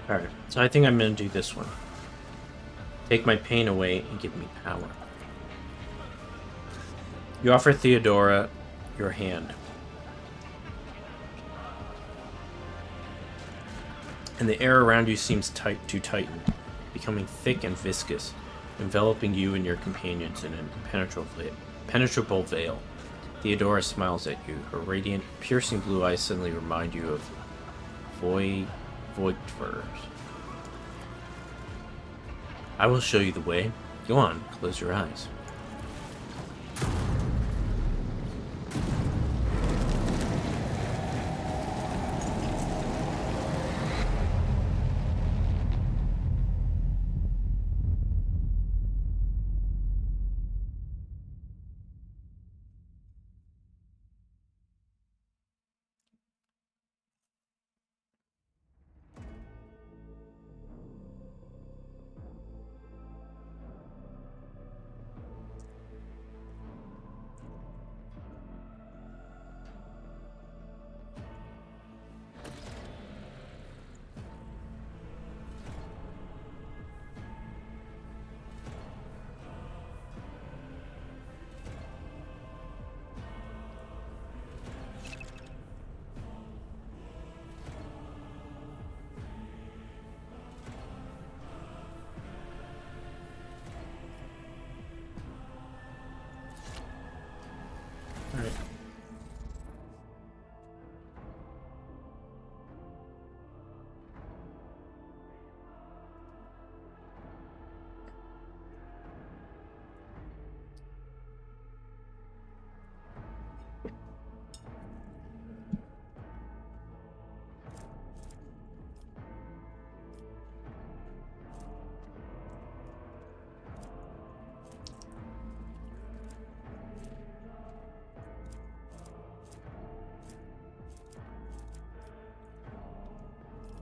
Alright, so I think I'm gonna do this one. Take my pain away and give me power. You offer Theodora your hand. And the air around you seems to tighten, becoming thick and viscous, enveloping you and your companions in an impenetrable veil. Theodora smiles at you. Her radiant, piercing blue eyes suddenly remind you of Voigtver's. I will show you the way. Go on, close your eyes.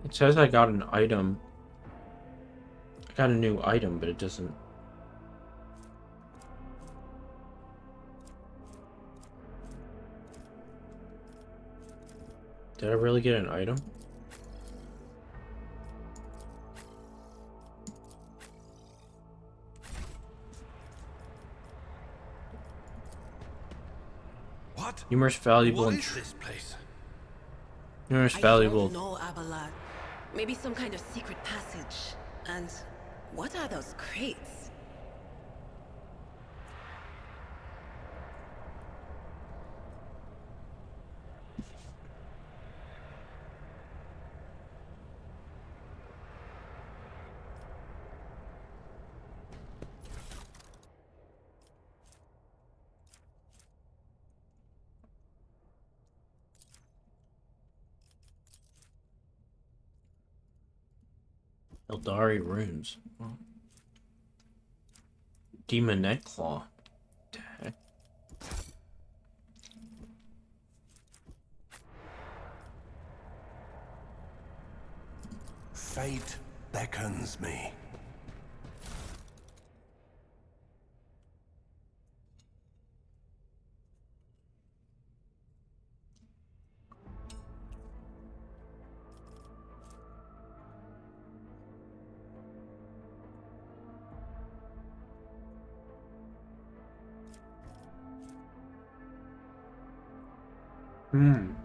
It says I got an item. I got a new item, but it doesn't. Did I really get an item? What? Numerous valuable What and is this place? numerous I valuable. don't know, Abelard. Maybe some kind of secret passage. And what are those crates? Eldari runes. Demon neck claw. Heck? Fate beckons me.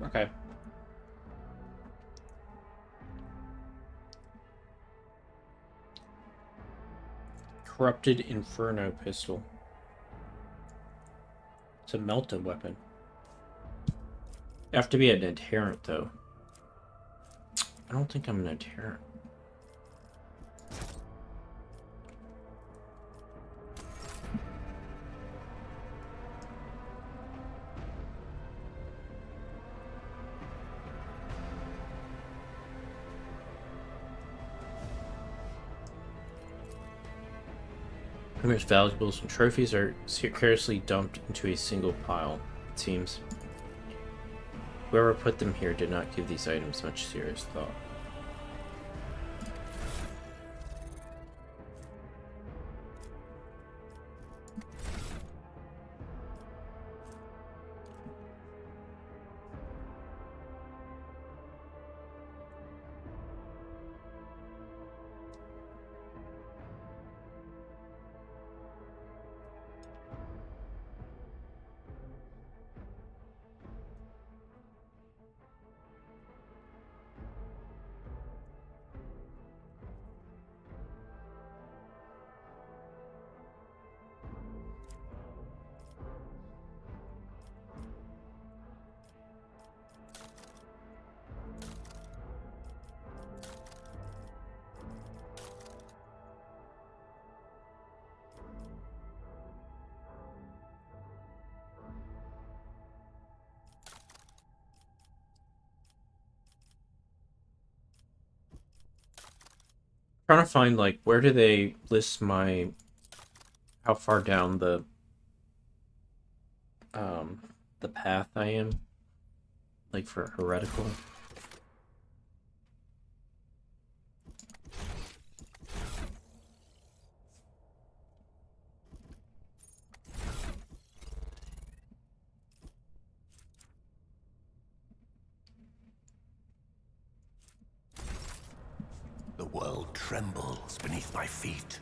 Okay. Corrupted Inferno pistol. It's a melted weapon. You have to be an adherent, though. I don't think I'm an adherent. Numerous valuables and trophies are carelessly dumped into a single pile, it seems. Whoever put them here did not give these items much serious thought. Trying to find, like, where do they list my how far down the path I am, like, for heretical. The world trembles beneath my feet.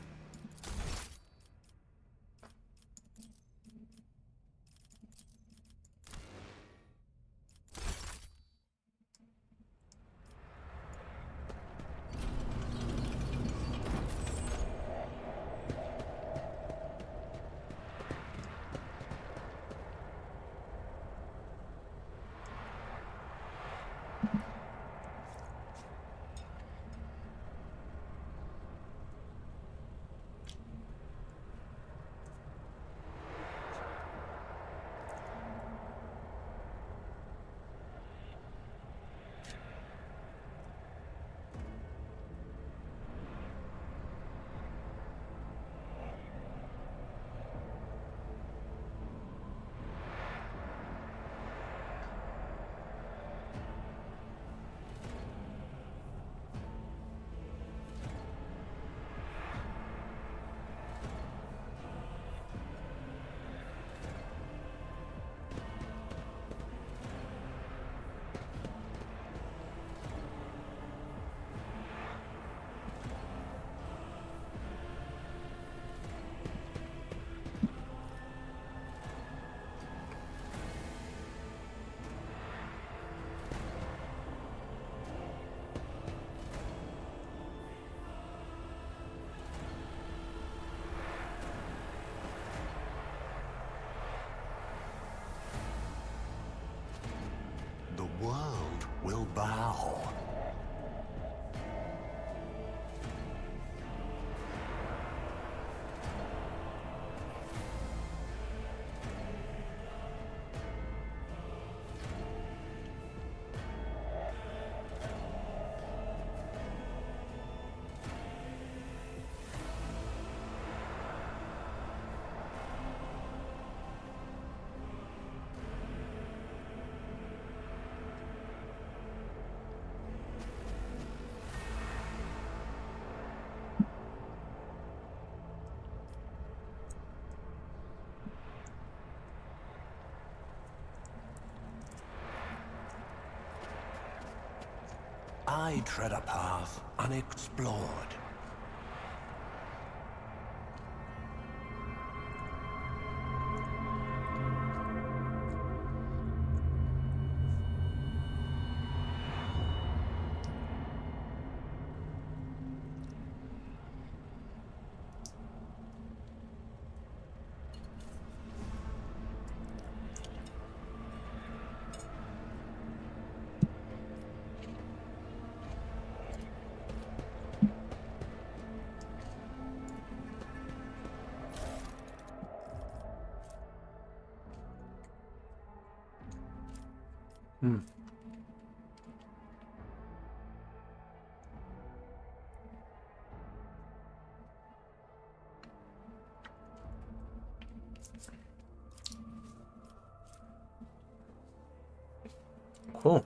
bow. I tread a path unexplored. Hmm. Cool.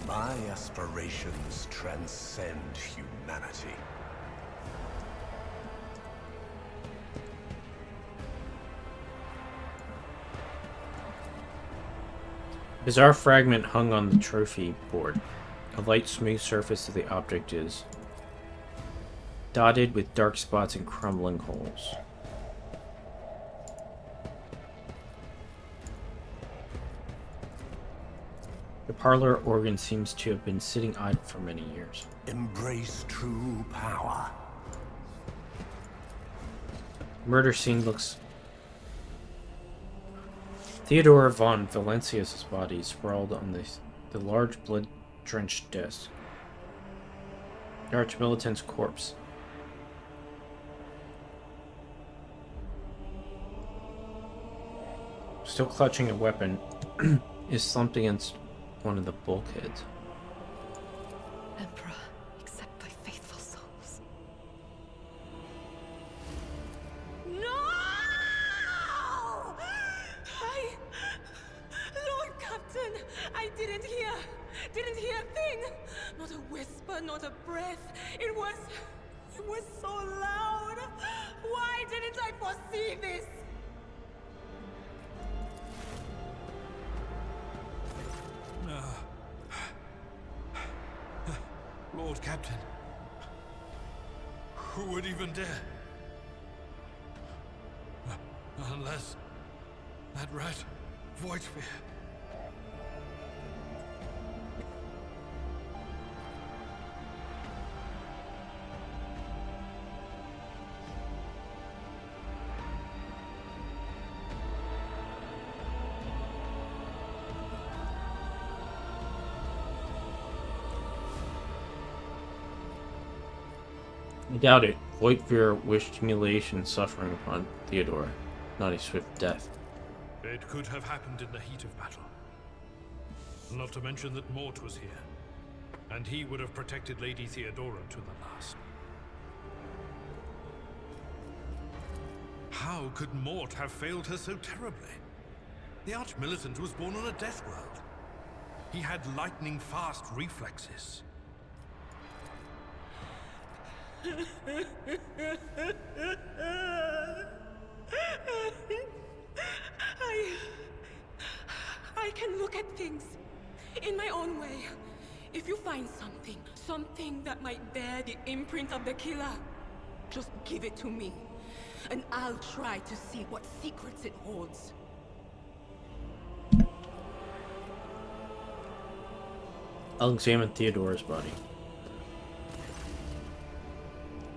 My aspirations transcend humanity. Bizarre fragment hung on the trophy board. A light, smooth surface of the object is dotted with dark spots and crumbling holes. The parlor organ seems to have been sitting idle for many years. Embrace true power. Murder scene looks... Theodore von Valencius's body sprawled on the large blood-drenched desk. The arch-militant's corpse. Still clutching a weapon, is slumped against one of the bulkheads. Emperor, accept thy faithful souls. No! Lord Captain, I didn't hear a thing. Not a whisper, not a breath. It was so loud. Why didn't I foresee this? Lord Captain. Who would even dare? Unless that rat, Voidsphere. I doubt it. Voidsphere wished humiliation and suffering upon Theodore, not a swift death. It could have happened in the heat of battle. Not to mention that Mort was here, and he would have protected Lady Theodora to the last. How could Mort have failed her so terribly? The Arch-Militant was born on a death world. He had lightning-fast reflexes. I can look at things. In my own way. If you find something that might bear the imprint of the killer, just give it to me. And I'll try to see what secrets it holds. I'll examine Theodora's body.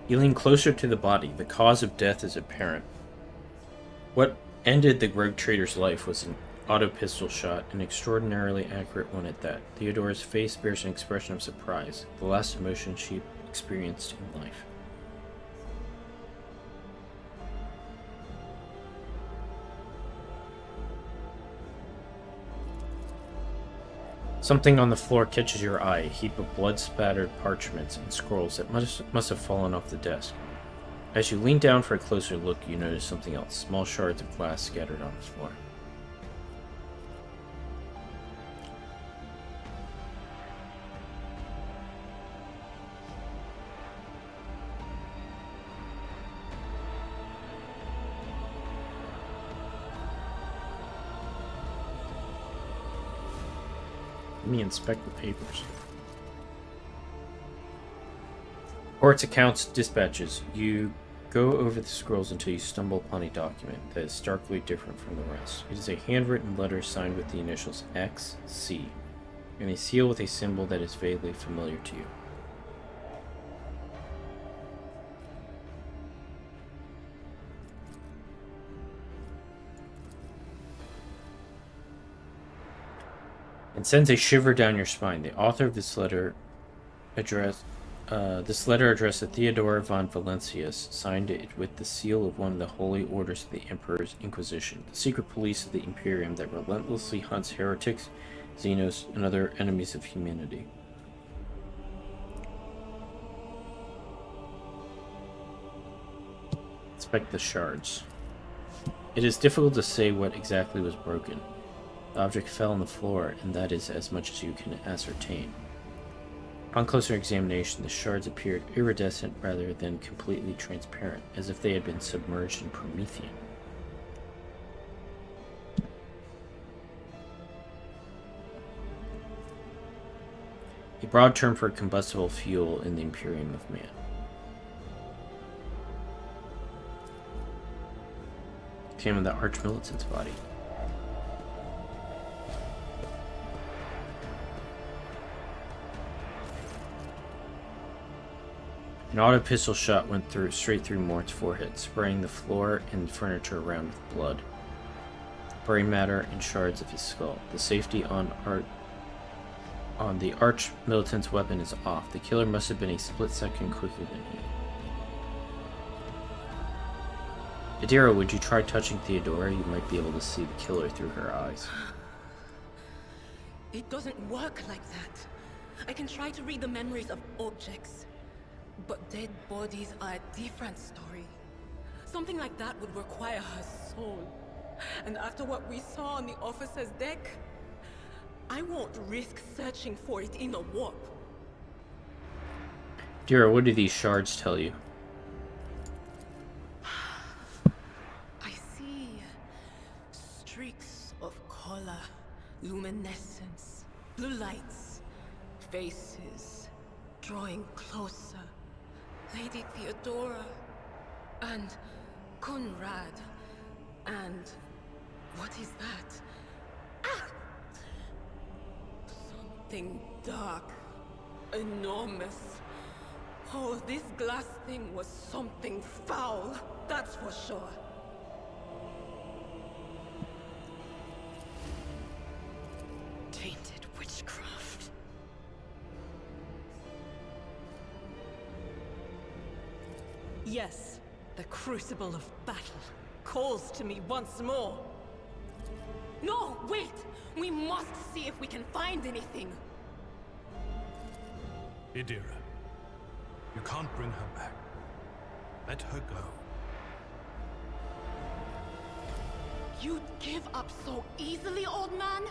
You lean closer to the body. The cause of death is apparent. What ended the rogue trader's life was an auto pistol shot, an extraordinarily accurate one at that. Theodora's face bears an expression of surprise, the last emotion she experienced in life. Something on the floor catches your eye, a heap of blood-spattered parchments and scrolls that must have fallen off the desk. As you lean down for a closer look, you notice something else, small shards of glass scattered on the floor. Let me inspect the papers. Reports, accounts, dispatches. You go over the scrolls until you stumble upon a document that is starkly different from the rest. It is a handwritten letter signed with the initials XC, and a seal with a symbol that is vaguely familiar to you. It sends a shiver down your spine. The author of this letter addressed to Theodora von Valencius signed it with the seal of one of the holy orders of the Emperor's Inquisition, the secret police of the Imperium that relentlessly hunts heretics, Xenos, and other enemies of humanity. Inspect the shards. It is difficult to say what exactly was broken. The object fell on the floor, and that is as much as you can ascertain. On closer examination, the shards appeared iridescent rather than completely transparent, as if they had been submerged in Promethean. A broad term for combustible fuel in the Imperium of Man. Examine the Arch-Militant's body. An auto pistol shot went straight through Mort's forehead, spraying the floor and furniture around with blood, brain matter, and shards of his skull. The safety on the Arch-Militant's weapon is off. The killer must have been a split second quicker than he. Adira, would you try touching Theodora? You might be able to see the killer through her eyes. It doesn't work like that. I can try to read the memories of objects. But dead bodies are a different story. Something like that would require her soul. And after what we saw on the officer's deck, I won't risk searching for it in a warp. Dira, what do these shards tell you? I see streaks of color, luminescence, blue lights, faces, drawing closer. Lady Theodora, and Conrad, and what is that? Ah! Something dark, enormous. Oh, this glass thing was something foul, that's for sure. Tainted witchcraft. Yes, the crucible of battle calls to me once more. No, wait! We must see if we can find anything. Idira, you can't bring her back. Let her go. You'd give up so easily, old man?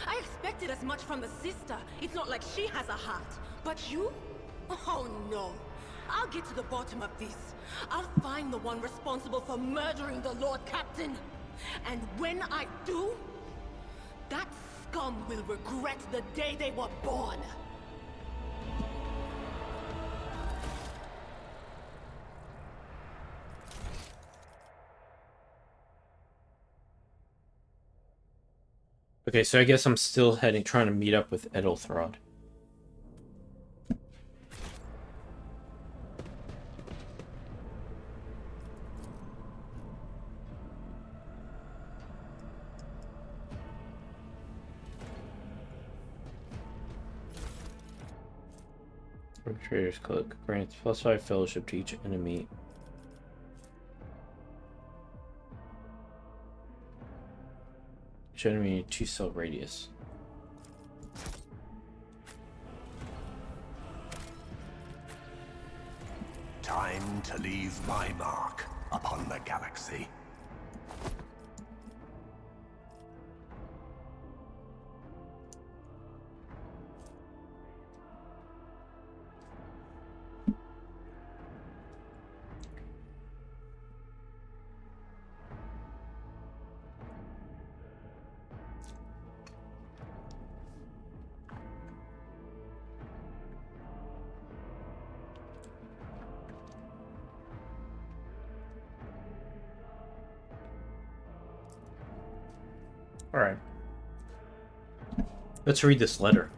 I expected as much from the sister. It's not like she has a heart. But you? Oh no. I'll get to the bottom of this. I'll find the one responsible for murdering the Lord Captain. And when I do, that scum will regret the day they were born. Okay, so I guess I'm still trying to meet up with Edelthrod. Trader's Cloak grants +5 fellowship to each enemy. Each enemy 2 cell radius. Time to leave my mark upon the galaxy. Alright. Let's read this letter.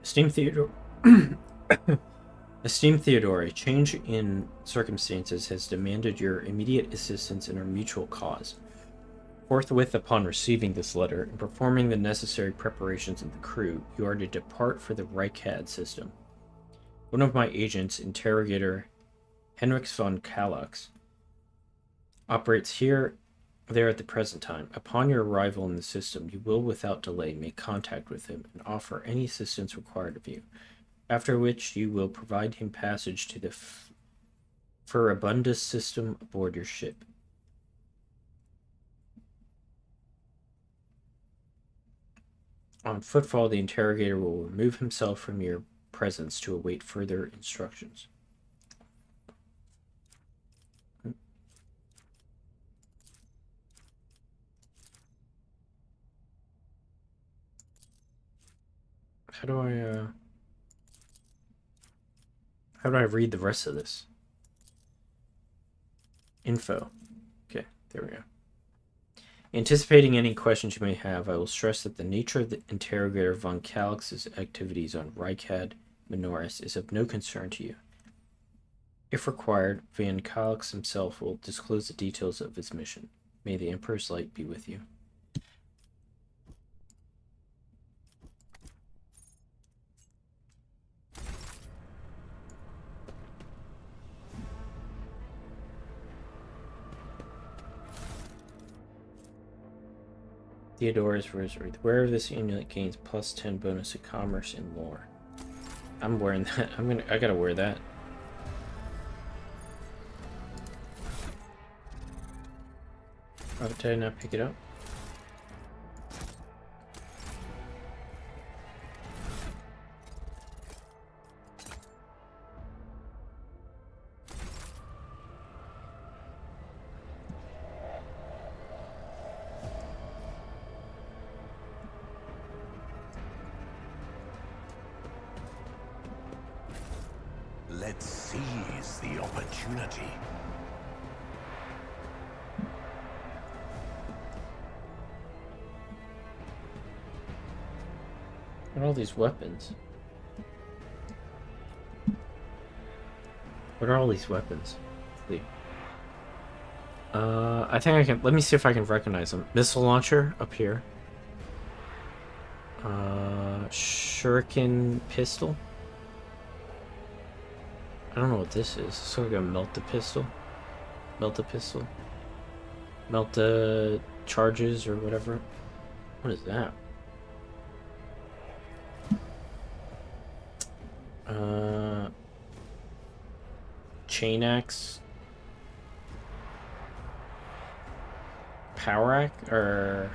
Esteemed Theodore. Esteemed Theodore, a change in circumstances has demanded your immediate assistance in our mutual cause. Forthwith upon receiving this letter and performing the necessary preparations of the crew, you are to depart for the Reichad system. One of my agents, interrogator Henrix von Kallax, operates there at the present time. Upon your arrival in the system, you will without delay make contact with him and offer any assistance required of you, after which you will provide him passage to the Furibundus system aboard your ship. On footfall, the interrogator will remove himself from your presence to await further instructions. How do I read the rest of this? Info. Okay, there we go. Anticipating any questions you may have, I will stress that the nature of the interrogator von Kallax's activities on Reichad Minoris is of no concern to you. If required, von Kallax himself will disclose the details of his mission. May the Emperor's light be with you. Theodore's Rosary. The wearer of this amulet gains +10 bonus to commerce and lore. I'm wearing that. I gotta wear that. Oh, did I not pick it up? Let's seize the opportunity. What are all these weapons? What are all these weapons? I think I can. Let me see if I can recognize them. Missile launcher up here. Shuriken pistol. I don't know what this is. So we're gonna melt the pistol. Melt the pistol. Melt the charges or whatever. What is that? Chain axe. Power axe or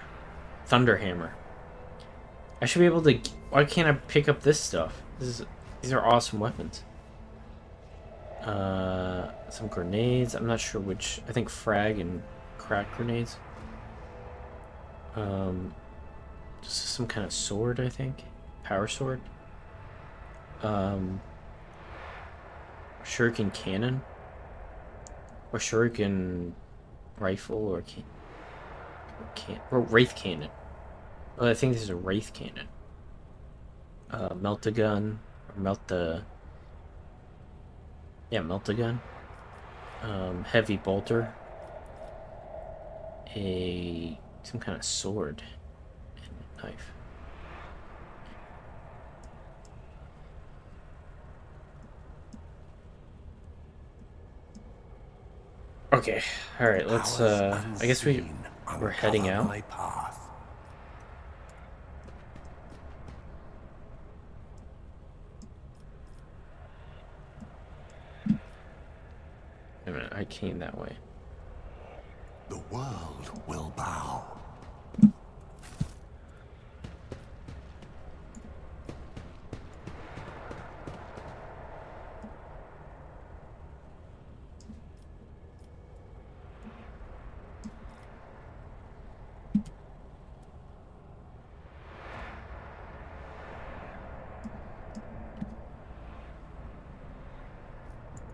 thunder hammer. I should be able to. Why can't I pick up this stuff? These are awesome weapons. Some grenades. I'm not sure which. I think frag and crack grenades. This is some kind of sword, I think. Power sword. Shuriken cannon. Or shuriken rifle, or wraith cannon. Oh, I think this is a wraith cannon. Melt a gun, or melt a gun. Heavy bolter. Some kind of sword and knife. Okay, all right. Let's. I guess we're heading out. My path. Wait a minute, I came that way. The world will bow.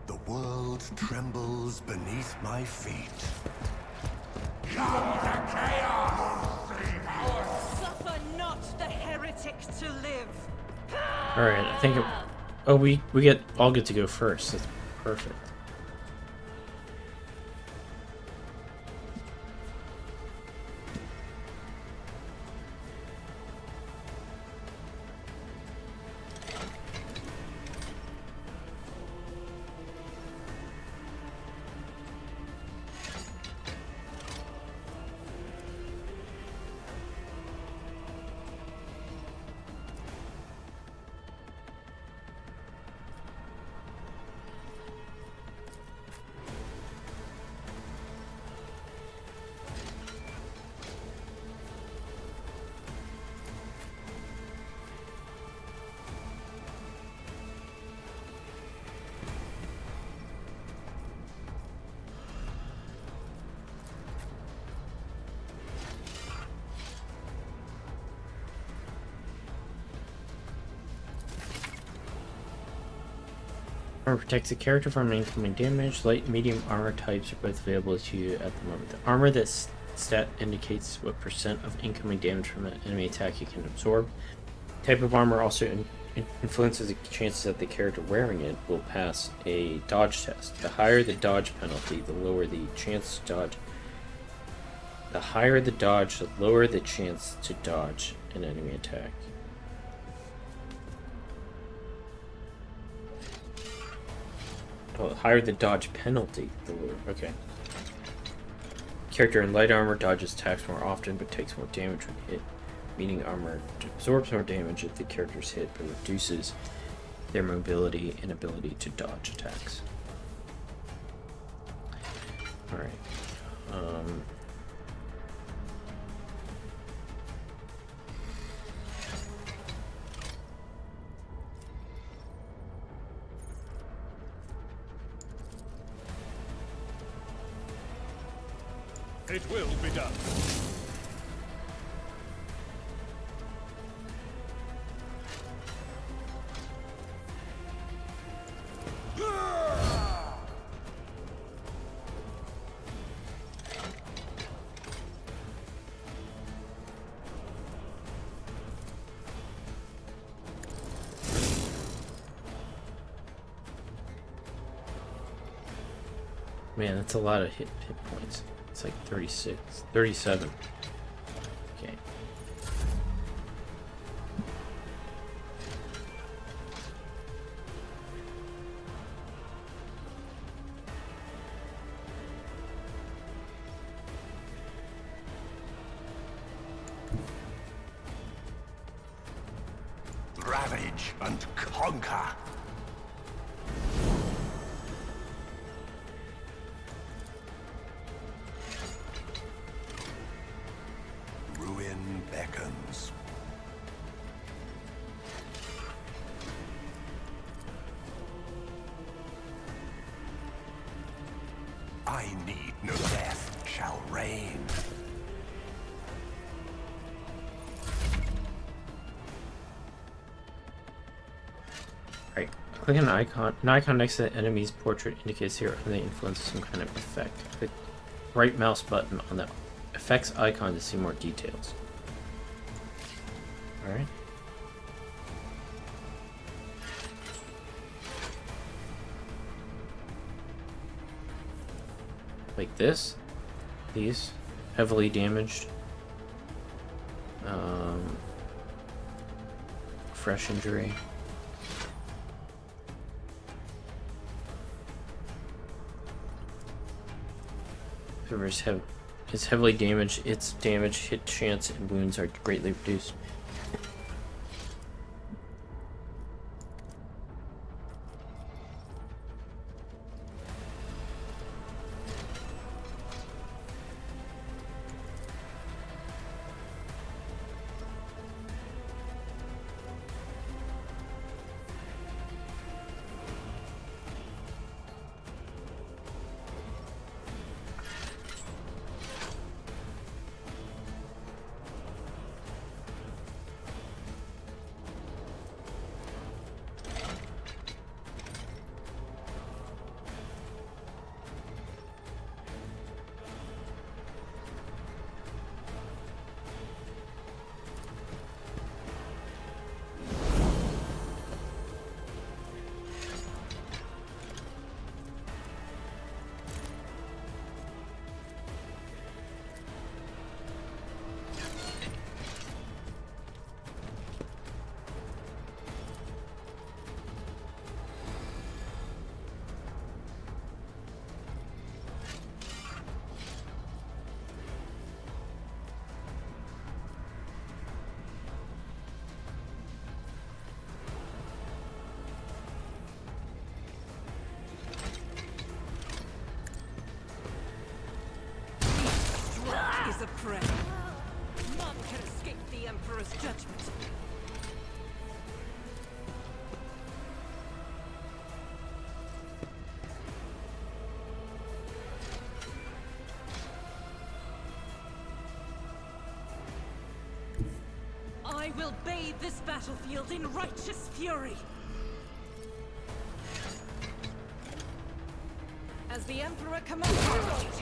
The world trembles beneath my feet. Suffer not the heretic to live. All right, I think. We all get to go first. That's perfect. Armor protects the character from incoming damage. Light and medium armor types are both available to you at the moment. The armor that stat indicates what percent of incoming damage from an enemy attack you can absorb. Type of armor also influences the chances that the character wearing it will pass a dodge test. The higher the dodge penalty, the lower the chance to dodge. The higher the dodge, the lower the chance to dodge an enemy attack. Oh, the higher the dodge penalty, the lower. Okay. Character in light armor dodges attacks more often, but takes more damage when hit. Meaning armor absorbs more damage if the character's hit, but reduces their mobility and ability to dodge attacks. Alright. It will be done. Man, that's a lot of hit points. It's like 36, 37. Okay. Ravage and conquer. Ruin beckons. I need no death shall reign. Click on an icon. An icon next to the enemy's portrait indicates here the influence of some kind of effect. Click right mouse button on the effects icon to see more details. Alright. Like this. These. Heavily damaged. Fresh injury. Whoever is heavily damaged, its damage, hit chance, and wounds are greatly reduced. Is a prey. None can escape the Emperor's judgment. I will bathe this battlefield in righteous fury. As the Emperor commands.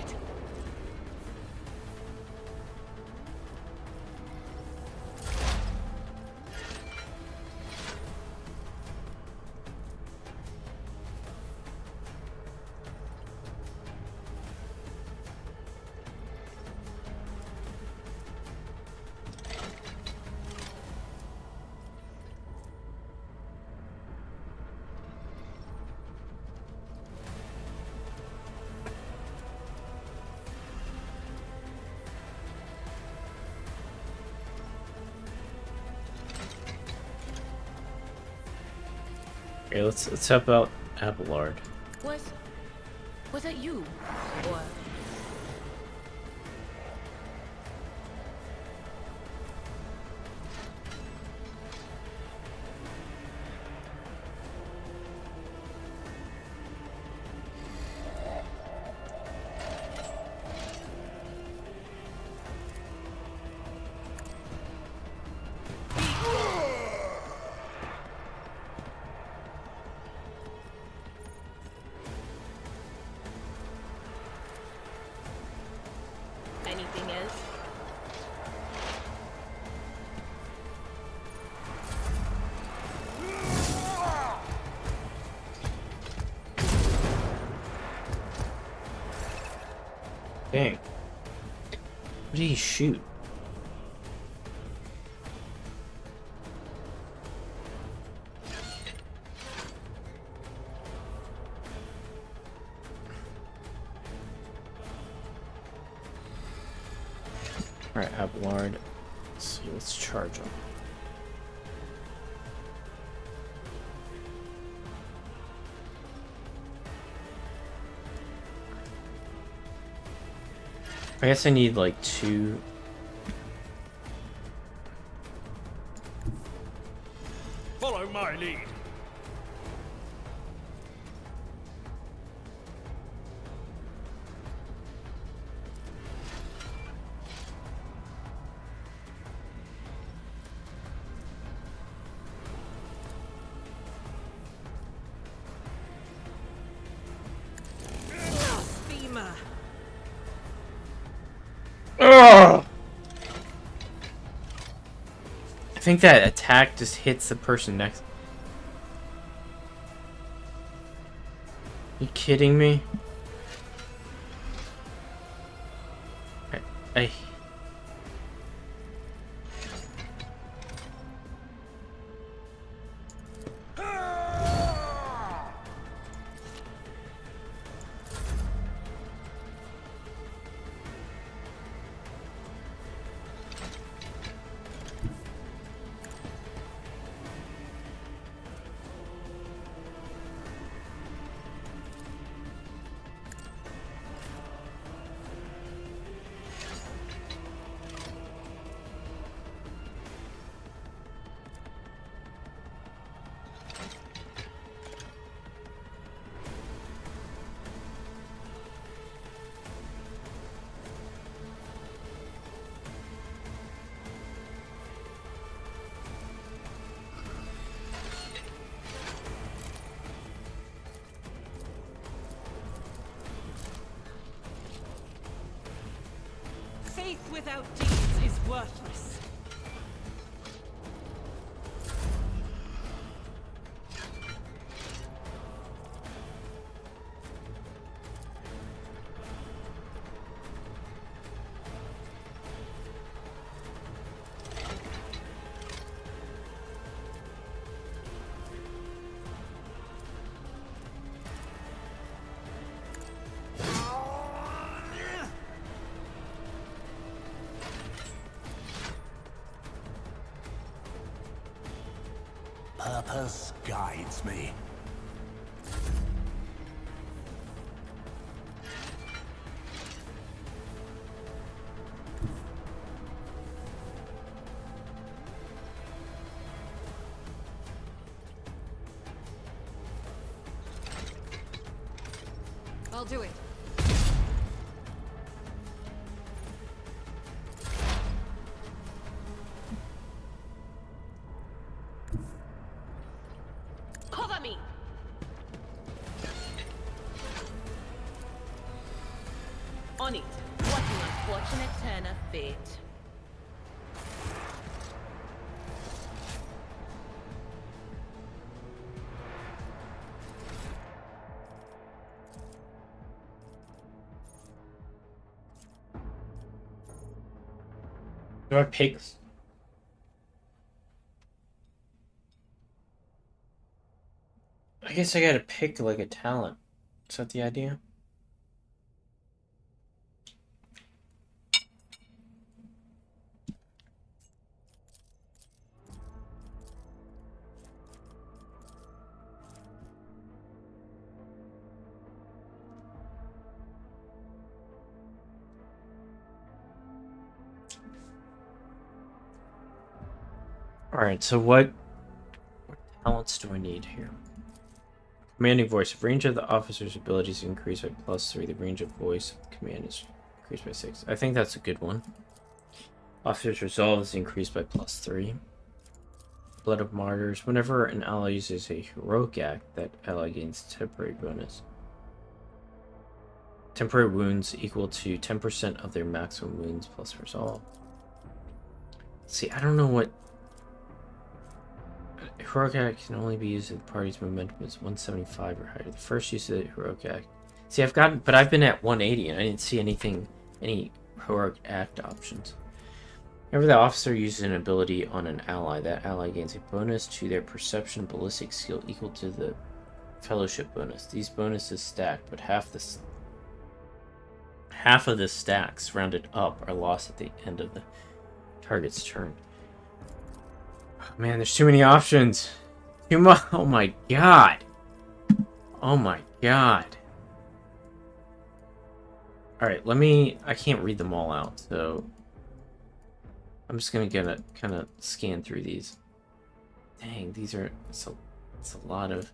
Okay, let's help out Abelard. Was it you? Or... Anything else? Dang. What did he shoot? Alright, Abelard. Let's see, let's charge him. I guess I need like 2. Follow my lead. Oh! I think that attack just hits the person next. You kidding me? I Faith without deeds is worthless. Purpose guides me. I'll do it. Cover me! On it. What an unfortunate turn of fate. do I pick? I guess I gotta pick like a talent. Is that the idea? Alright, so what talents do I need here? Commanding voice. If range of the officer's abilities is increased by +3, the range of voice of command is increased by 6. I think that's a good one. Officer's resolve is increased by +3. Blood of Martyrs. Whenever an ally uses a heroic act, that ally gains temporary bonus. Temporary wounds equal to 10% of their maximum wounds plus resolve. See, I don't know what... Heroic act can only be used if the party's momentum is 175 or higher. The first use of the heroic act. See, I've been at 180 and I didn't see any heroic act options. Whenever the officer uses an ability on an ally, that ally gains a bonus to their perception ballistic skill equal to the fellowship bonus. These bonuses stack, but half of the stacks rounded up are lost at the end of the target's turn. Oh, man, there's too many options. Too much. Oh my god. Oh my god. Alright, I can't read them all out, so I'm just gonna kind of scan through these. Dang, it's a lot of...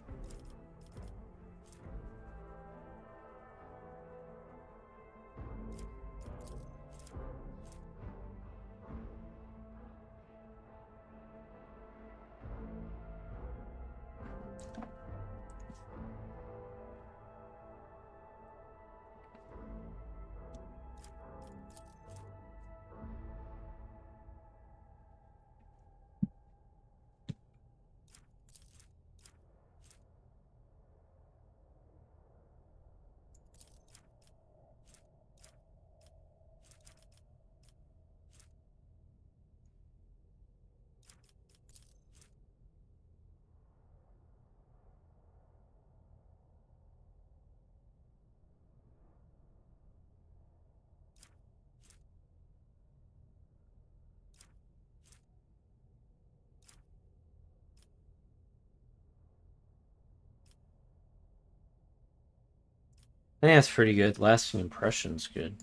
I think that's pretty good. Lasting impression's good.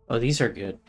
Oh, these are good.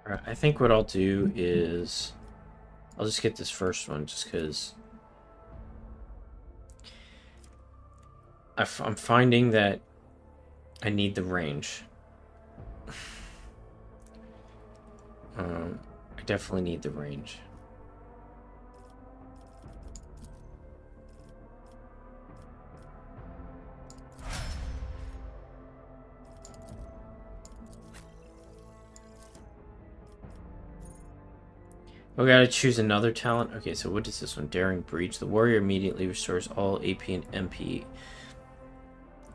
Alright, I think what I'll do is I'll just get this first one just because I'm finding that I need the range. I definitely need the range. We gotta choose another talent. Okay, so what is this one? Daring Breach. The warrior immediately restores all AP and MP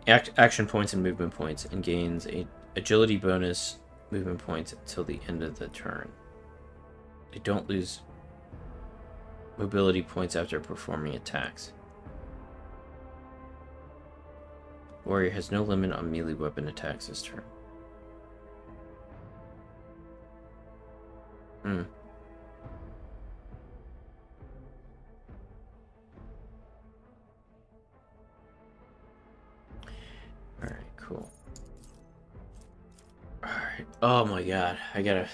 action points and movement points and gains a agility bonus movement points until the end of the turn. They don't lose mobility points after performing attacks. Warrior has no limit on melee weapon attacks this turn. Alright, cool. Alright. Alright. Oh my god. I gotta...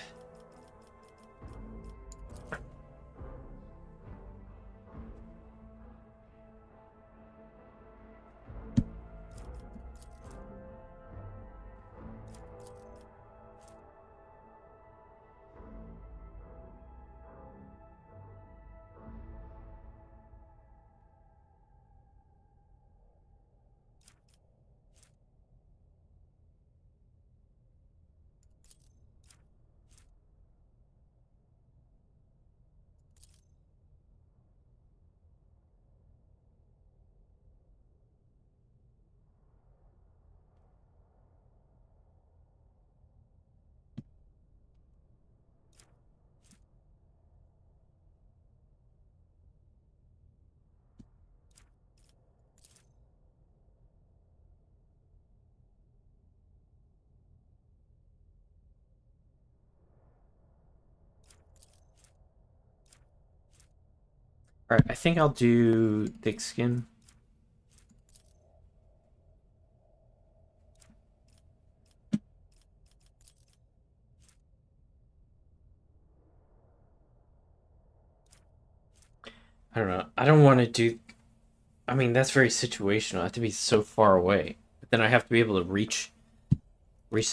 Alright, I think I'll do thick skin. I don't know. I don't want to do... I mean, that's very situational. I have to be so far away. But then I have to be able to reach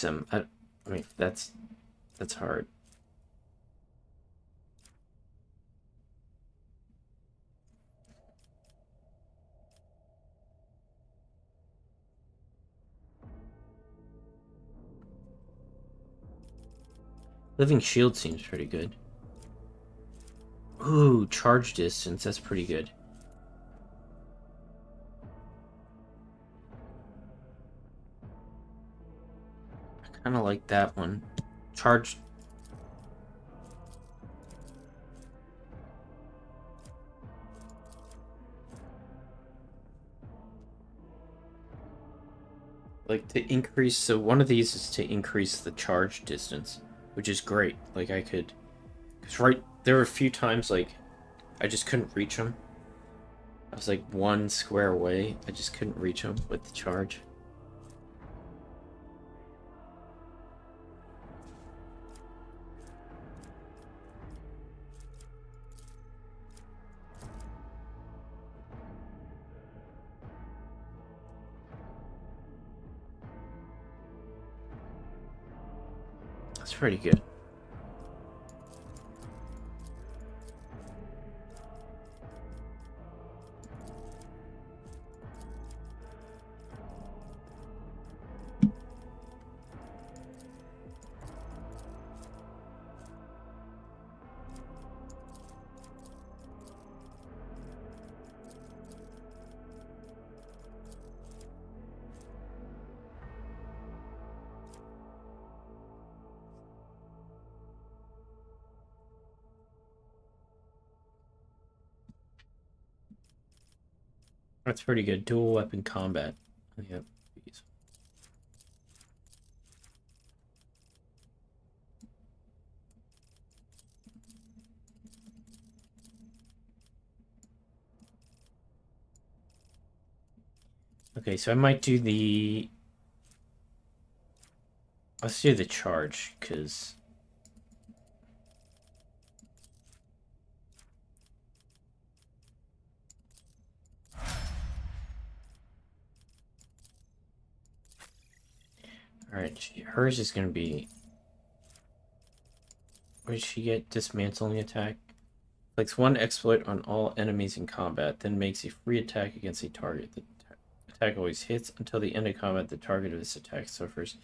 them. I mean, that's hard. Living shield seems pretty good. Ooh, charge distance. That's pretty good. I kind of like that one. Charge... Like, to increase... So one of these is to increase the charge distance, which is great. Like, I could... Because there were a few times, like, I just couldn't reach them. I was, like, one square away. I just couldn't reach them with the charge. That's pretty good. That's pretty good. Dual weapon combat. Yep. Okay, so I might do the... Let's do the charge, because... Alright, hers is going to be... What did she get? Dismantling attack? Inflicts one exploit on all enemies in combat, then makes a free attack against a target. The attack always hits. Until the end of combat, the target of this attack suffers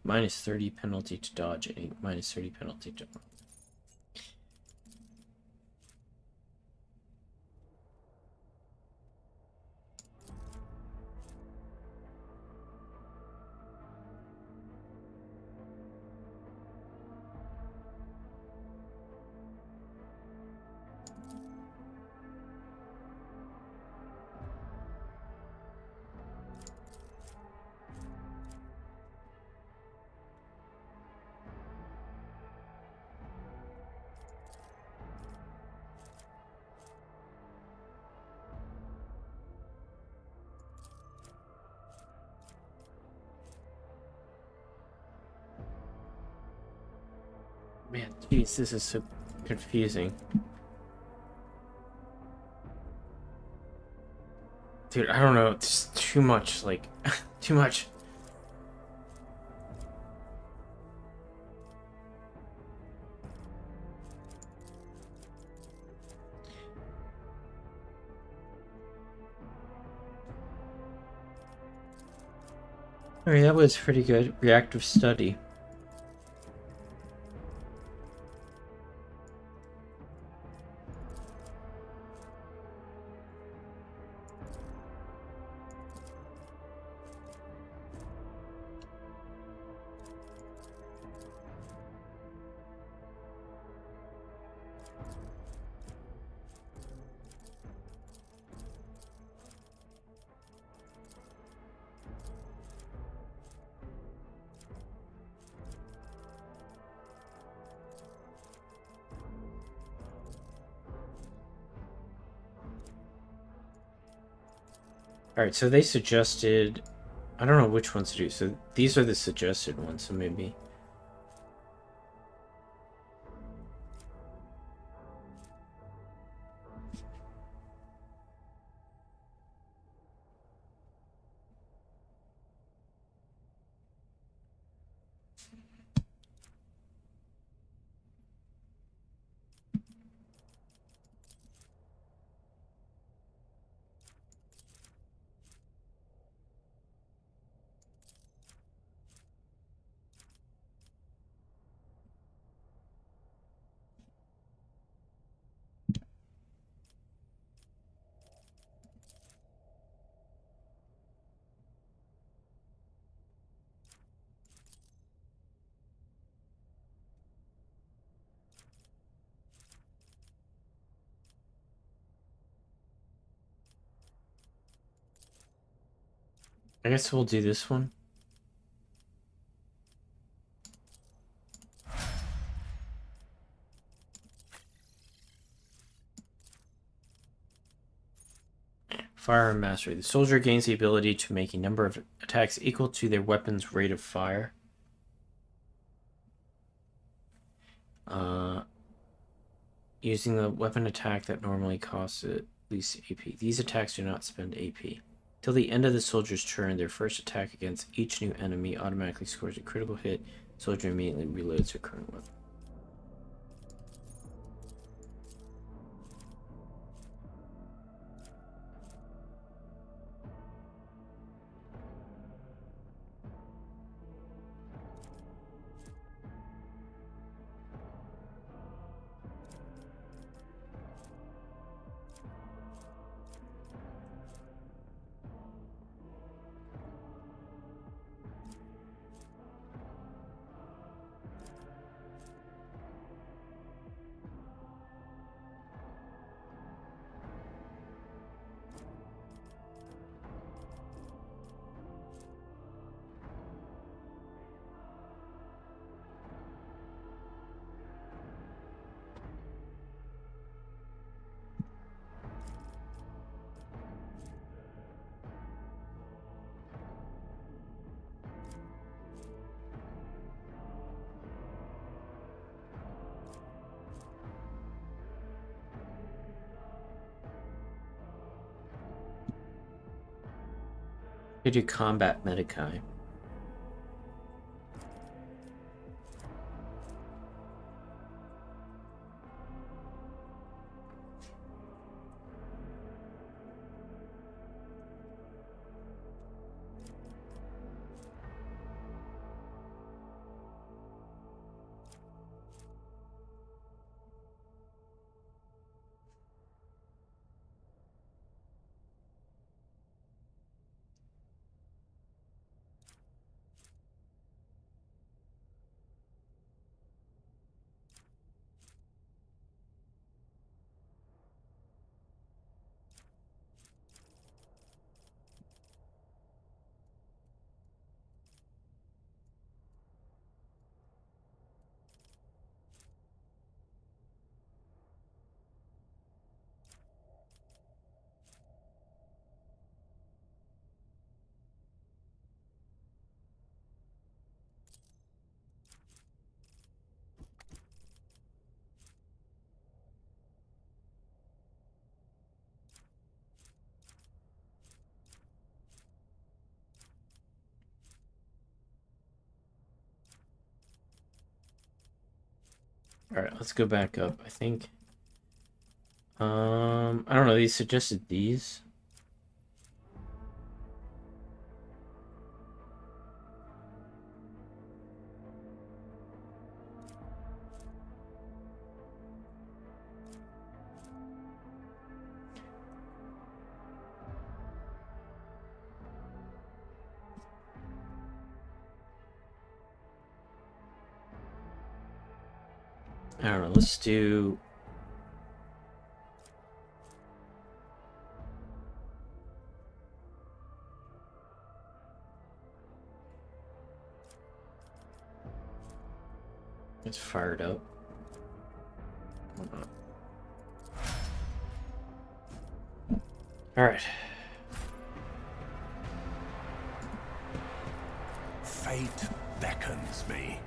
minus 30 penalty to dodge and a minus 30 penalty to... Man, jeez, this is so confusing. Dude, I don't know. It's too much, like, too much. Alright, that was pretty good. Reactive study. Alright, so they suggested... I don't know which ones to do. So these are the suggested ones, so maybe... I guess we'll do this one. Firearm Mastery. The soldier gains the ability to make a number of attacks equal to their weapon's rate of fire. Using the weapon attack that normally costs at least AP. These attacks do not spend AP. Till the end of the soldier's turn, their first attack against each new enemy automatically scores a critical hit. Soldier immediately reloads their current weapon. They do combat medikai. Alright, let's go back up. I think. I don't know. They suggested these. I don't know. Let's do. It's fired up. All right. Fate beckons me.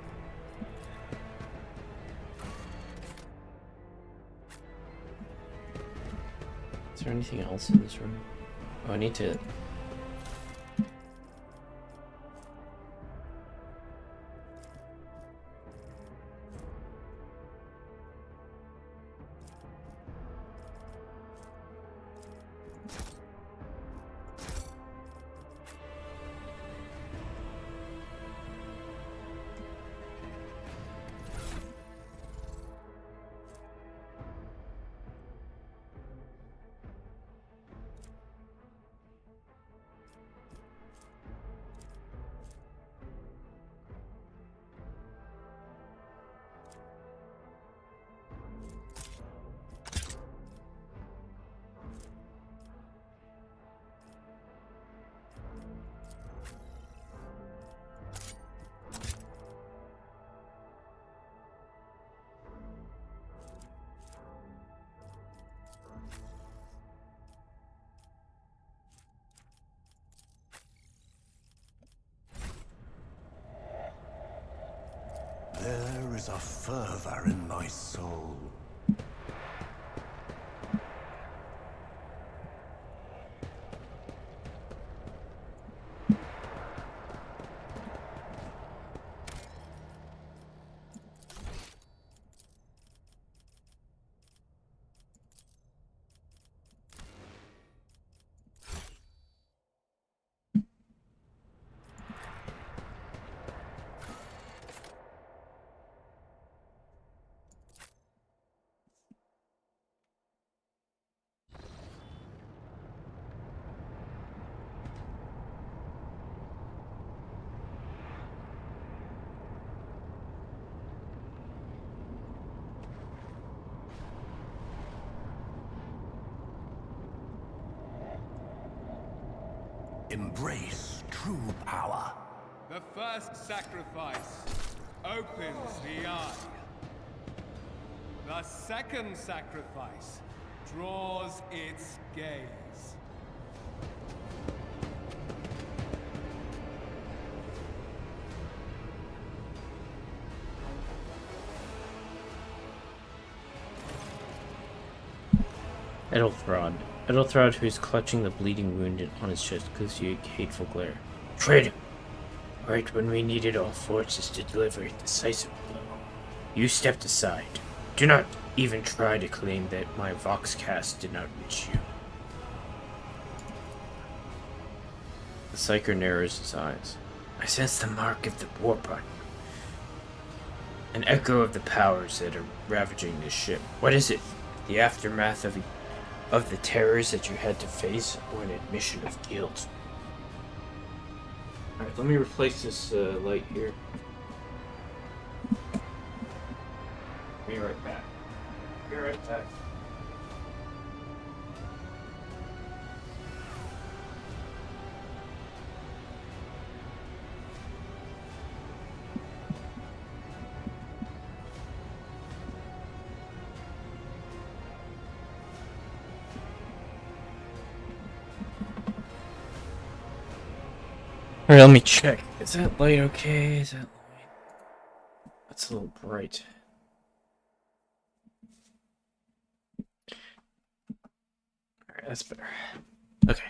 Is there anything else in this room? Oh, I need to. There is a fervor in my soul. Embrace true power. The first sacrifice opens the eye. The second sacrifice draws its gaze. Edelthrod, who's clutching the bleeding wound on his chest, gives you a hateful glare. Traitor! Right when we needed all forces to deliver a decisive blow, you stepped aside. Do not even try to claim that my Voxcast did not reach you. The Psyker narrows his eyes. I sense the mark of the war button. An echo of the powers that are ravaging this ship. What is it? The aftermath of the terrors that you had to face, or an admission of guilt? Alright, let me replace this light here. Be right back. Be right back. Alright, let me check. Is that light okay? Is that light? That's a little bright. Alright, that's better. Okay.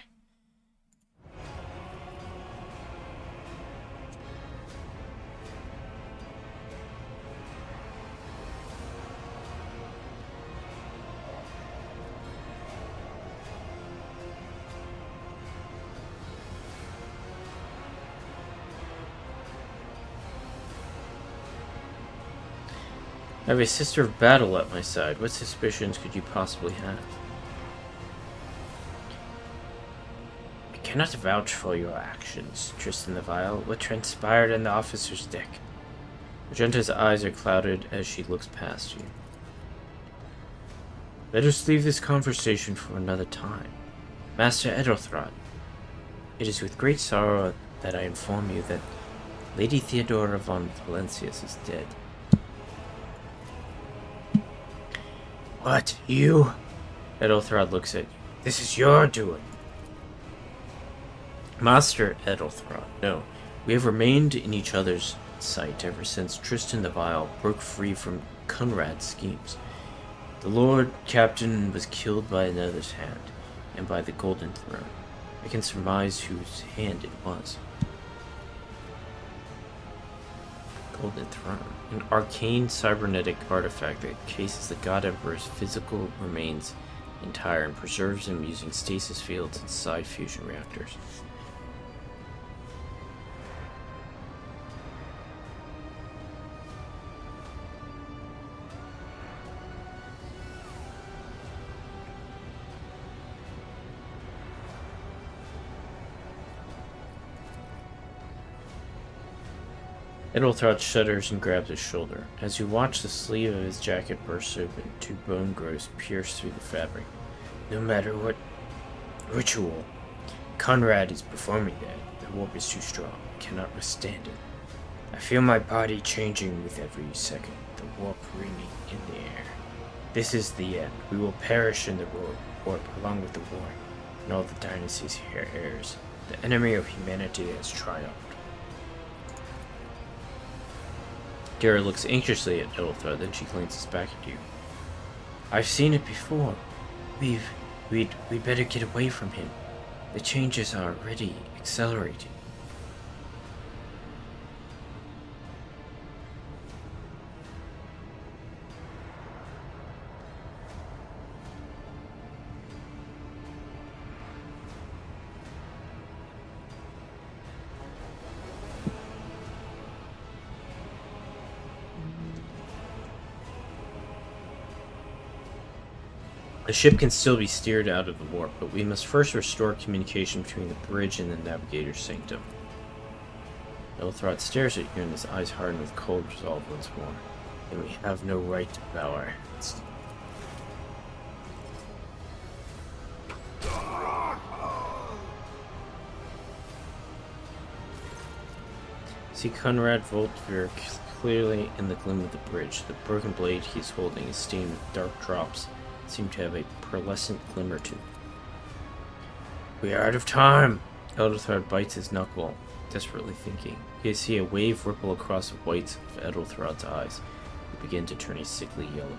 I have a sister of battle at my side. What suspicions could you possibly have? I cannot vouch for your actions, Tristan the Vile. What transpired in the officer's deck? Magenta's eyes are clouded as she looks past you. Let us leave this conversation for another time. Master Edelthrod, it is with great sorrow that I inform you that Lady Theodora von Valencius is dead. What? You? Edelthrod looks at you. This is your doing. Master Edelthrod, no. We have remained in each other's sight ever since Tristan the Vile broke free from Conrad's schemes. The Lord Captain was killed by another's hand, and by the Golden Throne. I can surmise whose hand it was. Golden Throne. An arcane cybernetic artifact that cases the God Emperor's physical remains entire and preserves him using stasis fields and side fusion reactors. Edelthrod shudders and grabs his shoulder. As you watch, the sleeve of his jacket bursts open, two bone growths pierce through the fabric. No matter what ritual Conrad is performing there, the warp is too strong. I cannot withstand it. I feel my body changing with every second, the warp ringing in the air. This is the end. We will perish in the warp along with the war, and all the dynasties here heirs. The enemy of humanity has triumphed. Dara looks anxiously at Edelthrod, then she glances back at you. I've seen it before. We'd better get away from him. The changes are already accelerating. The ship can still be steered out of the warp, but we must first restore communication between the bridge and the navigator's sanctum. Edelthrod stares at you and his eyes harden with cold resolve once more. Then we have no right to bow our heads. See Conrad Voltveer clearly in the gloom of the bridge. The broken blade he's holding is stained with dark drops. Seem to have a pearlescent glimmer to it. We are out of time! Edelthrod bites his knuckle, desperately thinking. You see a wave ripple across the whites of Edelthrod's eyes, and begin to turn a sickly yellow.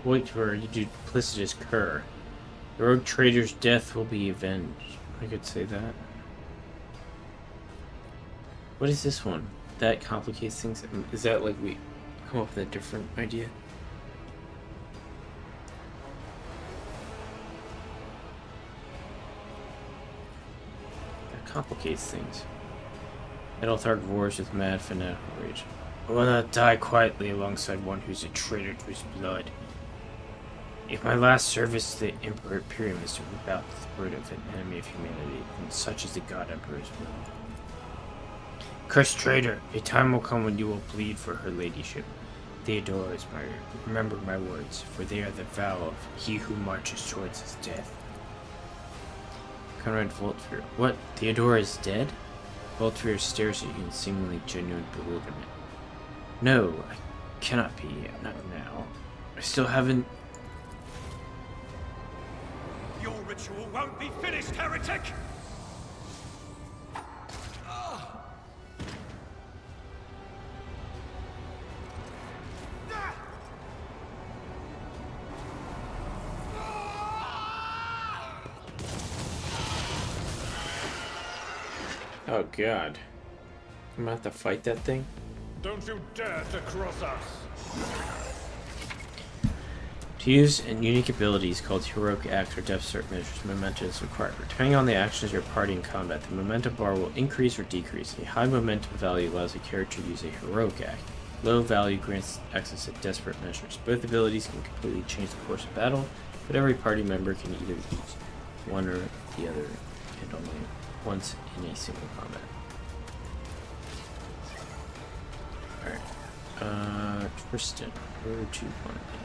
Wait for you duplicitous cur. The rogue trader's death will be avenged. I could say that. What is this one? That complicates things? Is that like we come up with a different idea? That complicates things. Edelthrod roars with mad fanatical rage. I will not die quietly alongside one who's a traitor to his blood. If my last service to the Emperor Imperium is to rip out the throat of an enemy of humanity, then such is the God Emperor's will. Cursed traitor, a time will come when you will plead for her ladyship. Theodora is murdered. Remember my words, for they are the vow of he who marches towards his death. Conrad Voltfear. What? Theodora is dead? Voltfear stares at you in seemingly genuine bewilderment. No, I cannot be. Not now. I still haven't... Your ritual won't be finished, heretic! Oh god. I'm gonna have to fight that thing? Don't you dare to cross us! To use unique abilities called heroic acts or death cert measures, momentum is required. Depending on the actions of your party in combat, the momentum bar will increase or decrease. A high momentum value allows a character to use a heroic act. Low value grants access to desperate measures. Both abilities can completely change the course of battle, but every party member can either use one or the other, and only once in a single combat. Alright. Tristan, where would you want to be?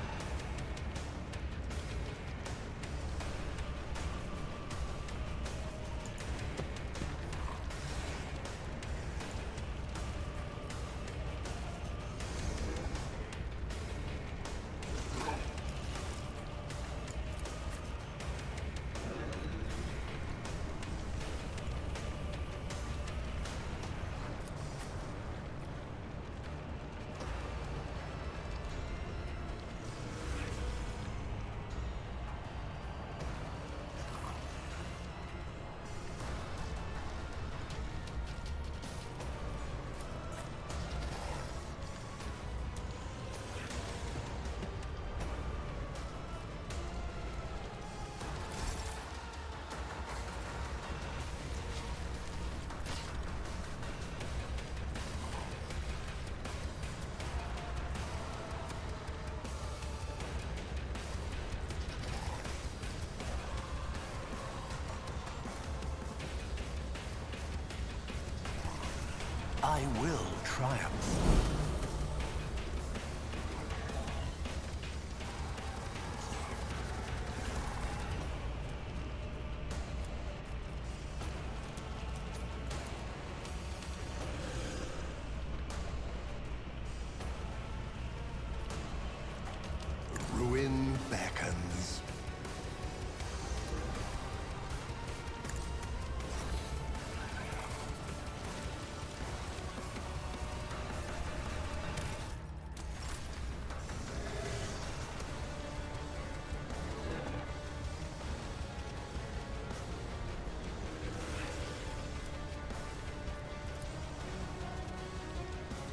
I will triumph. Ruin beckons.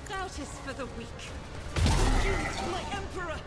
Doubt is for the weak. You, my emperor!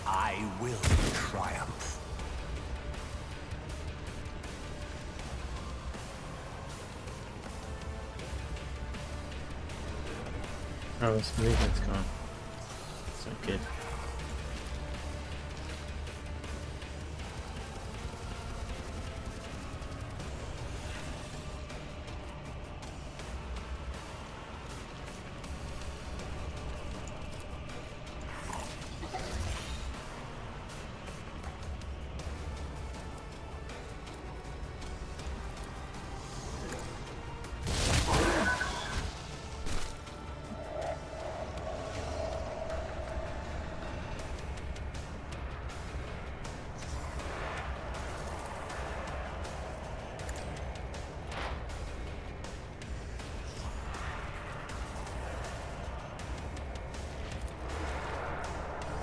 I will triumph. Oh, this movement's gone. It's not good.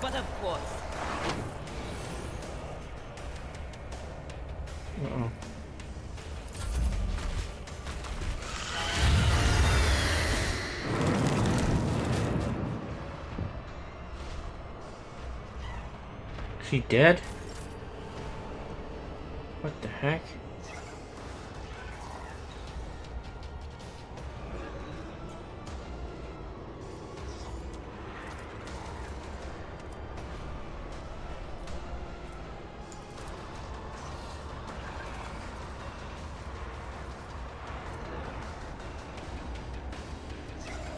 But of course. Uh-oh. he dead? What the heck?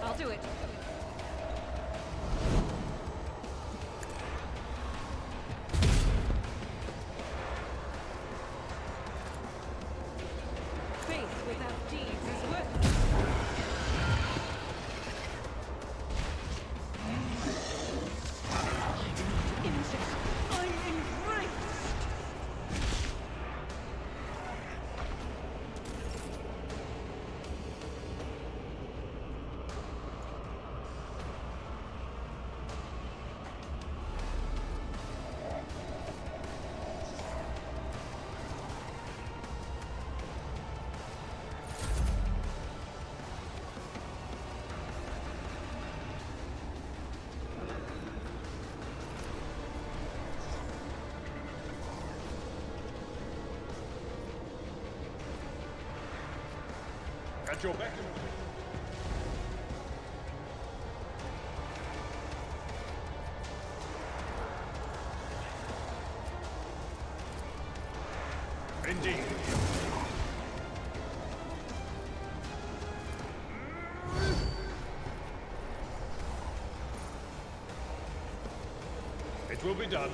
I'll do it. Faith without deeds is worthless. I'm enraged. At your beck and call. Indeed. It will be done.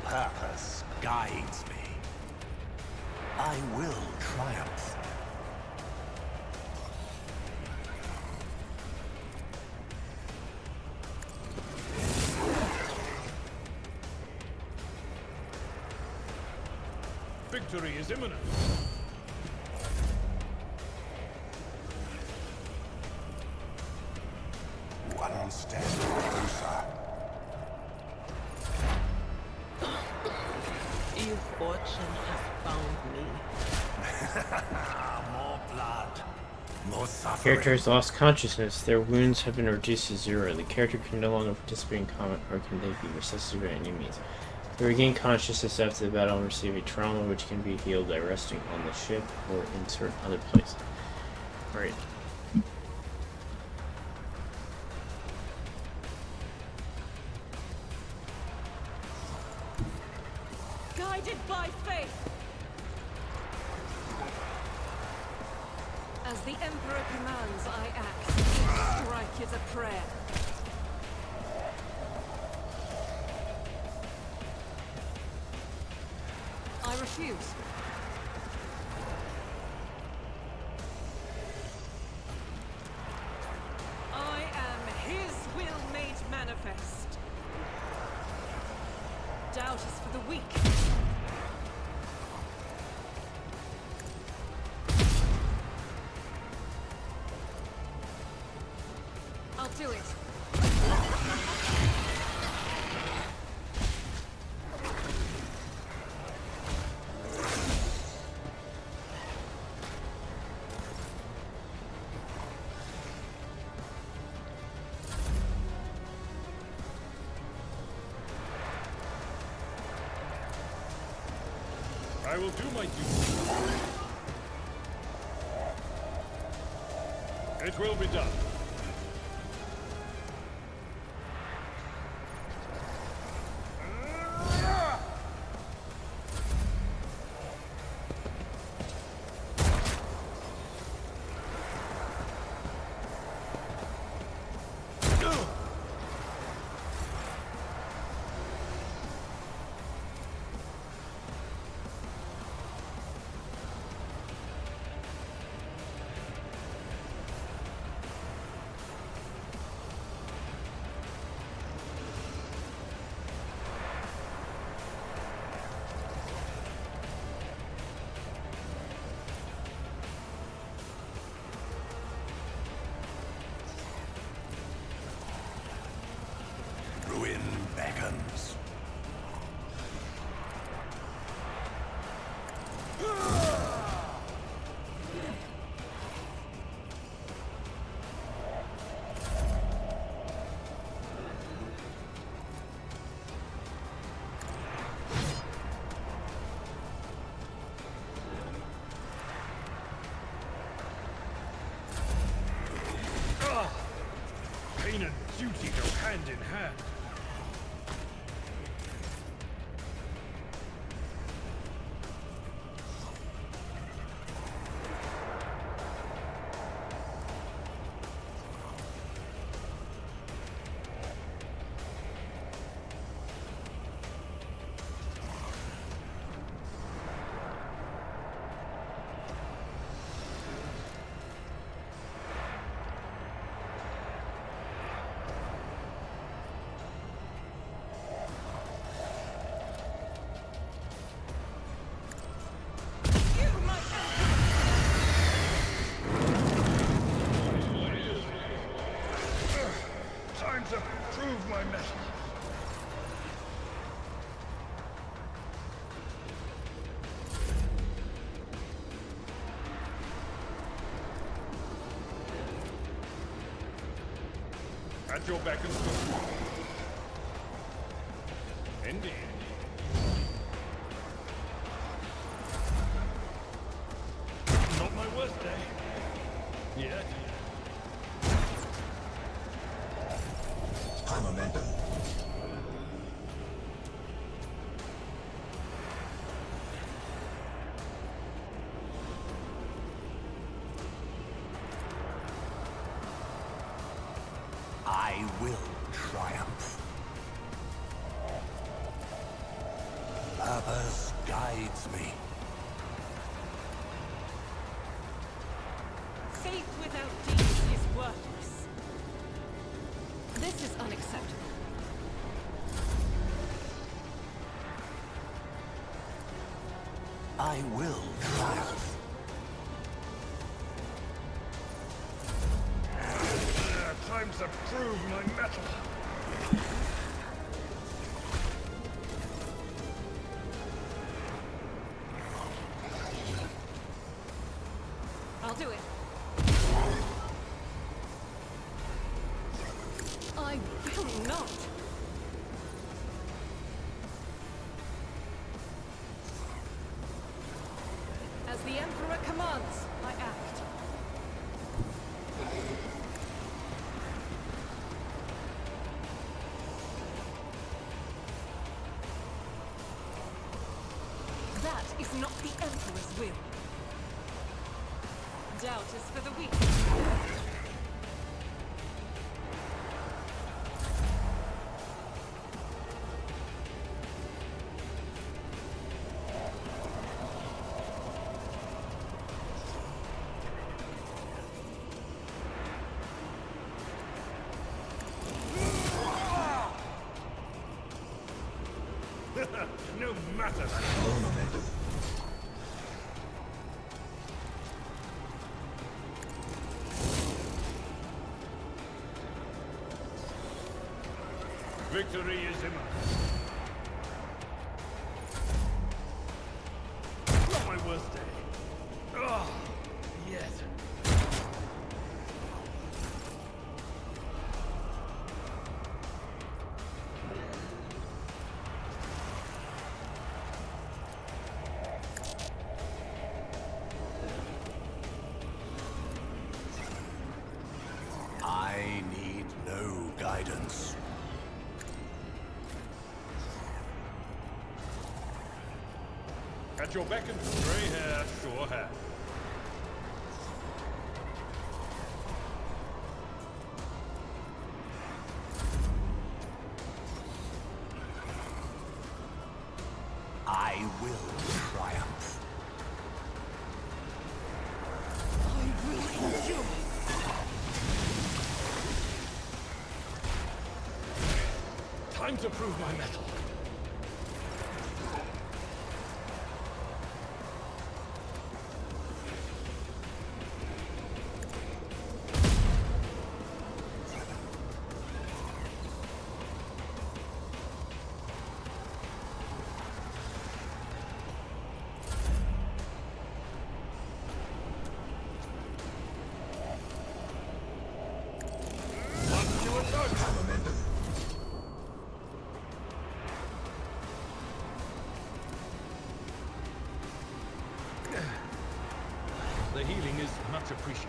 Purpose guides me. I will triumph. Victory is imminent. One step closer. Your fortune has found me. More blood. More suffering. Characters lost consciousness. Their wounds have been reduced to 0. The character can no longer participate in combat, or can they be resuscitated by any means. They regain consciousness after the battle and receive a trauma which can be healed by resting on the ship or in certain other places. Right. Guided by faith. As the Emperor commands, I act. Each strike is a prayer. I refuse. I am his will made manifest. Doubt is for the weak. I'll do it. I will do my duty. It will be done. hand in hand. Time to prove my mettle. At your beck and call. Indeed. Not my worst day. Yet. High momentum. I will triumph. Purpose guides me. Faith without deeds is worthless. This is unacceptable. I will triumph. Time to prove my mettle. I'll do it. I will not. As the Emperor commands, I act. That is not the Emperor's will. Doubt is for the weak. No matter that. Low momentum. Victory is imminent. Not my worst day. Oh, yet. I need no guidance. At your beck and gray hair, sure hair. I will triumph. I will endure. Time to prove my mettle. High momentum. The healing is much appreciated.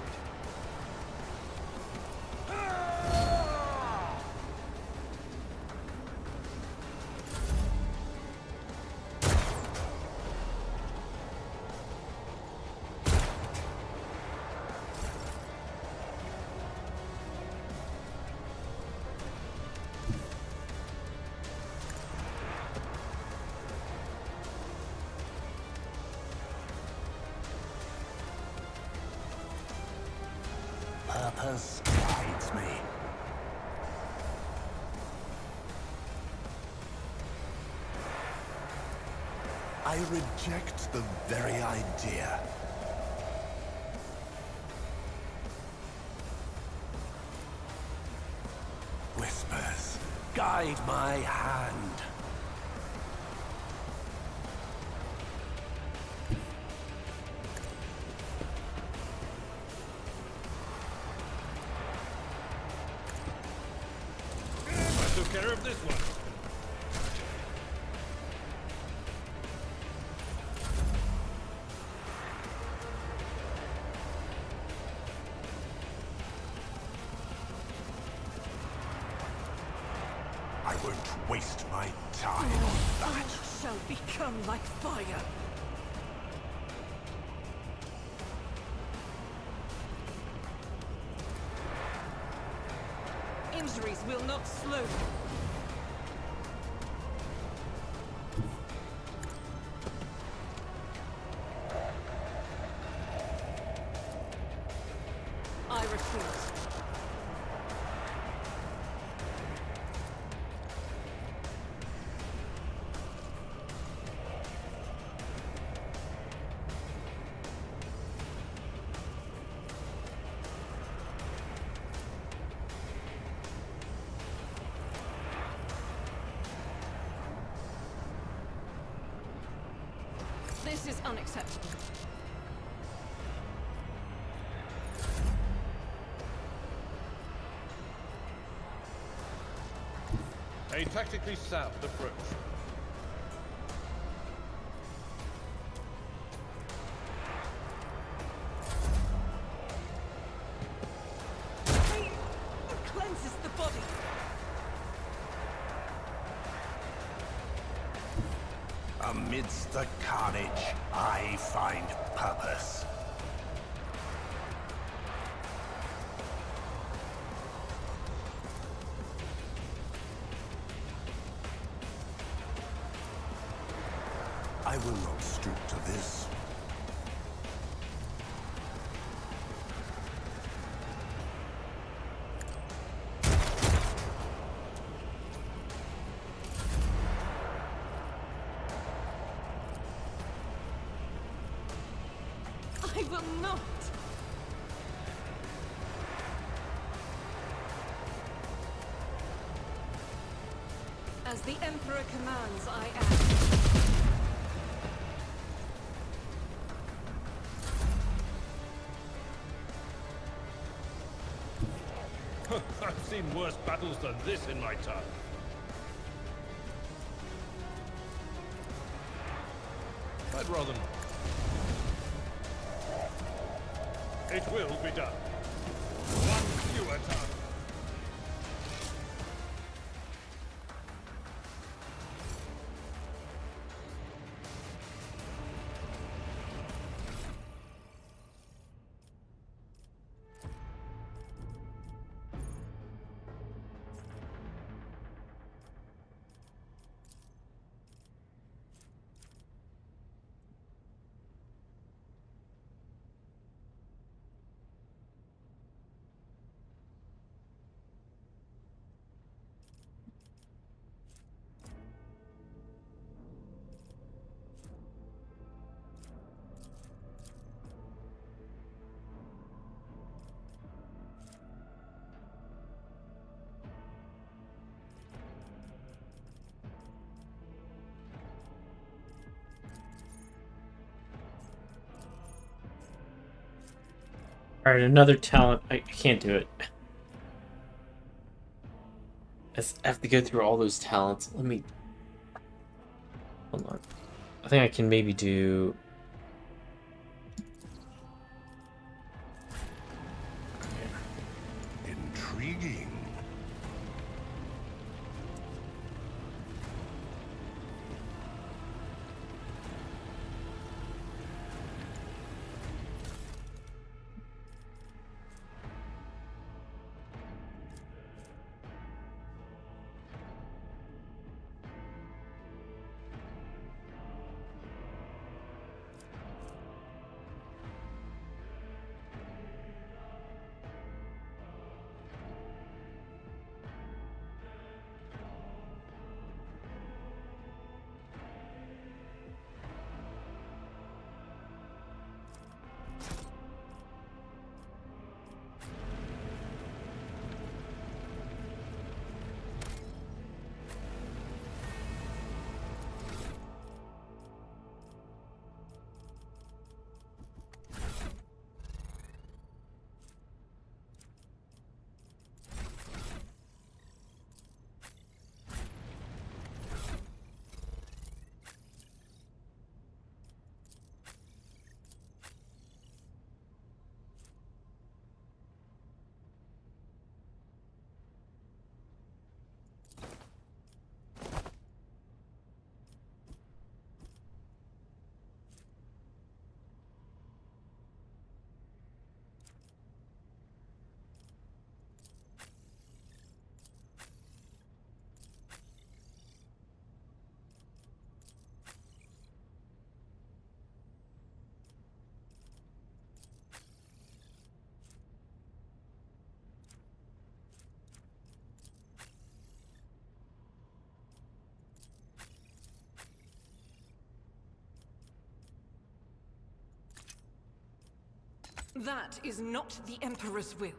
I reject the very idea. Whispers, guide my hand. I took care of this one. I won't waste my time on that. Shall become like fire. Injuries will not slow you. I refuse. This is unacceptable. A tactically sound approach. It cleanses the body. Amidst the carnage, I find purpose. I will not stoop to this. I will not. As the Emperor commands, I act. I've seen worse battles than this in my time. I'd rather not. It will be done. One fewer time. Alright, another talent. I can't do it. I have to go through all those talents. Let me... Hold on. I think I can maybe do... Intriguing. That is not the Emperor's will.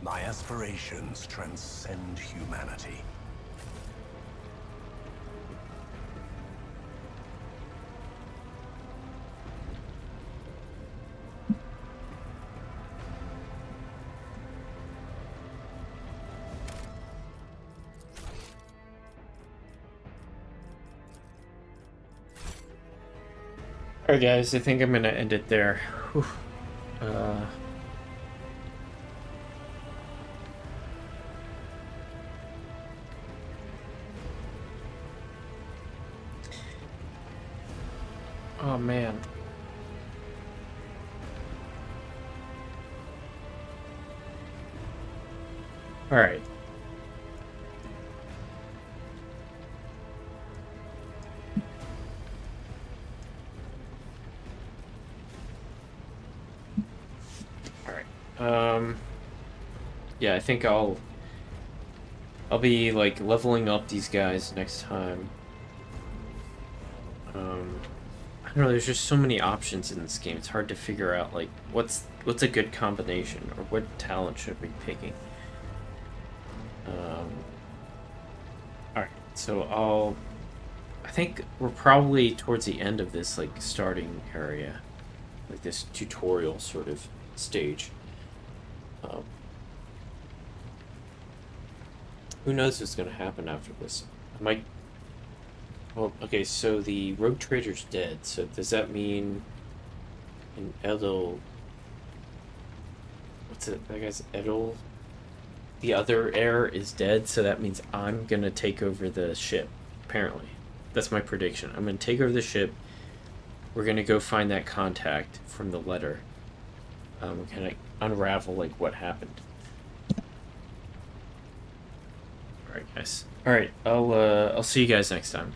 My aspirations transcend humanity. Alright guys, I think I'm gonna end it there. Whew. Oh man. Alright. Yeah, I think I'll be like leveling up these guys next time. I don't know, there's just so many options in this game. It's hard to figure out like what's a good combination or what talent should we be picking. Alright, so I think we're probably towards the end of this like starting area. Like this tutorial sort of stage. Who knows what's going to happen after this? I might... Well, okay, so the rogue trader's dead, so does that mean an Edel... What's it? That guy's Edel? The other heir is dead, so that means I'm going to take over the ship, apparently. That's my prediction. I'm going to take over the ship. We're going to go find that contact from the letter. We're going to unravel, like, what happened. Alright, guys. Alright, I'll see you guys next time.